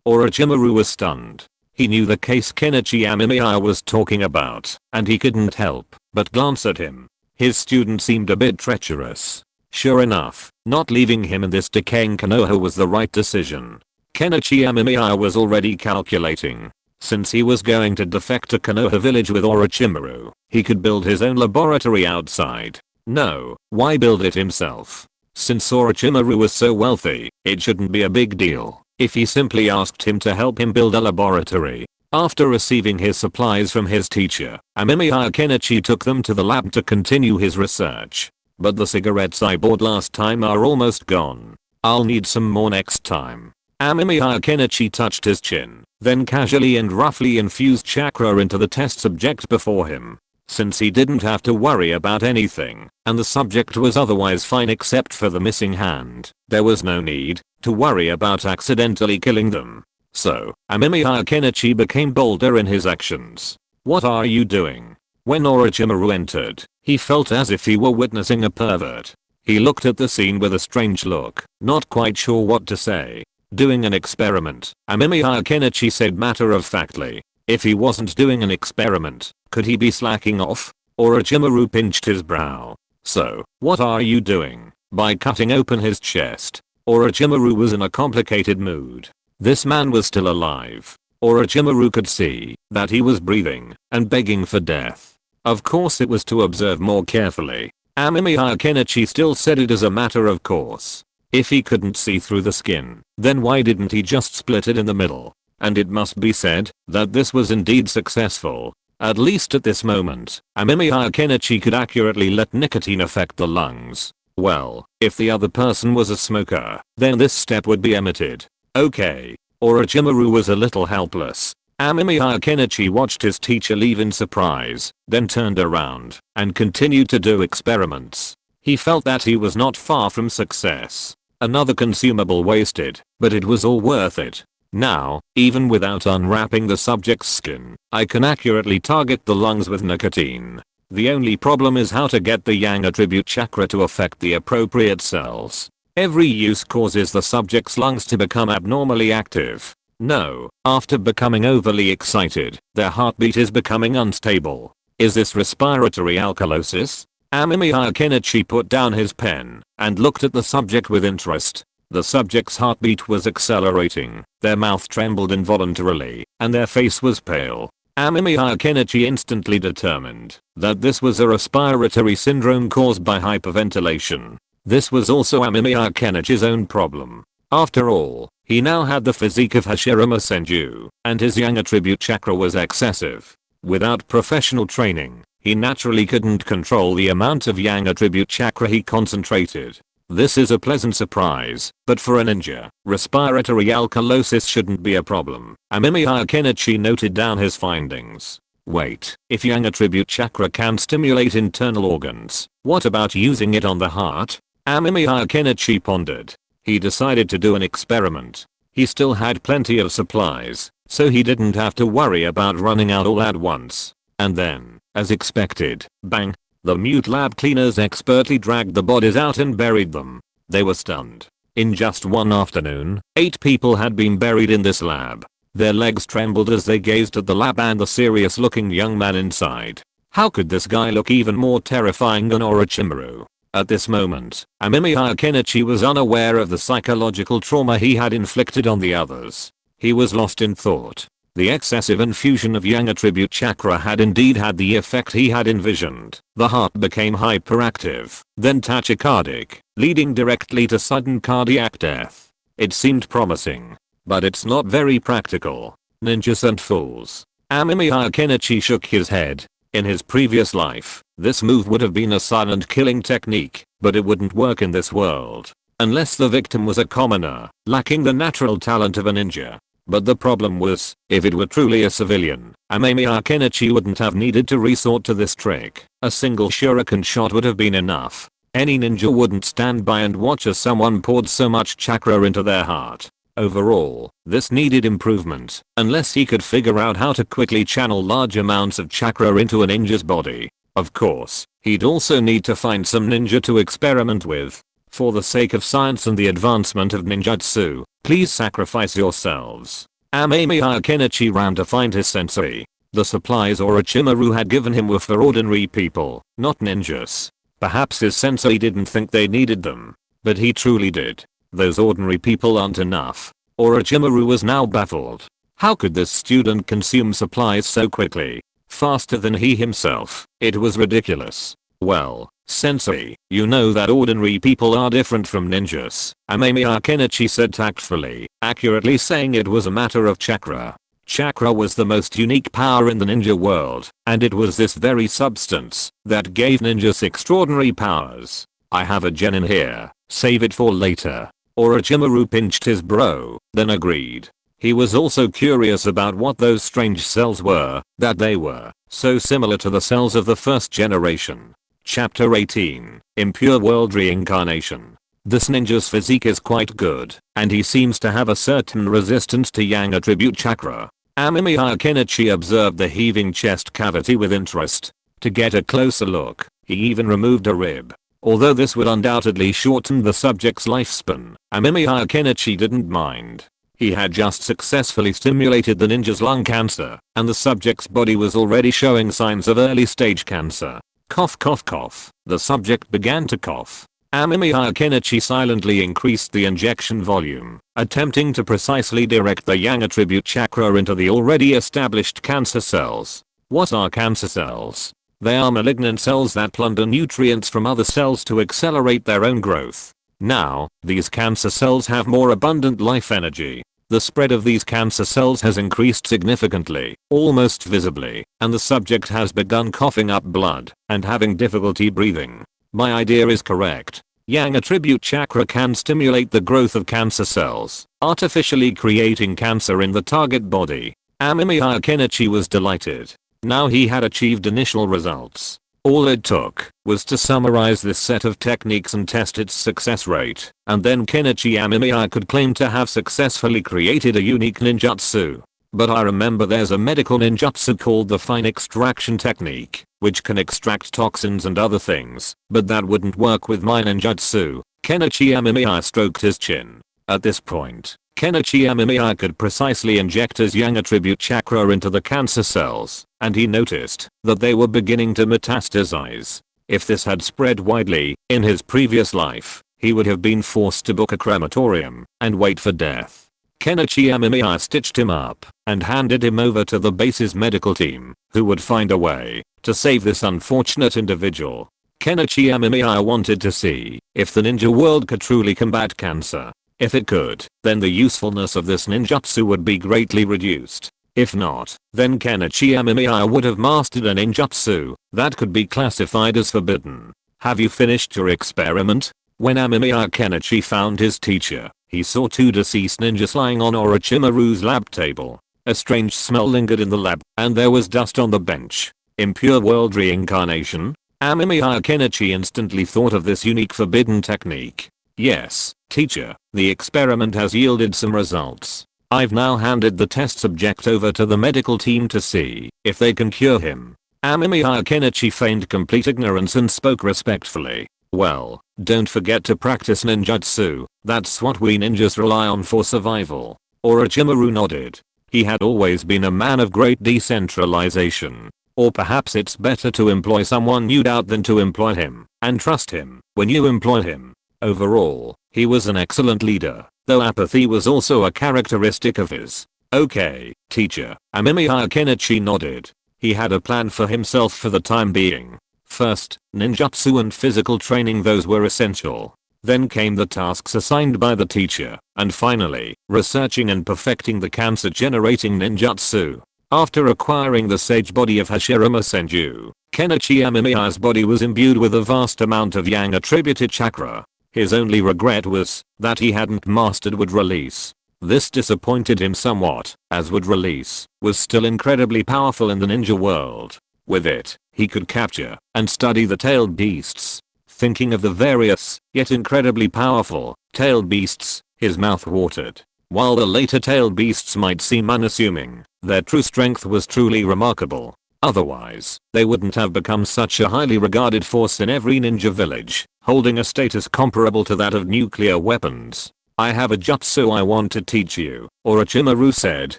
Orochimaru was stunned. He knew the case Kenichi Amemiya was talking about, and he couldn't help but glance at him. His student seemed a bit treacherous. Sure enough, not leaving him in this decaying Konoha was the right decision. Kenichi Amemiya was already calculating. Since he was going to defect to Konoha village with Orochimaru, he could build his own laboratory outside. No, why build it himself? Since Orochimaru was so wealthy, it shouldn't be a big deal if he simply asked him to help him build a laboratory. After receiving his supplies from his teacher, Amemiya Kenichi took them to the lab to continue his research. But the cigarettes I bought last time are almost gone. I'll need some more next time. Amemiya Kenichi touched his chin, then casually and roughly infused chakra into the test subject before him. Since he didn't have to worry about anything, and the subject was otherwise fine except for the missing hand, there was no need to worry about accidentally killing them. So, Amemiya Kenichi became bolder in his actions. What are you doing? When Orochimaru entered, he felt as if he were witnessing a pervert. He looked at the scene with a strange look, not quite sure what to say. Doing an experiment, Amemiya Kenichi said matter-of-factly. If he wasn't doing an experiment, could he be slacking off? Orochimaru pinched his brow. So, what are you doing? By cutting open his chest. Orochimaru was in a complicated mood. This man was still alive. Orochimaru could see that he was breathing and begging for death. Of course it was to observe more carefully. Amemiya Kenichi still said it as a matter of course. If he couldn't see through the skin, then why didn't he just split it in the middle? and it must be said that this was indeed successful. At least at this moment, Amemiya Kenichi could accurately let nicotine affect the lungs. Well, if the other person was a smoker, then this step would be omitted. Okay. Orochimaru was a little helpless. Amemiya Kenichi watched his teacher leave in surprise, then turned around and continued to do experiments. He felt that he was not far from success. Another consumable wasted, but it was all worth it. Now, even without unwrapping the subject's skin, I can accurately target the lungs with nicotine. The only problem is how to get the yang attribute chakra to affect the appropriate cells. Every use causes the subject's lungs to become abnormally active. No, after becoming overly excited, their heartbeat is becoming unstable. Is this respiratory alkalosis? Amemiya Kenichi put down his pen and looked at the subject with interest. The subject's heartbeat was accelerating, their mouth trembled involuntarily, and their face was pale. Amemiya Kenichi instantly determined that this was a respiratory syndrome caused by hyperventilation. This was also Amemiya Kenichi's own problem. After all, he now had the physique of Hashirama Senju, and his yang attribute chakra was excessive. Without professional training, he naturally couldn't control the amount of yang attribute chakra he concentrated. This is a pleasant surprise, but for a ninja, respiratory alkalosis shouldn't be a problem. Amemiya Kenichi noted down his findings. Wait, if yang attribute chakra can stimulate internal organs, what about using it on the heart? Amemiya Kenichi pondered. He decided to do an experiment. He still had plenty of supplies, so he didn't have to worry about running out all at once. And then, as expected, bang! The mute lab cleaners expertly dragged the bodies out and buried them. They were stunned. In just one afternoon, 8 people had been buried in this lab. Their legs trembled as they gazed at the lab and the serious looking young man inside. How could this guy look even more terrifying than Orochimaru? At this moment, Amemiya Kenichi was unaware of the psychological trauma he had inflicted on the others. He was lost in thought. The excessive infusion of yang attribute chakra had indeed had the effect he had envisioned. The heart became hyperactive, then tachycardic, leading directly to sudden cardiac death. It seemed promising, but it's not very practical. Ninjas and fools. Amemiya Kenichi shook his head. In his previous life, this move would have been a silent killing technique, but it wouldn't work in this world. Unless the victim was a commoner, lacking the natural talent of a ninja. But the problem was, if it were truly a civilian, Amemiya Kenichi wouldn't have needed to resort to this trick. A single shuriken shot would have been enough. Any ninja wouldn't stand by and watch as someone poured so much chakra into their heart. Overall, this needed improvement, unless he could figure out how to quickly channel large amounts of chakra into a ninja's body. Of course, he'd also need to find some ninja to experiment with. For the sake of science and the advancement of ninjutsu, please sacrifice yourselves. Amemiya Kenichi ran to find his sensei. The supplies Orochimaru had given him were for ordinary people, not ninjas. Perhaps his sensei didn't think they needed them, but he truly did. Those ordinary people aren't enough. Orochimaru was now baffled. How could this student consume supplies so quickly? Faster than he himself. It was ridiculous. Well, sensei, you know that ordinary people are different from ninjas, Amemiya Kenichi said tactfully, accurately saying it was a matter of chakra. Chakra was the most unique power in the ninja world, and it was this very substance that gave ninjas extraordinary powers. I have a gen in here, save it for later. Orochimaru pinched his brow, then agreed. He was also curious about what those strange cells were, that they were so similar to the cells of the first generation. Chapter 18, Impure World Reincarnation. This ninja's physique is quite good, and he seems to have a certain resistance to yang attribute chakra. Amemiya Kenichi observed the heaving chest cavity with interest. To get a closer look, he even removed a rib. Although this would undoubtedly shorten the subject's lifespan, Amemiya Kenichi didn't mind. He had just successfully stimulated the ninja's lung cancer, and the subject's body was already showing signs of early stage cancer. Cough cough cough. The subject began to cough. Amemiya Kenichi silently increased the injection volume, attempting to precisely direct the yang attribute chakra into the already established cancer cells. What are cancer cells? They are malignant cells that plunder nutrients from other cells to accelerate their own growth. Now, these cancer cells have more abundant life energy. The spread of these cancer cells has increased significantly, almost visibly, and the subject has begun coughing up blood and having difficulty breathing. My idea is correct. Yang attribute chakra can stimulate the growth of cancer cells, artificially creating cancer in the target body. Amemiya Kenichi was delighted. Now he had achieved initial results. All it took was to summarize this set of techniques and test its success rate, and then Kenichi Amemiya could claim to have successfully created a unique ninjutsu. But I remember there's a medical ninjutsu called the fine extraction technique, which can extract toxins and other things, but that wouldn't work with my ninjutsu. Kenichi Amemiya stroked his chin. At this point, Kenichi Amemiya could precisely inject his yang attribute chakra into the cancer cells, and he noticed that they were beginning to metastasize. If this had spread widely, in his previous life, he would have been forced to book a crematorium and wait for death. Kenichi Amemiya stitched him up and handed him over to the base's medical team, who would find a way to save this unfortunate individual. Kenichi Amemiya wanted to see if the ninja world could truly combat cancer. If it could, then the usefulness of this ninjutsu would be greatly reduced. If not, then Kenichi Amemiya would have mastered a ninjutsu that could be classified as forbidden. Have you finished your experiment? When Amemiya Kenichi found his teacher, he saw two deceased ninjas lying on Orochimaru's lab table. A strange smell lingered in the lab, and there was dust on the bench. Impure world reincarnation? Amemiya Kenichi instantly thought of this unique forbidden technique. Yes, teacher, the experiment has yielded some results. I've now handed the test subject over to the medical team to see if they can cure him. Amemiya Kenichi feigned complete ignorance and spoke respectfully. Well, don't forget to practice ninjutsu, that's what we ninjas rely on for survival. Orochimaru nodded. He had always been a man of great decentralization. Or perhaps it's better to employ someone you doubt than to employ him and trust him when you employ him. Overall, he was an excellent leader, though apathy was also a characteristic of his. Okay, teacher. Amemiya Kenichi nodded. He had a plan for himself for the time being. First, ninjutsu and physical training, those were essential. Then came the tasks assigned by the teacher, and finally, researching and perfecting the cancer-generating ninjutsu. After acquiring the sage body of Hashirama Senju, Kenichi Amemiya's body was imbued with a vast amount of yang attributed chakra. His only regret was that he hadn't mastered wood release. This disappointed him somewhat, as wood release was still incredibly powerful in the ninja world. With it, he could capture and study the tailed beasts. Thinking of the various, yet incredibly powerful, tailed beasts, his mouth watered. While the later tailed beasts might seem unassuming, their true strength was truly remarkable. Otherwise, they wouldn't have become such a highly regarded force in every ninja village, holding a status comparable to that of nuclear weapons. I have a jutsu I want to teach you, Orochimaru said,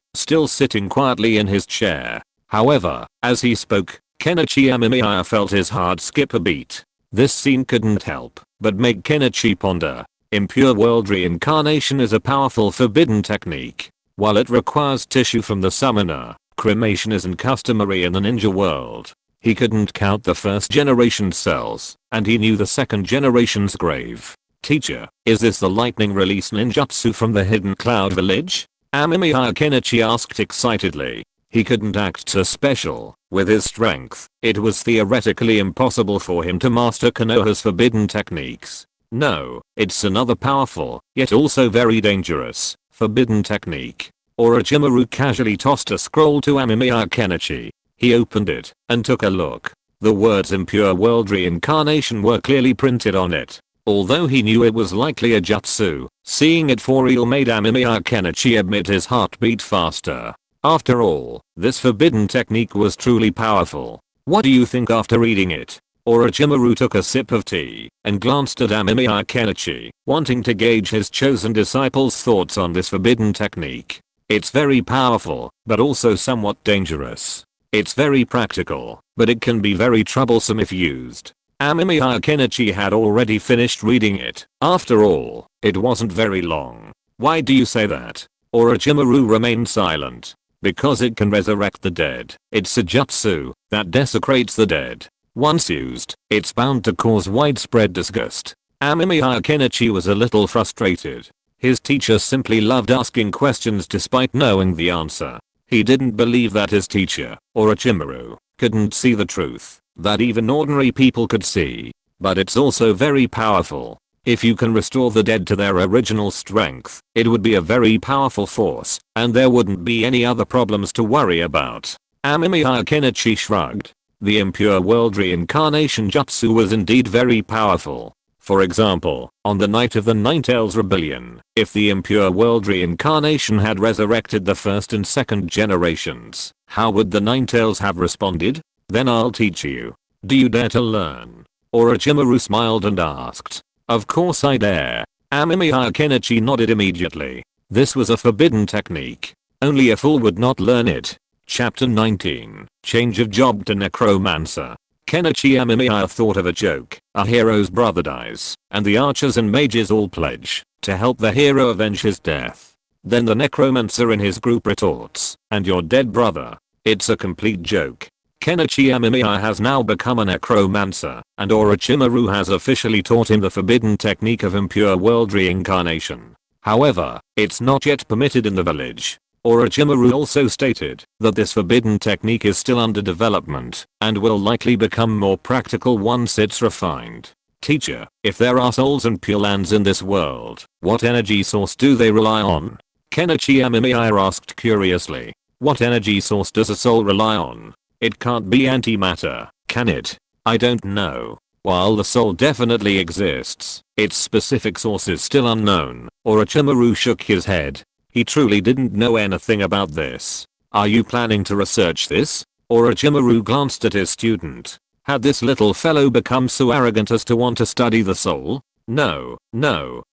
still sitting quietly in his chair. However, as he spoke, Kenichi Amemiya felt his heart skip a beat. This scene couldn't help but make Kenichi ponder. Impure world reincarnation is a powerful forbidden technique. While it requires tissue from the summoner, cremation isn't customary in the ninja world. He couldn't count the first generation cells, and he knew the second generation's grave. Teacher, is this the lightning release ninjutsu from the hidden cloud village? Amemiya Kenichi asked excitedly. He couldn't act so special. With his strength, it was theoretically impossible for him to master Konoha's forbidden techniques. No, it's another powerful, yet also very dangerous, forbidden technique. Orochimaru casually tossed a scroll to Amemiya Kenichi. He opened it and took a look. The words impure world reincarnation were clearly printed on it. Although he knew it was likely a jutsu, seeing it for real made Amemiya Kenichi admit his heart beat faster. After all, this forbidden technique was truly powerful. What do you think after reading it? Orochimaru took a sip of tea and glanced at Amemiya Kenichi, wanting to gauge his chosen disciple's thoughts on this forbidden technique. It's very powerful, but also somewhat dangerous. It's very practical, but it can be very troublesome if used. Amemiya Kenichi had already finished reading it. After all, it wasn't very long. Why do you say that? Orochimaru remained silent. Because it can resurrect the dead. It's a jutsu that desecrates the dead. Once used, it's bound to cause widespread disgust. Amemiya Kenichi was a little frustrated. His teacher simply loved asking questions despite knowing the answer. He didn't believe that his teacher, Orochimaru, couldn't see the truth that even ordinary people could see. But it's also very powerful. If you can restore the dead to their original strength, it would be a very powerful force, and there wouldn't be any other problems to worry about. Amemiya Kenichi shrugged. The impure world reincarnation jutsu was indeed very powerful. For example, on the night of the Ninetales rebellion, if the impure world reincarnation had resurrected the first and second generations, how would the Ninetales have responded? Then I'll teach you. Do you dare to learn? Orochimaru smiled and asked. Of course I dare. Amemiya Kenichi nodded immediately. This was a forbidden technique. Only a fool would not learn it. Chapter 19. Change of job to necromancer. Kenichi Amemiya thought of a joke. A hero's brother dies, and the archers and mages all pledge to help the hero avenge his death. Then the necromancer in his group retorts, and your dead brother. It's a complete joke. Kenichi Amemiya has now become a necromancer, and Orochimaru has officially taught him the forbidden technique of impure world reincarnation. However, it's not yet permitted in the village. Orochimaru also stated that this forbidden technique is still under development and will likely become more practical once it's refined. Teacher, if there are souls and pure lands in this world, what energy source do they rely on? Kenichi Amemiya asked curiously. What energy source does a soul rely on? It can't be antimatter, can it? I don't know. While the soul definitely exists, its specific source is still unknown. Orochimaru shook his head. He truly didn't know anything about this. Are you planning to research this? Orochimaru glanced at his student. Had this little fellow become so arrogant as to want to study the soul? No,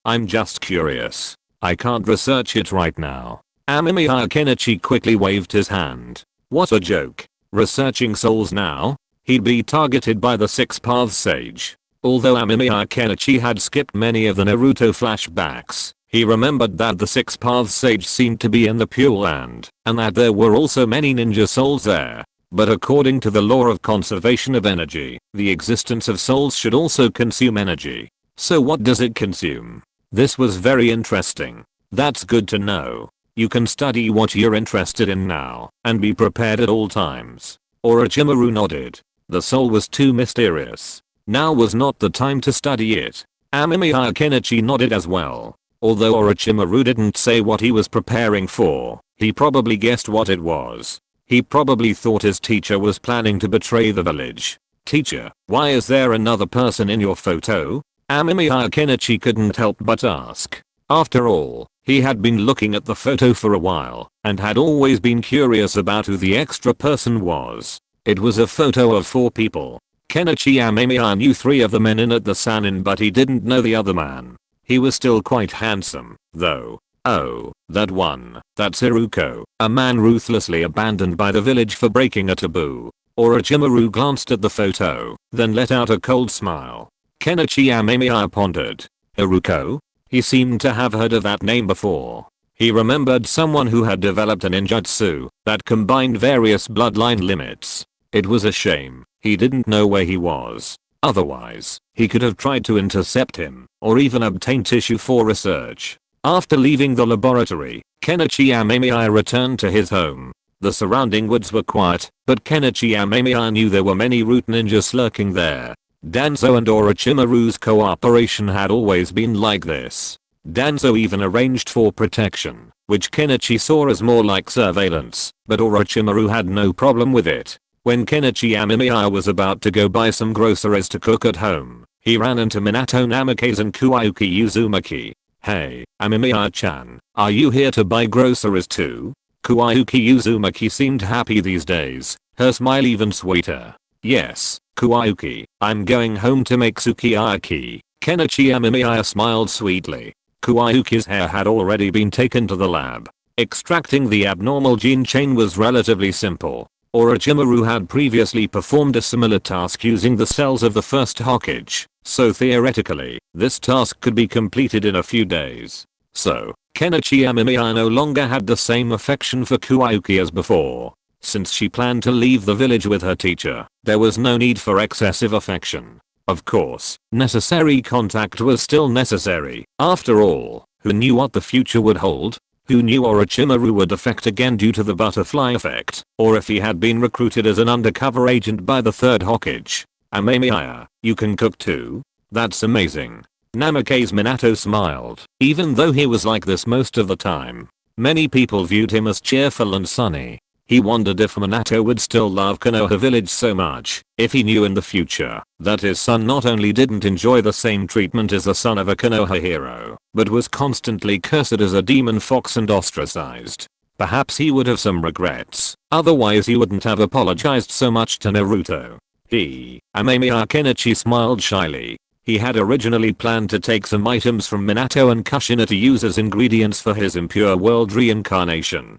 I'm just curious. I can't research it right now. Amemiya Kenichi quickly waved his hand. What a joke. Researching souls now? He'd be targeted by the Six Paths Sage. Although Amemiya Kenichi had skipped many of the Naruto flashbacks, he remembered that the Six Paths Sage seemed to be in the Pure Land, and that there were also many ninja souls there. But according to the law of conservation of energy, the existence of souls should also consume energy. So what does it consume? This was very interesting. That's good to know. You can study what you're interested in now, and be prepared at all times. Orochimaru nodded. The soul was too mysterious. Now was not the time to study it. Amemiya Kenichi nodded as well. Although Orochimaru didn't say what he was preparing for, he probably guessed what it was. He probably thought his teacher was planning to betray the village. Teacher, why is there another person in your photo? Amemiya Kenichi couldn't help but ask. After all, he had been looking at the photo for a while, and had always been curious about who the extra person was. It was a photo of 4 people. Kenichi Amemiya knew 3 of the men in at the Sannin, but he didn't know the other man. He was still quite handsome, though. Oh, that one. That's Iruko, a man ruthlessly abandoned by the village for breaking a taboo. Orochimaru glanced at the photo, then let out a cold smile. Kenichi Amemiya pondered. Iruko? He seemed to have heard of that name before. He remembered someone who had developed a ninjutsu that combined various bloodline limits. It was a shame he didn't know where he was. Otherwise, he could have tried to intercept him, or even obtain tissue for research. After leaving the laboratory, Kenichi Amemiya returned to his home. The surrounding woods were quiet, but Kenichi Amemiya knew there were many root ninjas lurking there. Danzo and Orochimaru's cooperation had always been like this. Danzo even arranged for protection, which Kenichi saw as more like surveillance, but Orochimaru had no problem with it. When Kenichi Amemiya was about to go buy some groceries to cook at home, he ran into Minato Namikaze and Kuwayuki Uzumaki. Hey, Amemiya-chan, are you here to buy groceries too? Kuwayuki Uzumaki seemed happy these days, her smile even sweeter. Yes, Kuwayuki, I'm going home to make sukiyaki. Kenichi Amemiya smiled sweetly. Kuwayuki's hair had already been taken to the lab. Extracting the abnormal gene chain was relatively simple. Orochimaru had previously performed a similar task using the cells of the first Hokage, so theoretically, this task could be completed in a few days. So, Kenichi Amemiya no longer had the same affection for Kuwayuki as before. Since she planned to leave the village with her teacher, there was no need for excessive affection. Of course, necessary contact was still necessary. After all, Who knew what the future would hold? Who knew Orochimaru would defect again due to the butterfly effect, or if he had been recruited as an undercover agent by the third Hokage? Amemiya, you can cook too? That's amazing. Namake's Minato smiled, even though he was like this most of the time. Many people viewed him as cheerful and sunny. He wondered if Minato would still love Konoha village so much if he knew in the future that his son not only didn't enjoy the same treatment as the son of a Konoha hero, but was constantly cursed as a demon fox and ostracized. Perhaps he would have some regrets, otherwise he wouldn't have apologized so much to Naruto. Amemiya Kenichi smiled shyly. He had originally planned to take some items from Minato and Kushina to use as ingredients for his Impure World Reincarnation.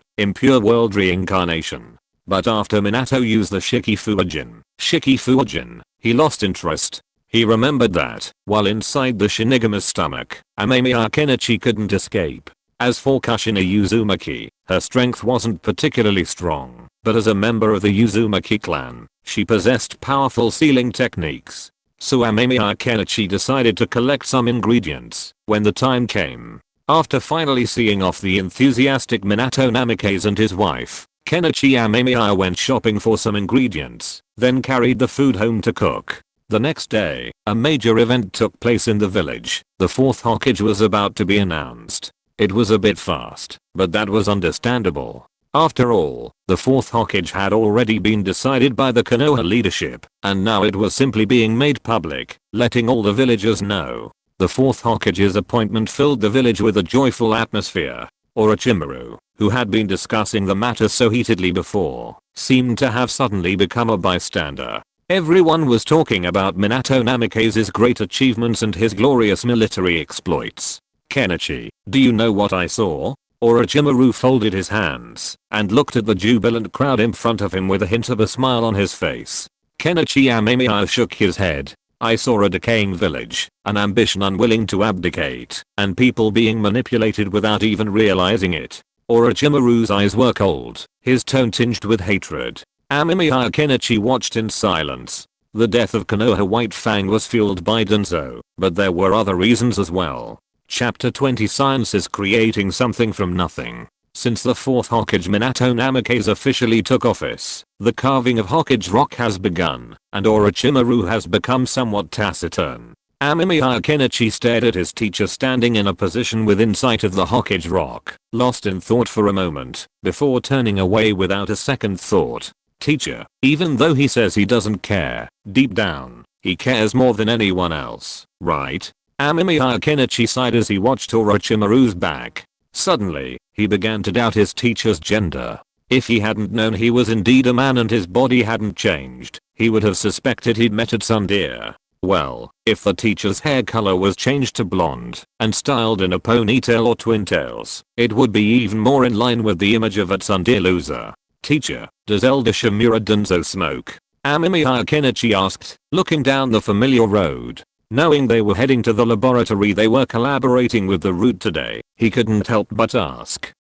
But after Minato used the Shikifujin, he lost interest. He remembered that, while inside the Shinigami's stomach, Amemiya Kenichi couldn't escape. As for Kushina Uzumaki, her strength wasn't particularly strong, but as a member of the Uzumaki clan, she possessed powerful sealing techniques. So Amemiya Kenichi decided to collect some ingredients when the time came. After finally seeing off the enthusiastic Minato Namikaze and his wife, Kenichi Amemiya went shopping for some ingredients, then carried the food home to cook. The next day, a major event took place in the village. The fourth Hokage was about to be announced. It was a bit fast, but that was understandable. After all, the fourth Hokage had already been decided by the Konoha leadership, and now it was simply being made public, letting all the villagers know. The fourth Hokage's appointment filled the village with a joyful atmosphere. Orochimaru, who had been discussing the matter so heatedly before, seemed to have suddenly become a bystander. Everyone was talking about Minato Namikaze's great achievements and his glorious military exploits. Kenichi, do you know what I saw? Orochimaru folded his hands and looked at the jubilant crowd in front of him with a hint of a smile on his face. Kenichi Amemiya shook his head. I saw a decaying village, an ambition unwilling to abdicate, and people being manipulated without even realizing it. Orochimaru's eyes were cold, his tone tinged with hatred. Amemiya Kenichi watched in silence. The death of Konoha White Fang was fueled by Danzo, but there were other reasons as well. Chapter 20 Science is creating something from nothing. Since the fourth Hokage Minato Namikaze officially took office, the carving of Hokage rock has begun, and Orochimaru has become somewhat taciturn. Amemiya Kenichi stared at his teacher standing in a position within sight of the Hokage rock, lost in thought for a moment, before turning away without a second thought. Teacher, even though he says he doesn't care, deep down, he cares more than anyone else, right? Amemiya Kenichi sighed as he watched Orochimaru's back. Suddenly, he began to doubt his teacher's gender. If he hadn't known he was indeed a man and his body hadn't changed, he would have suspected he'd met a tsundere. Well, if the teacher's hair color was changed to blonde and styled in a ponytail or twin tails, it would be even more in line with the image of a tsundere loser. Teacher, does Elder Shimura Danzo smoke? Amemiya Kenichi asked, looking down the familiar road. Knowing they were heading to the laboratory they were collaborating with the route today, he couldn't help but ask.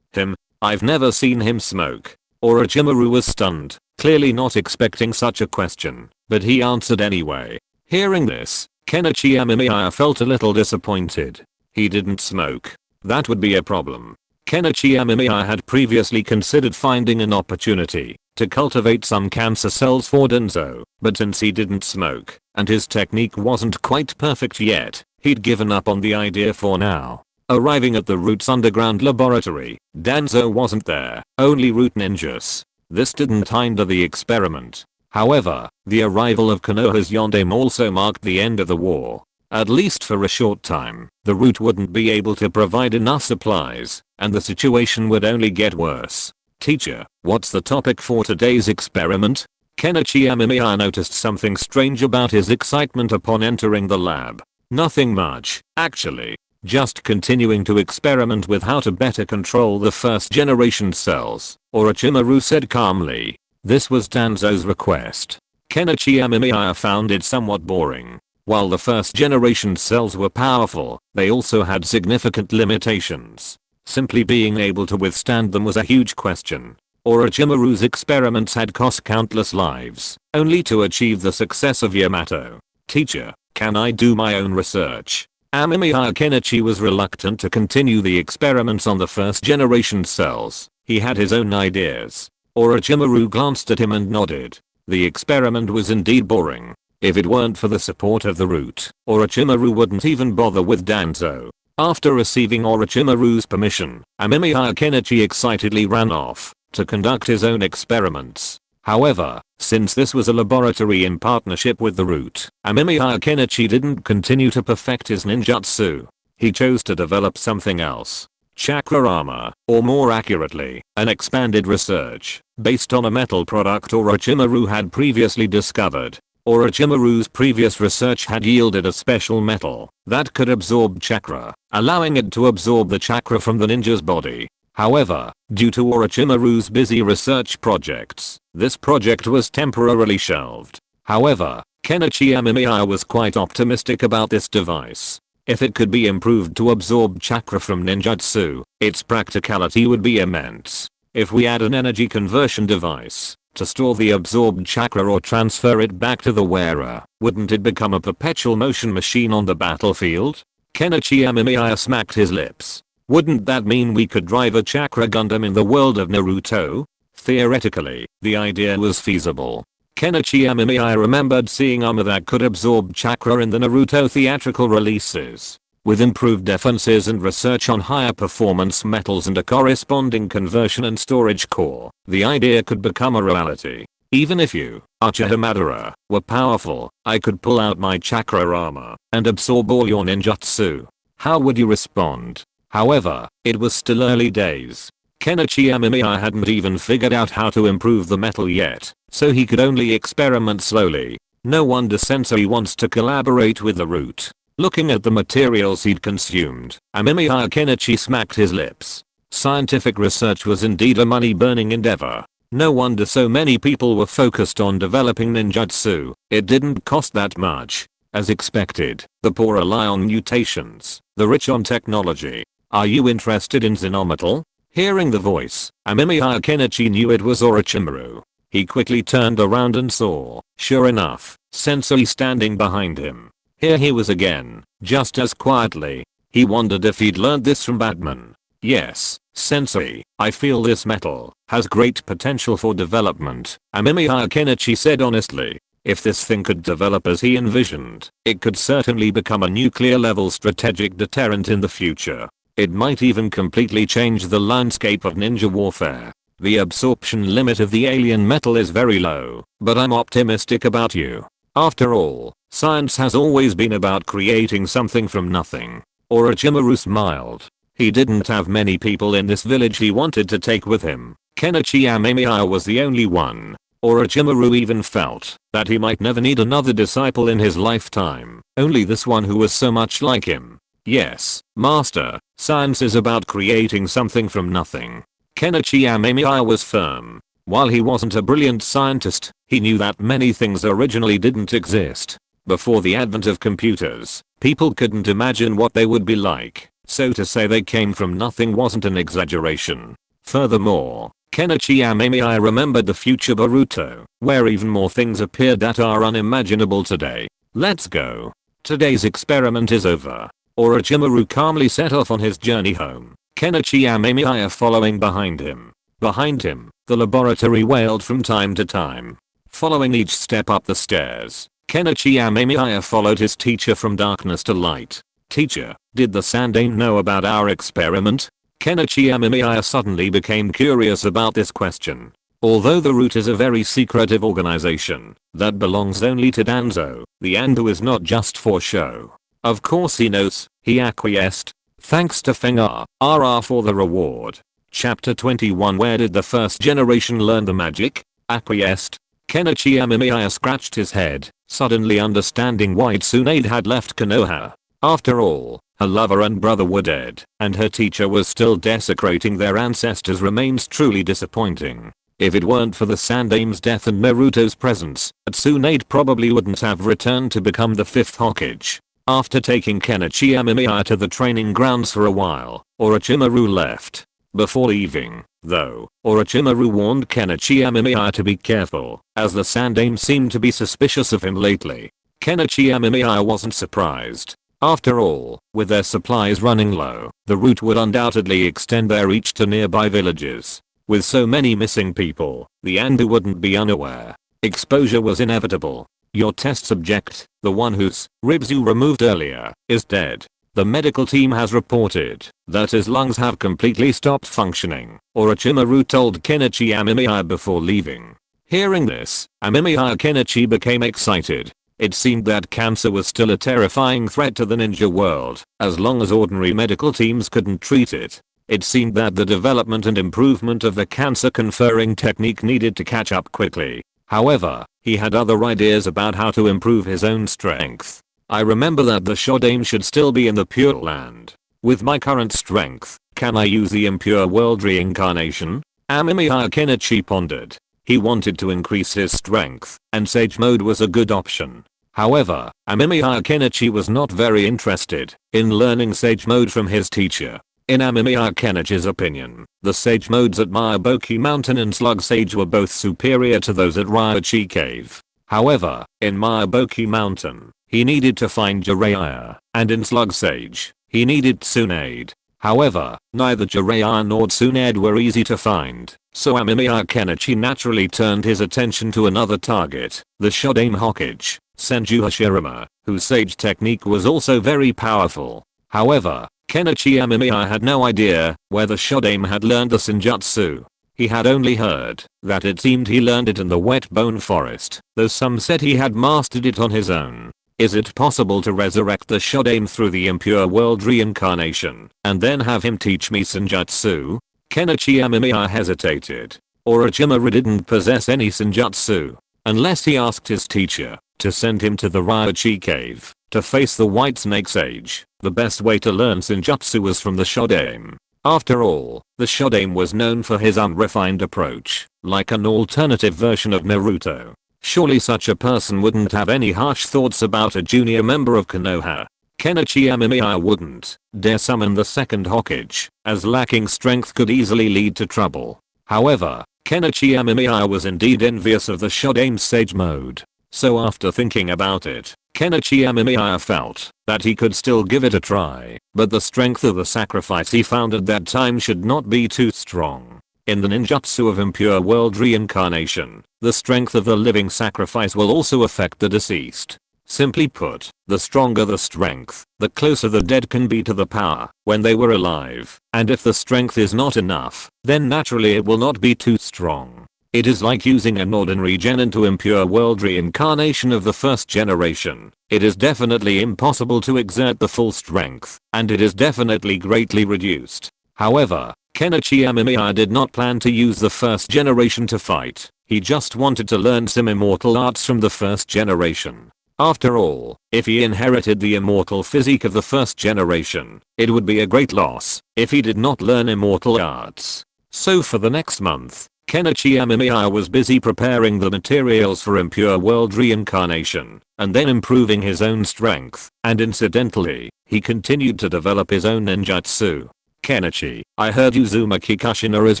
Him? I've never seen him smoke. Orochimaru was stunned, clearly not expecting such a question, but he answered anyway. Hearing this, Kenichi Amemiya felt a little disappointed. He didn't smoke. That would be a problem. Kenichi Amemiya had previously considered finding an opportunity to cultivate some cancer cells for Danzo, but since he didn't smoke, and his technique wasn't quite perfect yet, he'd given up on the idea for now. Arriving at the Root's underground laboratory, Danzo wasn't there, only Root ninjas. This didn't hinder the experiment. However, the arrival of Konoha's Yondaime also marked the end of the war. At least for a short time, the Root wouldn't be able to provide enough supplies, and the situation would only get worse. Teacher, what's the topic for today's experiment? Kenichi Amemiya noticed something strange about his excitement upon entering the lab. Nothing much, actually. Just continuing to experiment with how to better control the first generation cells, Orochimaru said calmly. This was Danzo's request. Kenichi Amemiya found it somewhat boring. While the first generation cells were powerful, they also had significant limitations. Simply being able to withstand them was a huge question. Orochimaru's experiments had cost countless lives, only to achieve the success of Yamato. Teacher, can I do my own research? Amemiya Kenichi was reluctant to continue the experiments on the first generation cells. He had his own ideas. Orochimaru glanced at him and nodded. The experiment was indeed boring. If it weren't for the support of the root, Orochimaru wouldn't even bother with Danzo. After receiving Orochimaru's permission, Amemiya Kenichi excitedly ran off to conduct his own experiments. However, since this was a laboratory in partnership with the root, Amemiya Kenichi didn't continue to perfect his ninjutsu. He chose to develop something else. Chakra armor, or more accurately, an expanded research, based on a metal product Orochimaru had previously discovered. Orochimaru's previous research had yielded a special metal that could absorb chakra, allowing it to absorb the chakra from the ninja's body. However, due to Orochimaru's busy research projects, this project was temporarily shelved. However, Kenichi Amemiya was quite optimistic about this device. If it could be improved to absorb chakra from ninjutsu, its practicality would be immense. If we add an energy conversion device to store the absorbed chakra or transfer it back to the wearer, wouldn't it become a perpetual motion machine on the battlefield? Kenichi Amemiya smacked his lips. Wouldn't that mean we could drive a chakra Gundam in the world of Naruto? Theoretically, the idea was feasible. Kenichi Amemiya remembered seeing armor that could absorb chakra in the Naruto theatrical releases. With improved defenses and research on higher performance metals and a corresponding conversion and storage core, the idea could become a reality. Even if you, Uchiha Madara, were powerful, I could pull out my chakra armor and absorb all your ninjutsu. How would you respond? However, it was still early days. Kenichi Amemiya hadn't even figured out how to improve the metal yet, so he could only experiment slowly. No wonder Sensei wants to collaborate with the root. Looking at the materials he'd consumed, Amemiya Kenichi smacked his lips. Scientific research was indeed a money-burning endeavor. No wonder so many people were focused on developing ninjutsu. It didn't cost that much. As expected, the poor rely on mutations, the rich on technology. Are you interested in Xenometal? Hearing the voice, Amemiya Kenichi knew it was Orochimaru. He quickly turned around and saw, sure enough, Sensei standing behind him. Here he was again, just as quietly. He wondered if he'd learned this from Batman. Yes, Sensei, I feel this metal has great potential for development, Amemiya Kenichi said honestly. If this thing could develop as he envisioned, it could certainly become a nuclear-level strategic deterrent in the future. It might even completely change the landscape of ninja warfare. The absorption limit of the alien metal is very low, but I'm optimistic about you. After all, science has always been about creating something from nothing. Orochimaru smiled. He didn't have many people in this village he wanted to take with him. Kenichi Amemiya was the only one. Orochimaru even felt that he might never need another disciple in his lifetime, only this one who was so much like him. Yes, Master, science is about creating something from nothing. Kenichi Amemiya was firm. While he wasn't a brilliant scientist, he knew that many things originally didn't exist. Before the advent of computers, people couldn't imagine what they would be like, so to say they came from nothing wasn't an exaggeration. Furthermore, Kenichi Amemiya remembered the future Boruto, where even more things appeared that are unimaginable today. Let's go. Today's experiment is over. Orochimaru calmly set off on his journey home, Kenichi Amemiya following behind him. Behind him, the laboratory wailed from time to time. Following each step up the stairs, Kenichi Amemiya followed his teacher from darkness to light. Teacher, did the Sannin know about our experiment? Kenichi Amemiya suddenly became curious about this question. Although the root is a very secretive organization that belongs only to Danzo, the ANBU is not just for show. Of course he knows, he acquiesced. Thanks to Fengar, RR for the reward. Chapter 21 Where did the first generation learn the magic? Acquiesced. Kenichi Amemiya scratched his head, suddenly understanding why Tsunade had left Konoha. After all, her lover and brother were dead, and her teacher was still desecrating their ancestors' remains truly disappointing. If it weren't for the Sandame's death and Naruto's presence, Tsunade probably wouldn't have returned to become the 5th Hokage. After taking Kenichi Amemiya to the training grounds for a while, Orochimaru left. Before leaving, though, Orochimaru warned Kenichi Amemiya to be careful, as the Sandame seemed to be suspicious of him lately. Kenichi Amemiya wasn't surprised. After all, with their supplies running low, the route would undoubtedly extend their reach to nearby villages. With so many missing people, the ANBU wouldn't be unaware. Exposure was inevitable. Your test subject, the one whose ribs you removed earlier, is dead. The medical team has reported that his lungs have completely stopped functioning, Orochimaru told Kenichi Amemiya before leaving. Hearing this, Amemiya Kenichi became excited. It seemed that cancer was still a terrifying threat to the ninja world, as long as ordinary medical teams couldn't treat it. It seemed that the development and improvement of the cancer conferring technique needed to catch up quickly. However, he had other ideas about how to improve his own strength. I remember that the Shodaime should still be in the Pure Land. With my current strength, can I use the Impure World reincarnation? Amemiya Kenichi pondered. He wanted to increase his strength, and Sage Mode was a good option. However, Amemiya Kenichi was not very interested in learning Sage Mode from his teacher. In Amemiya Kenichi's opinion, the Sage Modes at Miyaboki Mountain and Slug Sage were both superior to those at Ryochi Cave. However, in Miyaboki Mountain, he needed to find Jiraiya, and in Slug Sage, he needed Tsunade. However, neither Jiraiya nor Tsunade were easy to find, so Amemiya Kenichi naturally turned his attention to another target, the Shodaime Hokage, Senju Hashirama, whose sage technique was also very powerful. However, Kenichi Amemiya had no idea where the Shodaime had learned the Senjutsu. He had only heard that it seemed he learned it in the Wet Bone Forest, though some said he had mastered it on his own. Is it possible to resurrect the Shodaime through the Impure World reincarnation, and then have him teach me Senjutsu? Kenichi Amemiya hesitated. Orochimaru didn't possess any Senjutsu, unless he asked his teacher to send him to the Ryochi Cave to face the White Snake Sage. The best way to learn Senjutsu was from the Shodaime. After all, the Shodaime was known for his unrefined approach, like an alternative version of Naruto. Surely such a person wouldn't have any harsh thoughts about a junior member of Konoha. Kenichi Amemiya wouldn't dare summon the second Hokage, as lacking strength could easily lead to trouble. However, Kenichi Amemiya was indeed envious of the Shodaime's Sage Mode. So after thinking about it, Kenichi Amemiya felt that he could still give it a try, but the strength of the sacrifice he found at that time should not be too strong. In the ninjutsu of Impure World Reincarnation, the strength of the living sacrifice will also affect the deceased. Simply put, the stronger the strength, the closer the dead can be to the power when they were alive, and if the strength is not enough, then naturally it will not be too strong. It is like using an ordinary gen into Impure World Reincarnation of the first generation. It is definitely impossible to exert the full strength, and it is definitely greatly reduced. However, Kenichi Amemiya did not plan to use the first generation to fight. He just wanted to learn some immortal arts from the first generation. After all, if he inherited the immortal physique of the first generation, it would be a great loss if he did not learn immortal arts. So for the next month, Kenichi Amemiya was busy preparing the materials for Impure World Reincarnation, and then improving his own strength, and incidentally, he continued to develop his own ninjutsu. Kenichi, I heard Uzumaki Kushina is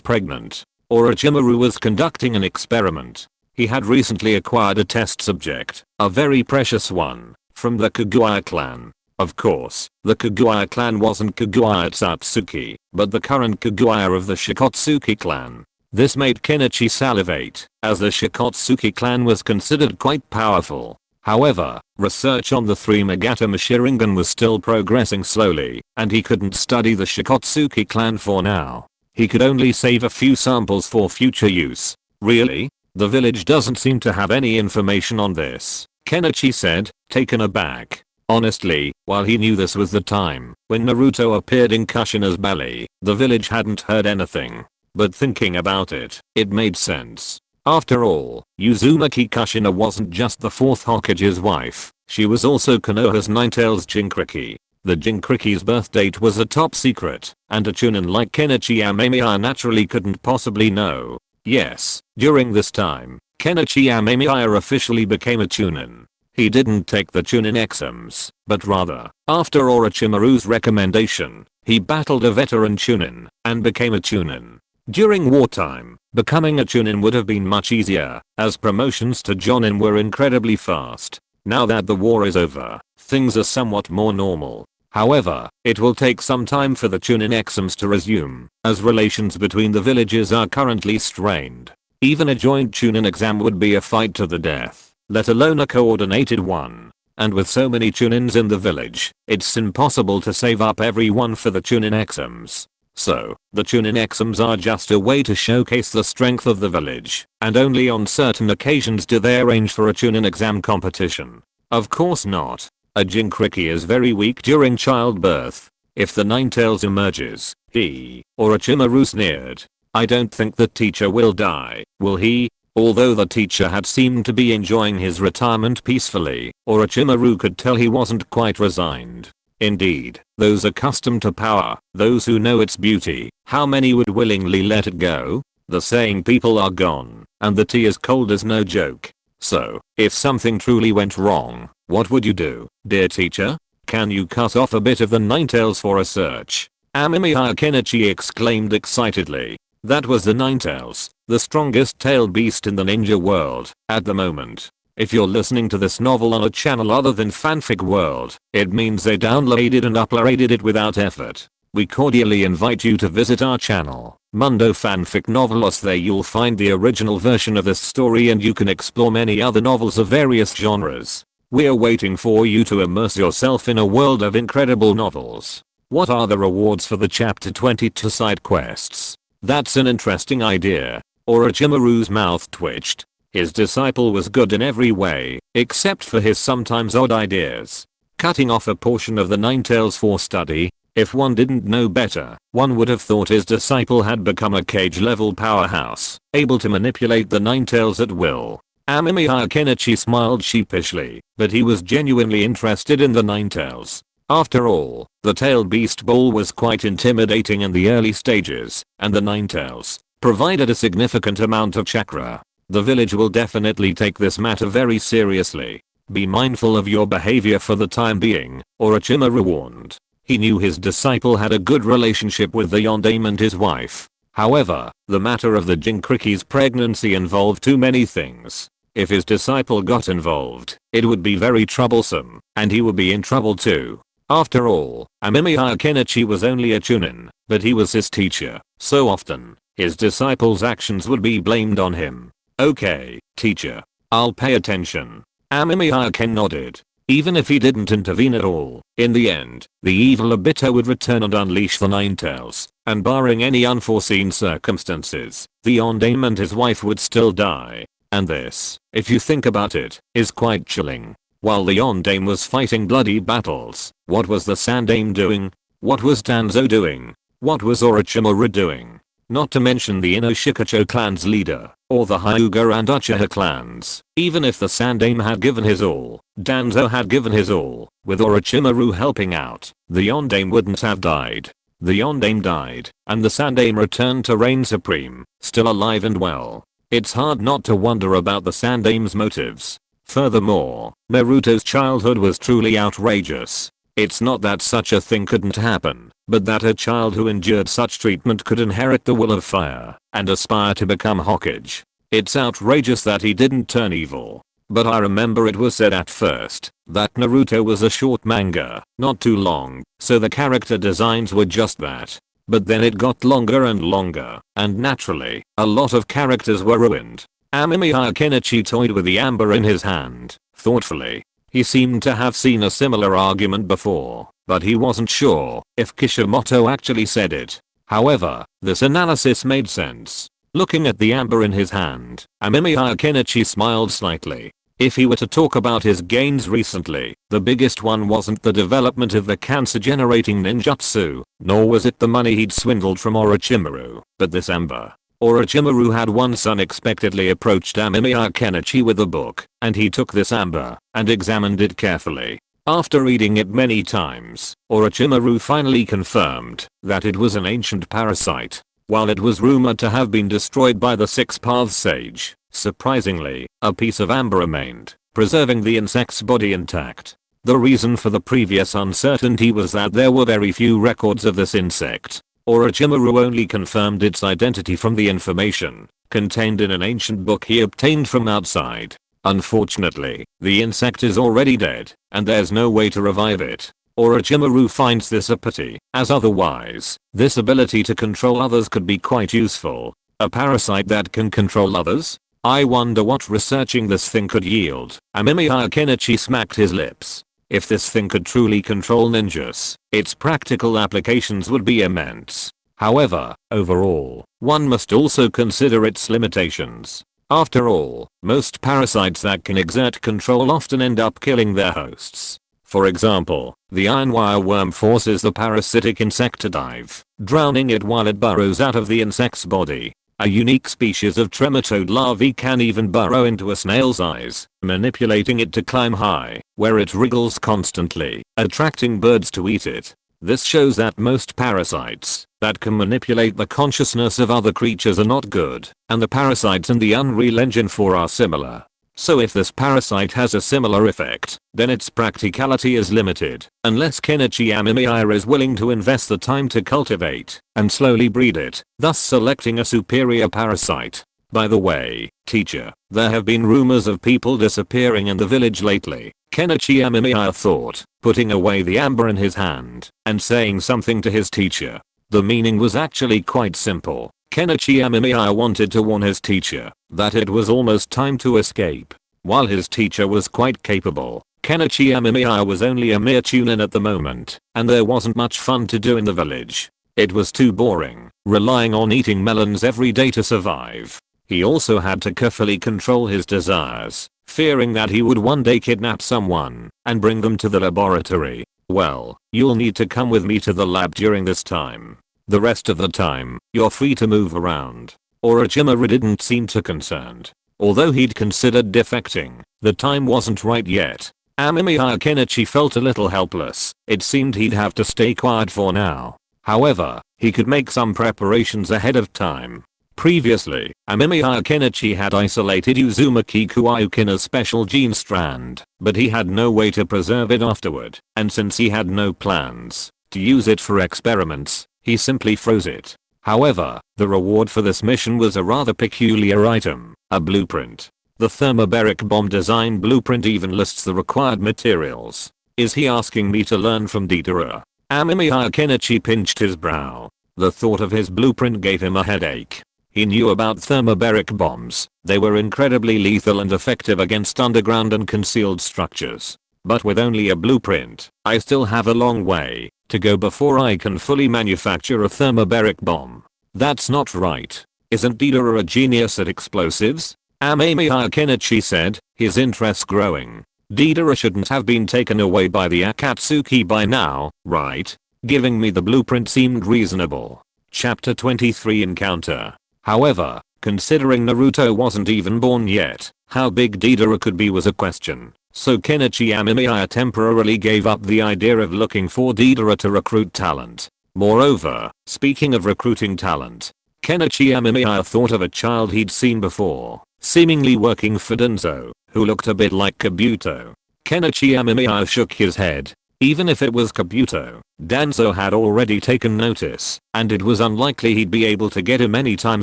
pregnant. Orochimaru was conducting an experiment. He had recently acquired a test subject, a very precious one, from the Kaguya clan. Of course, the Kaguya clan wasn't Kaguya Satsuki, but the current Kaguya of the Shikotsuki clan. This made Kenichi salivate, as the Shikotsuki clan was considered quite powerful. However, research on the 3 Magatama Sharingan was still progressing slowly, and he couldn't study the Shikotsuki clan for now. He could only save a few samples for future use. Really? The village doesn't seem to have any information on this, Kenichi said, taken aback. Honestly, while he knew this was the time when Naruto appeared in Kushina's belly, the village hadn't heard anything. But thinking about it, it made sense. After all, Uzumaki Kushina wasn't just the 4th Hokage's wife, she was also Konoha's Ninetales Jinchuriki. The Jinchuriki's birth date was a top secret, and a chunin like Kenichi Amemiya naturally couldn't possibly know. Yes, during this time, Kenichi Amemiya officially became a chunin. He didn't take the chunin exams, but rather, after Orochimaru's recommendation, he battled a veteran chunin, and became a chunin. During wartime, becoming a chunin would have been much easier, as promotions to jonin were incredibly fast. Now that the war is over, things are somewhat more normal. However, it will take some time for the Chunin exams to resume, as relations between the villages are currently strained. Even a joint Chunin exam would be a fight to the death, let alone a coordinated one. And with so many Chunins in the village, it's impossible to save up everyone for the Chunin exams. So, the Chunin exams are just a way to showcase the strength of the village, and only on certain occasions do they arrange for a Chunin exam competition. Of course not. A Jinchuriki is very weak during childbirth. If the Ninetales emerges, Orochimaru sneered. I don't think the teacher will die, will he? Although the teacher had seemed to be enjoying his retirement peacefully, Orochimaru could tell he wasn't quite resigned. Indeed, those accustomed to power, those who know its beauty, how many would willingly let it go? The saying people are gone, and the tea is cold is no joke. So, if something truly went wrong, what would you do, dear teacher? Can you cut off a bit of the Ninetales for a search? Amemiya Kenichi exclaimed excitedly. That was the Ninetales, the strongest tailed beast in the ninja world, at the moment. If you're listening to this novel on a channel other than Fanfic World, it means they downloaded and uploaded it without effort. We cordially invite you to visit our channel, Mundo Fanfic Novelos. There you'll find the original version of this story and you can explore many other novels of various genres. We're waiting for you to immerse yourself in a world of incredible novels. What are the rewards for the chapter 22 side quests? That's an interesting idea. Orochimaru's mouth twitched. His disciple was good in every way, except for his sometimes odd ideas. Cutting off a portion of the Ninetales for study? If one didn't know better, one would have thought his disciple had become a cage-level powerhouse, able to manipulate the Ninetales at will. Amemiya Kenichi smiled sheepishly, but he was genuinely interested in the Ninetales. After all, the tailed beast ball was quite intimidating in the early stages, and the Ninetales provided a significant amount of chakra. The village will definitely take this matter very seriously. Be mindful of your behavior for the time being, Orochimaru warned. He knew his disciple had a good relationship with the Yondaime and his wife. However, the matter of the Jinchuriki's pregnancy involved too many things. If his disciple got involved, it would be very troublesome, and he would be in trouble too. After all, Amemiya Kenichi was only a Chunin, but he was his teacher, so often, his disciple's actions would be blamed on him. Okay, teacher. I'll pay attention. Amemiya Ken nodded. Even if he didn't intervene at all, in the end, the evil Obito would return and unleash the Ninetales, and barring any unforeseen circumstances, the Yondaime and his wife would still die. And this, if you think about it, is quite chilling. While the Yondaime was fighting bloody battles, what was the Sandaime doing? What was Danzo doing? What was Orochimaru doing? Not to mention the Inoshikacho clan's leader, or the Hyuga and Uchiha clans. Even if the Sandaime had given his all, Danzo had given his all, with Orochimaru helping out, the Yondaime wouldn't have died. The Yondaime died, and the Sandaime returned to reign supreme, still alive and well. It's hard not to wonder about the Sandaime's motives. Furthermore, Naruto's childhood was truly outrageous. It's not that such a thing couldn't happen, but that a child who endured such treatment could inherit the will of fire and aspire to become Hokage. It's outrageous that he didn't turn evil. But I remember it was said at first that Naruto was a short manga, not too long, so the character designs were just that. But then it got longer and longer, and naturally, a lot of characters were ruined. Amemiya Kenichi toyed with the amber in his hand, thoughtfully. He seemed to have seen a similar argument before, but he wasn't sure if Kishimoto actually said it. However, this analysis made sense. Looking at the amber in his hand, Amemiya Kenichi smiled slightly. If he were to talk about his gains recently, the biggest one wasn't the development of the cancer-generating ninjutsu, nor was it the money he'd swindled from Orochimaru, but this amber. Orochimaru had once unexpectedly approached Amemiya Kenichi with a book, and he took this amber and examined it carefully. After reading it many times, Orochimaru finally confirmed that it was an ancient parasite. While it was rumored to have been destroyed by the Six Paths Sage, surprisingly, a piece of amber remained, preserving the insect's body intact. The reason for the previous uncertainty was that there were very few records of this insect. Orochimaru only confirmed its identity from the information contained in an ancient book he obtained from outside. Unfortunately, the insect is already dead, and there's no way to revive it. Orochimaru finds this a pity, as otherwise, this ability to control others could be quite useful. A parasite that can control others? I wonder what researching this thing could yield. Amemiya Kenichi smacked his lips. If this thing could truly control ninjas, its practical applications would be immense. However, overall, one must also consider its limitations. After all, most parasites that can exert control often end up killing their hosts. For example, the ironwire worm forces the parasitic insect to dive, drowning it while it burrows out of the insect's body. A unique species of trematode larvae can even burrow into a snail's eyes, manipulating it to climb high, where it wriggles constantly, attracting birds to eat it. This shows that most parasites that can manipulate the consciousness of other creatures are not good, and the parasites in the Unreal Engine 4 are similar. So if this parasite has a similar effect, then its practicality is limited, unless Kenichi Amemiya is willing to invest the time to cultivate and slowly breed it, thus selecting a superior parasite. By the way, teacher, there have been rumors of people disappearing in the village lately. Kenichi Amemiya thought, putting away the amber in his hand and saying something to his teacher. The meaning was actually quite simple. Kenichi Amemiya wanted to warn his teacher that it was almost time to escape. While his teacher was quite capable, Kenichi Amemiya was only a mere tune-in at the moment, and there wasn't much fun to do in the village. It was too boring, relying on eating melons every day to survive. He also had to carefully control his desires, fearing that he would one day kidnap someone and bring them to the laboratory. Well, you'll need to come with me to the lab during this time. The rest of the time, you're free to move around. Orochimaru didn't seem too concerned. Although he'd considered defecting, the time wasn't right yet. Amemiya Kenichi felt a little helpless. It seemed he'd have to stay quiet for now. However, he could make some preparations ahead of time. Previously, Amemiya Kenichi had isolated Uzumaki Kuayukina's special gene strand, but he had no way to preserve it afterward, and since he had no plans to use it for experiments, he simply froze it. However, the reward for this mission was a rather peculiar item, a blueprint. The thermobaric bomb design blueprint even lists the required materials. Is he asking me to learn from Deidara? Amemiya Kenichi pinched his brow. The thought of his blueprint gave him a headache. He knew about thermobaric bombs. They were incredibly lethal and effective against underground and concealed structures. But with only a blueprint, I still have a long way to go before I can fully manufacture a thermobaric bomb. That's not right. Isn't Deidara a genius at explosives? Amemiya Kenichi said, his interest growing. Deidara shouldn't have been taken away by the Akatsuki by now, right? Giving me the blueprint seemed reasonable. Chapter 23 Encounter. However, considering Naruto wasn't even born yet, how big Deidara could be was a question. So Kenichi Amemiya temporarily gave up the idea of looking for Deidara to recruit talent. Moreover, speaking of recruiting talent, Kenichi Amemiya thought of a child he'd seen before, seemingly working for Danzo, who looked a bit like Kabuto. Kenichi Amemiya shook his head. Even if it was Kabuto, Danzo had already taken notice, and it was unlikely he'd be able to get him anytime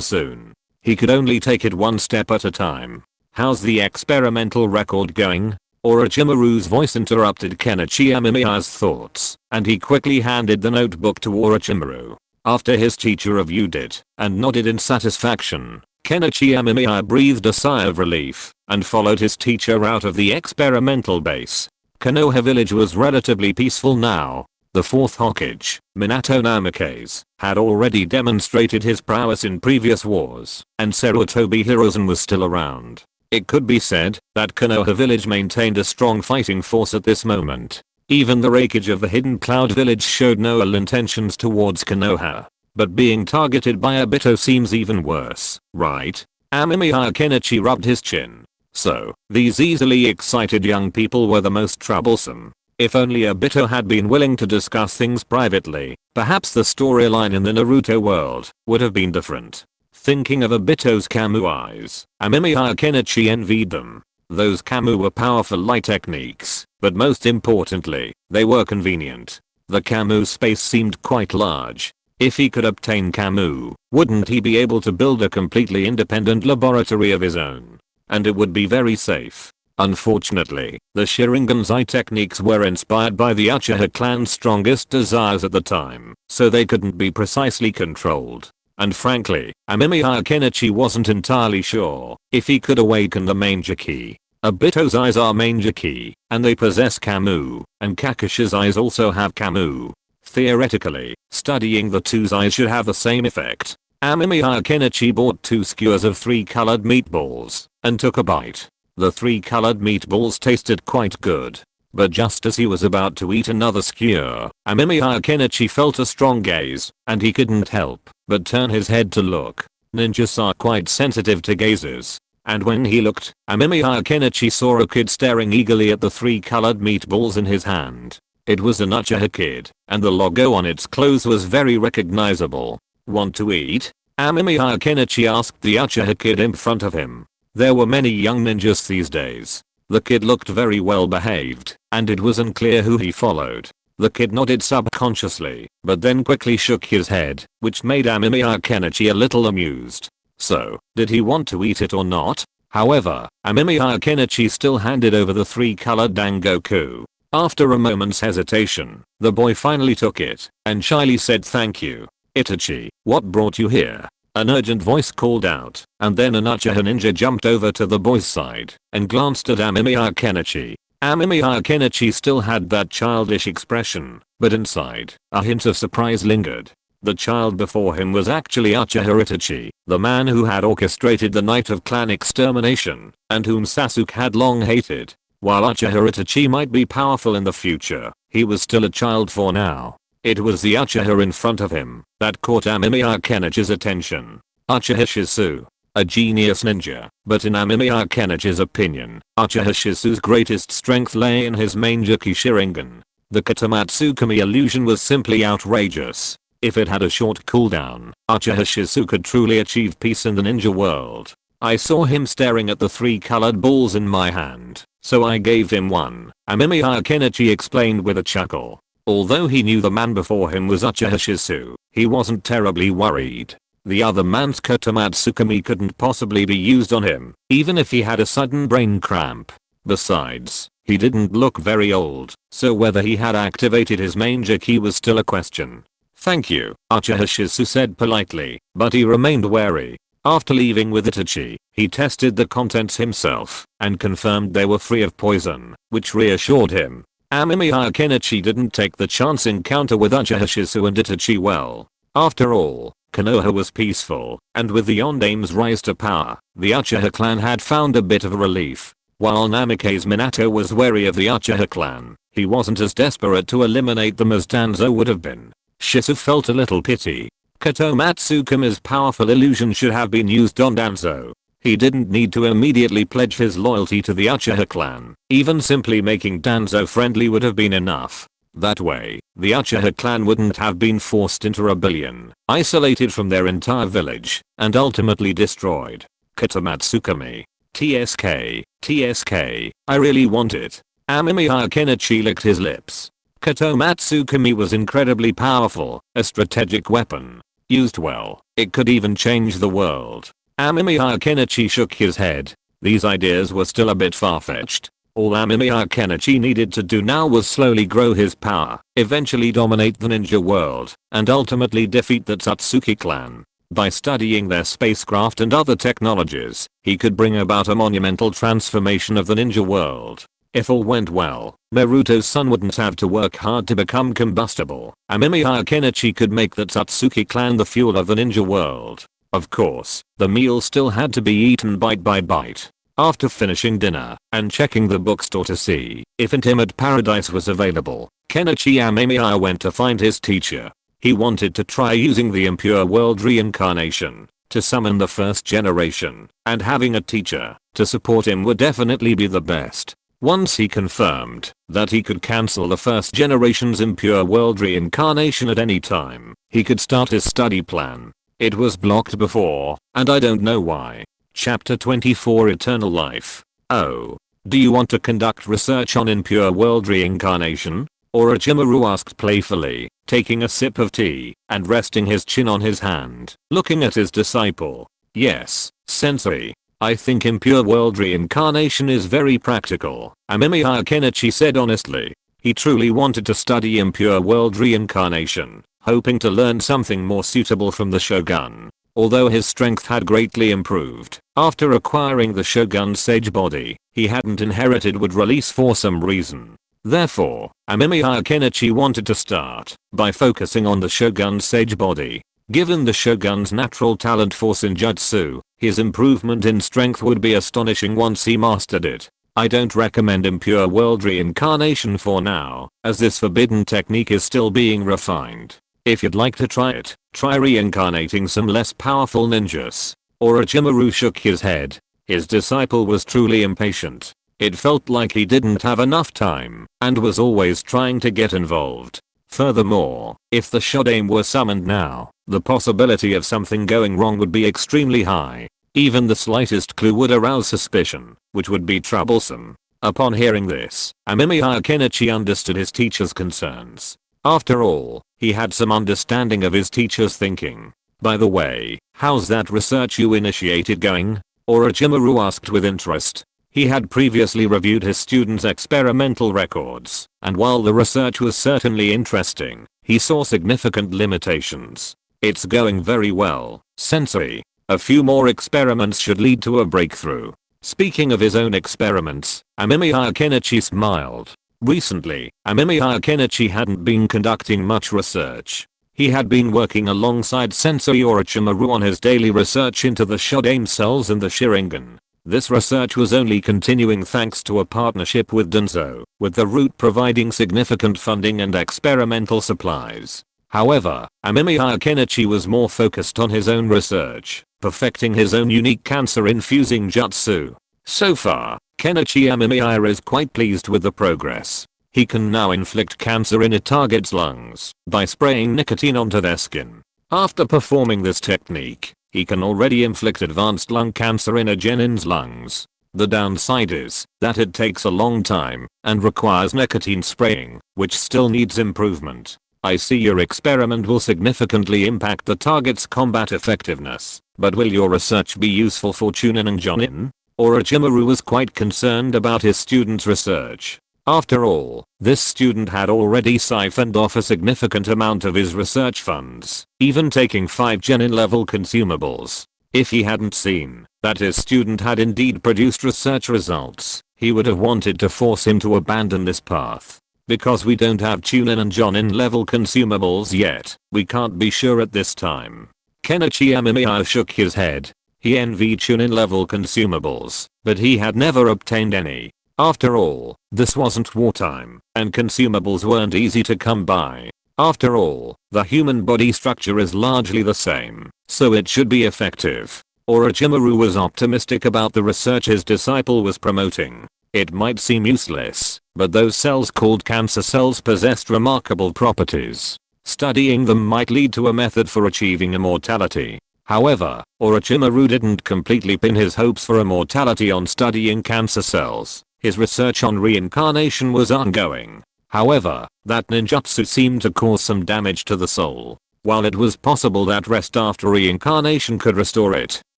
soon. He could only take it one step at a time. How's the experimental record going? Orochimaru's voice interrupted Kenichi Amemiya's thoughts, and he quickly handed the notebook to Orochimaru. After his teacher reviewed it and nodded in satisfaction, Kenichi Amemiya breathed a sigh of relief and followed his teacher out of the experimental base. Konoha village was relatively peaceful now. The fourth Hokage, Minato Namikaze, had already demonstrated his prowess in previous wars, and Sarutobi Hiruzen was still around. It could be said that Konoha village maintained a strong fighting force at this moment. Even the Raikage of the Hidden Cloud village showed no ill intentions towards Konoha. But being targeted by Obito seems even worse, right? Amemiya Kenichi rubbed his chin. So, these easily excited young people were the most troublesome. If only Obito had been willing to discuss things privately, perhaps the storyline in the Naruto world would have been different. Thinking of Obito's Kamu eyes, Amemiya Kenichi envied them. Those Kamu were powerful light techniques, but most importantly, they were convenient. The Kamu space seemed quite large. If he could obtain Kamu, wouldn't he be able to build a completely independent laboratory of his own? And it would be very safe. Unfortunately, the Sharingan's techniques were inspired by the Uchiha clan's strongest desires at the time, so they couldn't be precisely controlled. And frankly, Amemiya Kenichi wasn't entirely sure if he could awaken the Manger Key. Obito's eyes are Manger Key, and they possess Kamu, and Kakashi's eyes also have Kamu. Theoretically, studying the two's eyes should have the same effect. Amemiya Kenichi bought 2 skewers of 3 colored meatballs, and took a bite. The 3 colored meatballs tasted quite good. But just as he was about to eat another skewer, Amemiya Kenichi felt a strong gaze, and he couldn't help but turn his head to look. Ninjas are quite sensitive to gazes. And when he looked, Amemiya Kenichi saw a kid staring eagerly at the 3 colored meatballs in his hand. It was an Uchiha kid, and the logo on its clothes was very recognizable. Want to eat? Amemiya Kenichi asked the Uchiha kid in front of him. There were many young ninjas these days. The kid looked very well behaved, and it was unclear who he followed. The kid nodded subconsciously, but then quickly shook his head, which made Amemiya Kenichi a little amused. So, did he want to eat it or not? However, Amemiya Kenichi still handed over the 3 colored Dangoku. After a moment's hesitation, the boy finally took it, and shyly said thank you. Itachi, what brought you here? An urgent voice called out, and then an Uchiha ninja jumped over to the boy's side, and glanced at Amemiya Kenichi. Amemiya Kenichi still had that childish expression, but inside, a hint of surprise lingered. The child before him was actually Uchiha Itachi, the man who had orchestrated the night of clan extermination, and whom Sasuke had long hated. While Uchiha Itachi might be powerful in the future, he was still a child for now. It was the Uchiha in front of him that caught Amemiya Kenichi's attention. Uchiha Shizu. A genius ninja, but in Amemiya Kenichi's opinion, Uchiha Shizu's greatest strength lay in his Mangekyou Sharingan. The Katamatsukami illusion was simply outrageous. If it had a short cooldown, Uchiha Shizu could truly achieve peace in the ninja world. I saw him staring at the 3 colored balls in my hand, so I gave him one, Amemiya Kenichi explained with a chuckle. Although he knew the man before him was Uchiha Shizu, he wasn't terribly worried. The other man's Katamatsukami couldn't possibly be used on him, even if he had a sudden brain cramp. Besides, he didn't look very old, so whether he had activated his Manger Key was still a question. Thank you, Uchiha Shizu said politely, but he remained wary. After leaving with Itachi, he tested the contents himself, and confirmed they were free of poison, which reassured him. Amemiya Kenichi didn't take the chance encounter with Uchiha Shizu and Itachi well. After all, Konoha was peaceful, and with the Yondame's rise to power, the Uchiha clan had found a bit of a relief. While Namikaze Minato was wary of the Uchiha clan, he wasn't as desperate to eliminate them as Danzo would have been. Shizu felt a little pity. Katamatsukami's powerful illusion should have been used on Danzo. He didn't need to immediately pledge his loyalty to the Uchiha clan. Even simply making Danzo friendly would have been enough. That way, the Uchiha clan wouldn't have been forced into rebellion, isolated from their entire village, and ultimately destroyed. Katamatsukami. TSK, I really want it. Amemiya Kenichi licked his lips. Katamatsukami was incredibly powerful, a strategic weapon. Used well, it could even change the world. Amemiya Kenichi shook his head. These ideas were still a bit far-fetched. All Amemiya Kenichi needed to do now was slowly grow his power, eventually dominate the ninja world, and ultimately defeat the Tsutsuki clan. By studying their spacecraft and other technologies, he could bring about a monumental transformation of the ninja world. If all went well, Naruto's son wouldn't have to work hard to become combustible. Amemiya Kenichi could make the Tsutsuki clan the fuel of the ninja world. Of course, the meal still had to be eaten bite by bite. After finishing dinner and checking the bookstore to see if Intimate Paradise was available, Kenichi Amemiya went to find his teacher. He wanted to try using the impure world reincarnation to summon the first generation, and having a teacher to support him would definitely be the best. Once he confirmed that he could cancel the first generation's impure world reincarnation at any time, he could start his study plan. It was blocked before, and I don't know why. Chapter 24 Eternal Life. Oh. Do you want to conduct research on impure world reincarnation? Orochimaru asked playfully, taking a sip of tea and resting his chin on his hand, looking at his disciple. Yes, sensei. I think impure world reincarnation is very practical, Amemiya Kenichi said honestly. He truly wanted to study impure world reincarnation, hoping to learn something more suitable from the Shogun. Although his strength had greatly improved after acquiring the Shogun's sage body, he hadn't inherited would release for some reason. Therefore, Amemiya Kenichi wanted to start by focusing on the Shogun's sage body. Given the Shogun's natural talent for Senjutsu, his improvement in strength would be astonishing once he mastered it. I don't recommend impure world reincarnation for now, as this forbidden technique is still being refined. If you'd like to try it, try reincarnating some less powerful ninjas. Orochimaru shook his head. His disciple was truly impatient. It felt like he didn't have enough time, and was always trying to get involved. Furthermore, if the Shodaime were summoned now, the possibility of something going wrong would be extremely high. Even the slightest clue would arouse suspicion, which would be troublesome. Upon hearing this, Amemiya Kenichi understood his teacher's concerns. After all, he had some understanding of his teacher's thinking. By the way, how's that research you initiated going? Orochimaru asked with interest. He had previously reviewed his students' experimental records, and while the research was certainly interesting, he saw significant limitations. It's going very well, Sensei. A few more experiments should lead to a breakthrough. Speaking of his own experiments, Amemiya Kenichi smiled. Recently, Amemiya Kenichi hadn't been conducting much research. He had been working alongside Sensei Orochimaru on his daily research into the Shodaime cells and the Sharingan. This research was only continuing thanks to a partnership with Danzo, with the route providing significant funding and experimental supplies. However, Amemiya Kenichi was more focused on his own research, perfecting his own unique cancer-infusing jutsu. So far, Kenichi Amemiya is quite pleased with the progress. He can now inflict cancer in a target's lungs by spraying nicotine onto their skin. After performing this technique, he can already inflict advanced lung cancer in a genin's lungs. The downside is that it takes a long time and requires nicotine spraying, which still needs improvement. I see your experiment will significantly impact the target's combat effectiveness, but will your research be useful for Chunin and Jonin? Orochimaru was quite concerned about his student's research. After all, this student had already siphoned off a significant amount of his research funds, even taking 5 genin level consumables. If he hadn't seen that his student had indeed produced research results, he would have wanted to force him to abandon this path. Because we don't have Chunin and Jonin level consumables yet, we can't be sure at this time. Kenichi Amemiya shook his head. He envied Chunin level consumables, but he had never obtained any. After all, this wasn't wartime, and consumables weren't easy to come by. After all, the human body structure is largely the same, so it should be effective. Orochimaru was optimistic about the research his disciple was promoting. It might seem useless, but those cells called cancer cells possessed remarkable properties. Studying them might lead to a method for achieving immortality. However, Orochimaru didn't completely pin his hopes for immortality on studying cancer cells. His research on reincarnation was ongoing. However, that ninjutsu seemed to cause some damage to the soul. While it was possible that rest after reincarnation could restore it,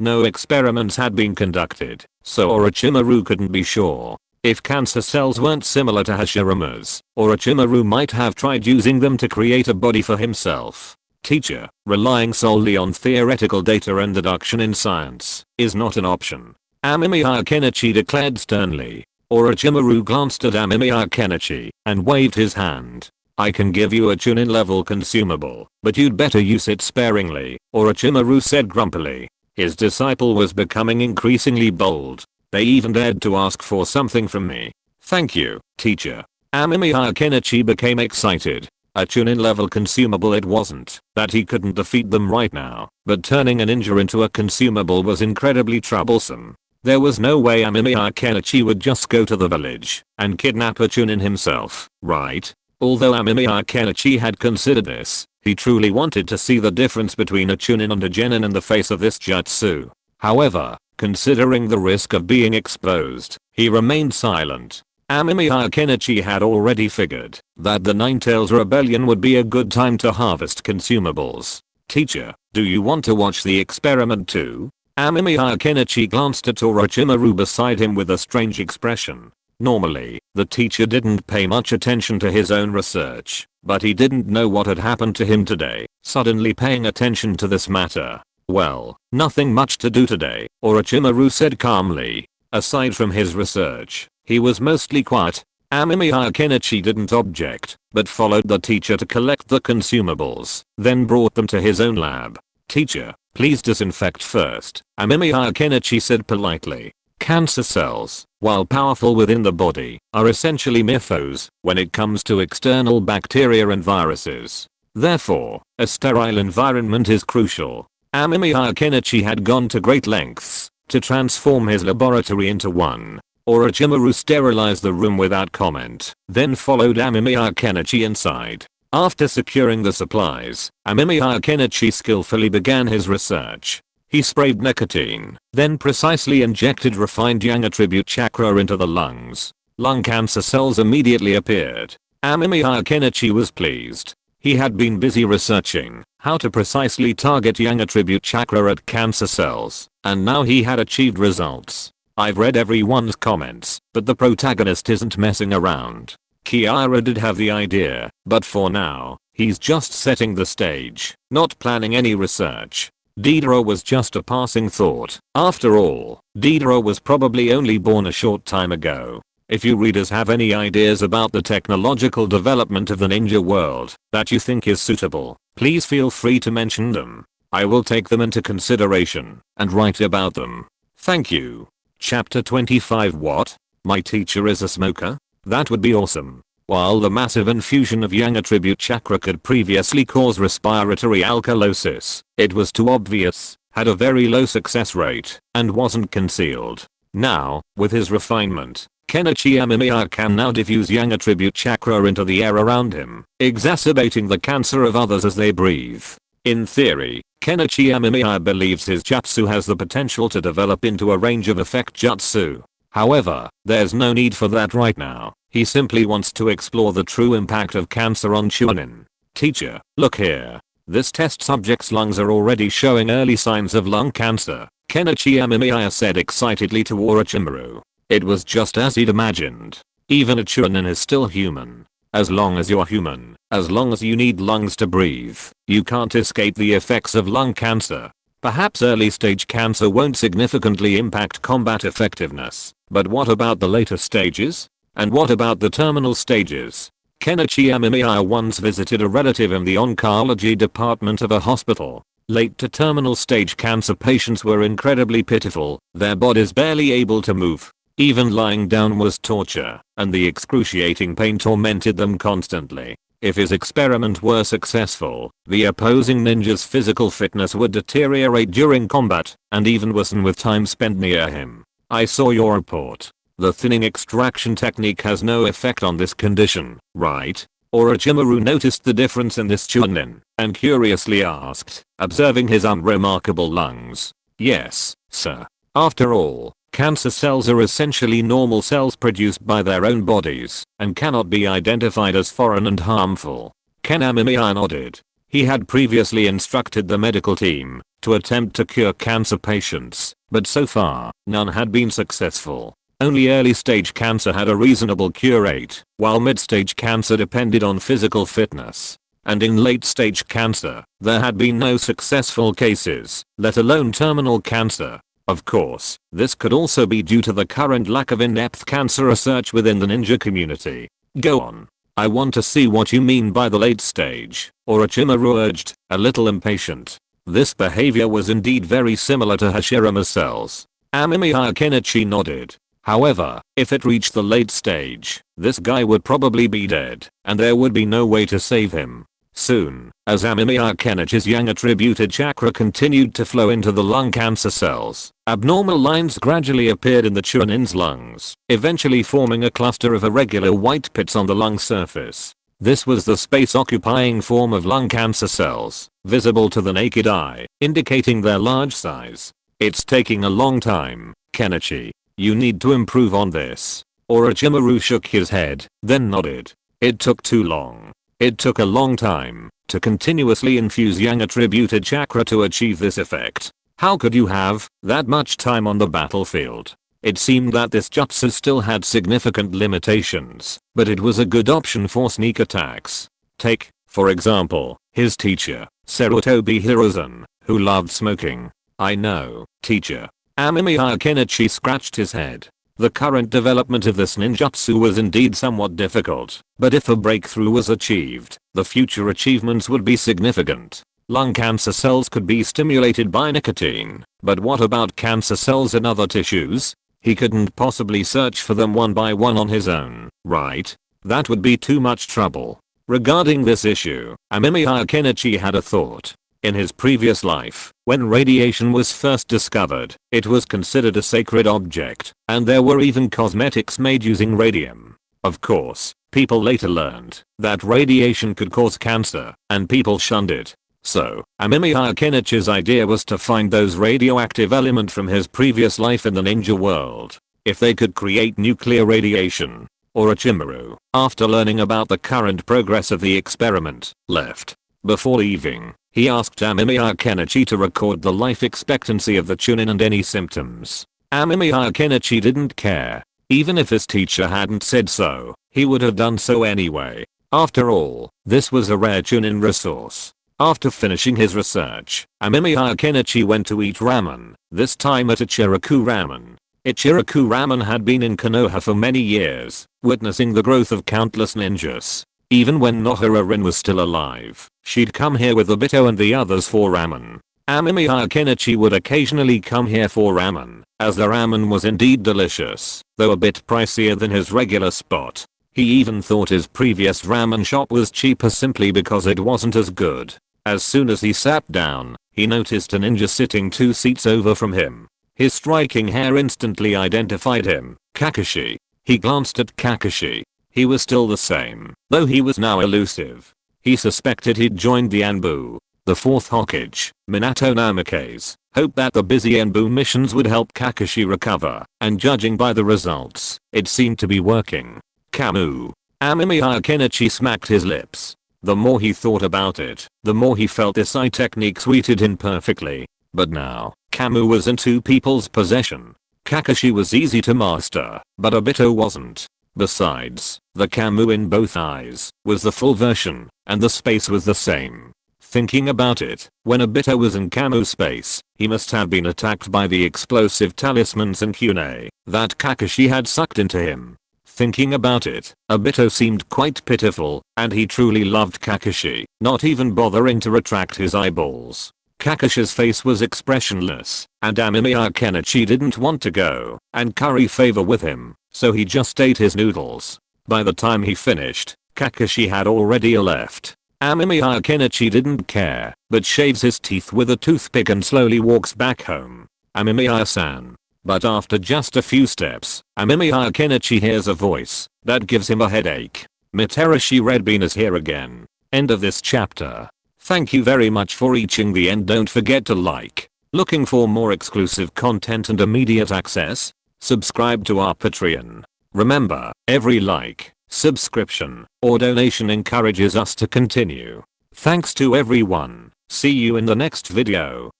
no experiments had been conducted, so Orochimaru couldn't be sure. If cancer cells weren't similar to Hashirama's, Orochimaru might have tried using them to create a body for himself. Teacher, relying solely on theoretical data and deduction in science is not an option. Amemiya Kenichi declared sternly. Orochimaru glanced at Amemiya Kenichi and waved his hand. I can give you a Chunin level consumable, but you'd better use it sparingly, Orochimaru said grumpily. His disciple was becoming increasingly bold. They even dared to ask for something from me. Thank you, teacher. Amemiya Kenichi became excited. A Chunin level consumable it wasn't that he couldn't defeat them right now, but turning a ninja into a consumable was incredibly troublesome. There was no way Amemiya Kenichi would just go to the village and kidnap a Chunin himself, right? Although Amemiya Kenichi had considered this, he truly wanted to see the difference between a Chunin and a genin in the face of this jutsu. However, considering the risk of being exposed, he remained silent. Amemiya Kenichi had already figured that the Ninetales Rebellion would be a good time to harvest consumables. Teacher, do you want to watch the experiment too? Amemiya Kenichi glanced at Orochimaru beside him with a strange expression. Normally, the teacher didn't pay much attention to his own research, but he didn't know what had happened to him today, suddenly paying attention to this matter. Well, nothing much to do today, Orochimaru said calmly. Aside from his research, he was mostly quiet. Amemiya Kenichi didn't object, but followed the teacher to collect the consumables, then brought them to his own lab. Teacher, please disinfect first, Amemiya Kenichi said politely. Cancer cells, while powerful within the body, are essentially mere foes when it comes to external bacteria and viruses. Therefore, a sterile environment is crucial. Amemiya Kenichi had gone to great lengths to transform his laboratory into one. Orochimaru sterilized the room without comment, then followed Amemiya Kenichi inside. After securing the supplies, Amemiya Kenichi skillfully began his research. He sprayed nicotine, then precisely injected refined yang attribute chakra into the lungs. Lung cancer cells immediately appeared. Amemiya Kenichi was pleased. He had been busy researching how to precisely target yang attribute chakra at cancer cells, and now he had achieved results. I've read everyone's comments, but the protagonist isn't messing around. Kiara did have the idea, but for now, he's just setting the stage, not planning any research. Deidara was just a passing thought. After all, Deidara was probably only born a short time ago. If you readers have any ideas about the technological development of the ninja world that you think is suitable, please feel free to mention them. I will take them into consideration and write about them. Thank you. Chapter 25. What? My teacher is a smoker? That would be awesome. While the massive infusion of yang attribute chakra could previously cause respiratory alkalosis, it was too obvious, had a very low success rate, and wasn't concealed. Now, with his refinement, Kenichi Amemiya can now diffuse yang attribute chakra into the air around him, exacerbating the cancer of others as they breathe. In theory, Kenichi Amemiya believes his jutsu has the potential to develop into a range of effect jutsu. However, there's no need for that right now. He simply wants to explore the true impact of cancer on Chunin. Teacher, look here. This test subject's lungs are already showing early signs of lung cancer, Kenichi Amemiya said excitedly to Orochimaru. It was just as he'd imagined. Even a Chunin is still human. As long as you're human, as long as you need lungs to breathe, you can't escape the effects of lung cancer. Perhaps early stage cancer won't significantly impact combat effectiveness, but what about the later stages? And what about the terminal stages? Kenichi Amemiya once visited a relative in the oncology department of a hospital. Late to terminal stage cancer patients were incredibly pitiful, their bodies barely able to move. Even lying down was torture, and the excruciating pain tormented them constantly. If his experiment were successful, the opposing ninja's physical fitness would deteriorate during combat, and even worsen with time spent near him. I saw your report. The thinning extraction technique has no effect on this condition, right? Orochimaru noticed the difference in this Chunin, and curiously asked, observing his unremarkable lungs. Yes, sir. After all, cancer cells are essentially normal cells produced by their own bodies, and cannot be identified as foreign and harmful. Ken Amemiya nodded. He had previously instructed the medical team to attempt to cure cancer patients, but so far, none had been successful. Only early stage cancer had a reasonable cure rate, while mid-stage cancer depended on physical fitness. And in late stage cancer, there had been no successful cases, let alone terminal cancer. Of course, this could also be due to the current lack of in-depth cancer research within the ninja community. Go on. I want to see what you mean by the late stage, Orochimaru urged, a little impatient. This behavior was indeed very similar to Hashirama's cells. Amemiya Kenichi nodded. However, if it reached the late stage, this guy would probably be dead, and there would be no way to save him. Soon, as Amemiya Kenichi's yang attributed chakra continued to flow into the lung cancer cells, abnormal lines gradually appeared in the Chunin's lungs, eventually forming a cluster of irregular white pits on the lung surface. This was the space-occupying form of lung cancer cells, visible to the naked eye, indicating their large size. It's taking a long time, Kenichi. You need to improve on this. Orochimaru shook his head, then nodded. It took too long. It took a long time to continuously infuse yang attributed chakra to achieve this effect. How could you have that much time on the battlefield? It seemed that this jutsu still had significant limitations, but it was a good option for sneak attacks. Take, for example, his teacher, Sarutobi Hiruzen, who loved smoking. I know, teacher. Amemiya Kenichi scratched his head. The current development of this ninjutsu was indeed somewhat difficult, but if a breakthrough was achieved, the future achievements would be significant. Lung cancer cells could be stimulated by nicotine, but what about cancer cells in other tissues? He couldn't possibly search for them one by one on his own, right? That would be too much trouble. Regarding this issue, Amemiya Kenichi had a thought. In his previous life, when radiation was first discovered, it was considered a sacred object, and there were even cosmetics made using radium. Of course, people later learned that radiation could cause cancer, and people shunned it. So, Amemiya Kenichi's idea was to find those radioactive elements from his previous life in the ninja world. If they could create nuclear radiation. Orochimaru, after learning about the current progress of the experiment, left. Before leaving, he asked Amemiya Kenichi to record the life expectancy of the Chunin and any symptoms. Amemiya Kenichi didn't care. Even if his teacher hadn't said so, he would have done so anyway. After all, this was a rare Chunin resource. After finishing his research, Amemiya Kenichi went to eat ramen, this time at Ichiraku Ramen. Ichiraku Ramen had been in Konoha for many years, witnessing the growth of countless ninjas. Even when Nohara Rin was still alive, she'd come here with Obito and the others for ramen. Amemiya Kenichi would occasionally come here for ramen, as the ramen was indeed delicious, though a bit pricier than his regular spot. He even thought his previous ramen shop was cheaper simply because it wasn't as good. As soon as he sat down, he noticed a ninja sitting 2 seats over from him. His striking hair instantly identified him, Kakashi. He glanced at Kakashi. He was still the same, though he was now elusive. He suspected he'd joined the ANBU, the 4th Hokage, Minato Namake's, hoped that the busy ANBU missions would help Kakashi recover, and judging by the results, it seemed to be working. Kamu. Amemiya Kenichi smacked his lips. The more he thought about it, the more he felt this eye technique suited him perfectly. But now, Kamu was in 2 people's possession. Kakashi was easy to master, but Obito wasn't. Besides, the Kamu in both eyes was the full version, and the space was the same. Thinking about it, when Obito was in Kamu space, he must have been attacked by the explosive talismans and Kyune that Kakashi had sucked into him. Thinking about it, Obito seemed quite pitiful, and he truly loved Kakashi, not even bothering to retract his eyeballs. Kakashi's face was expressionless, and Amemiya Kenichi didn't want to go and curry favor with him, so he just ate his noodles. By the time he finished, Kakashi had already left. Amemiya Kenichi didn't care, but shaves his teeth with a toothpick and slowly walks back home. Amemiya-san. But after just a few steps, Amemiya Kenichi hears a voice that gives him a headache. Mitarashi Redbean is here again. End of this chapter. Thank you very much for reaching the end. Don't forget to like. Looking for more exclusive content and immediate access? Subscribe to our Patreon. Remember, every like, subscription, or donation encourages us to continue. Thanks to everyone. See you in the next video.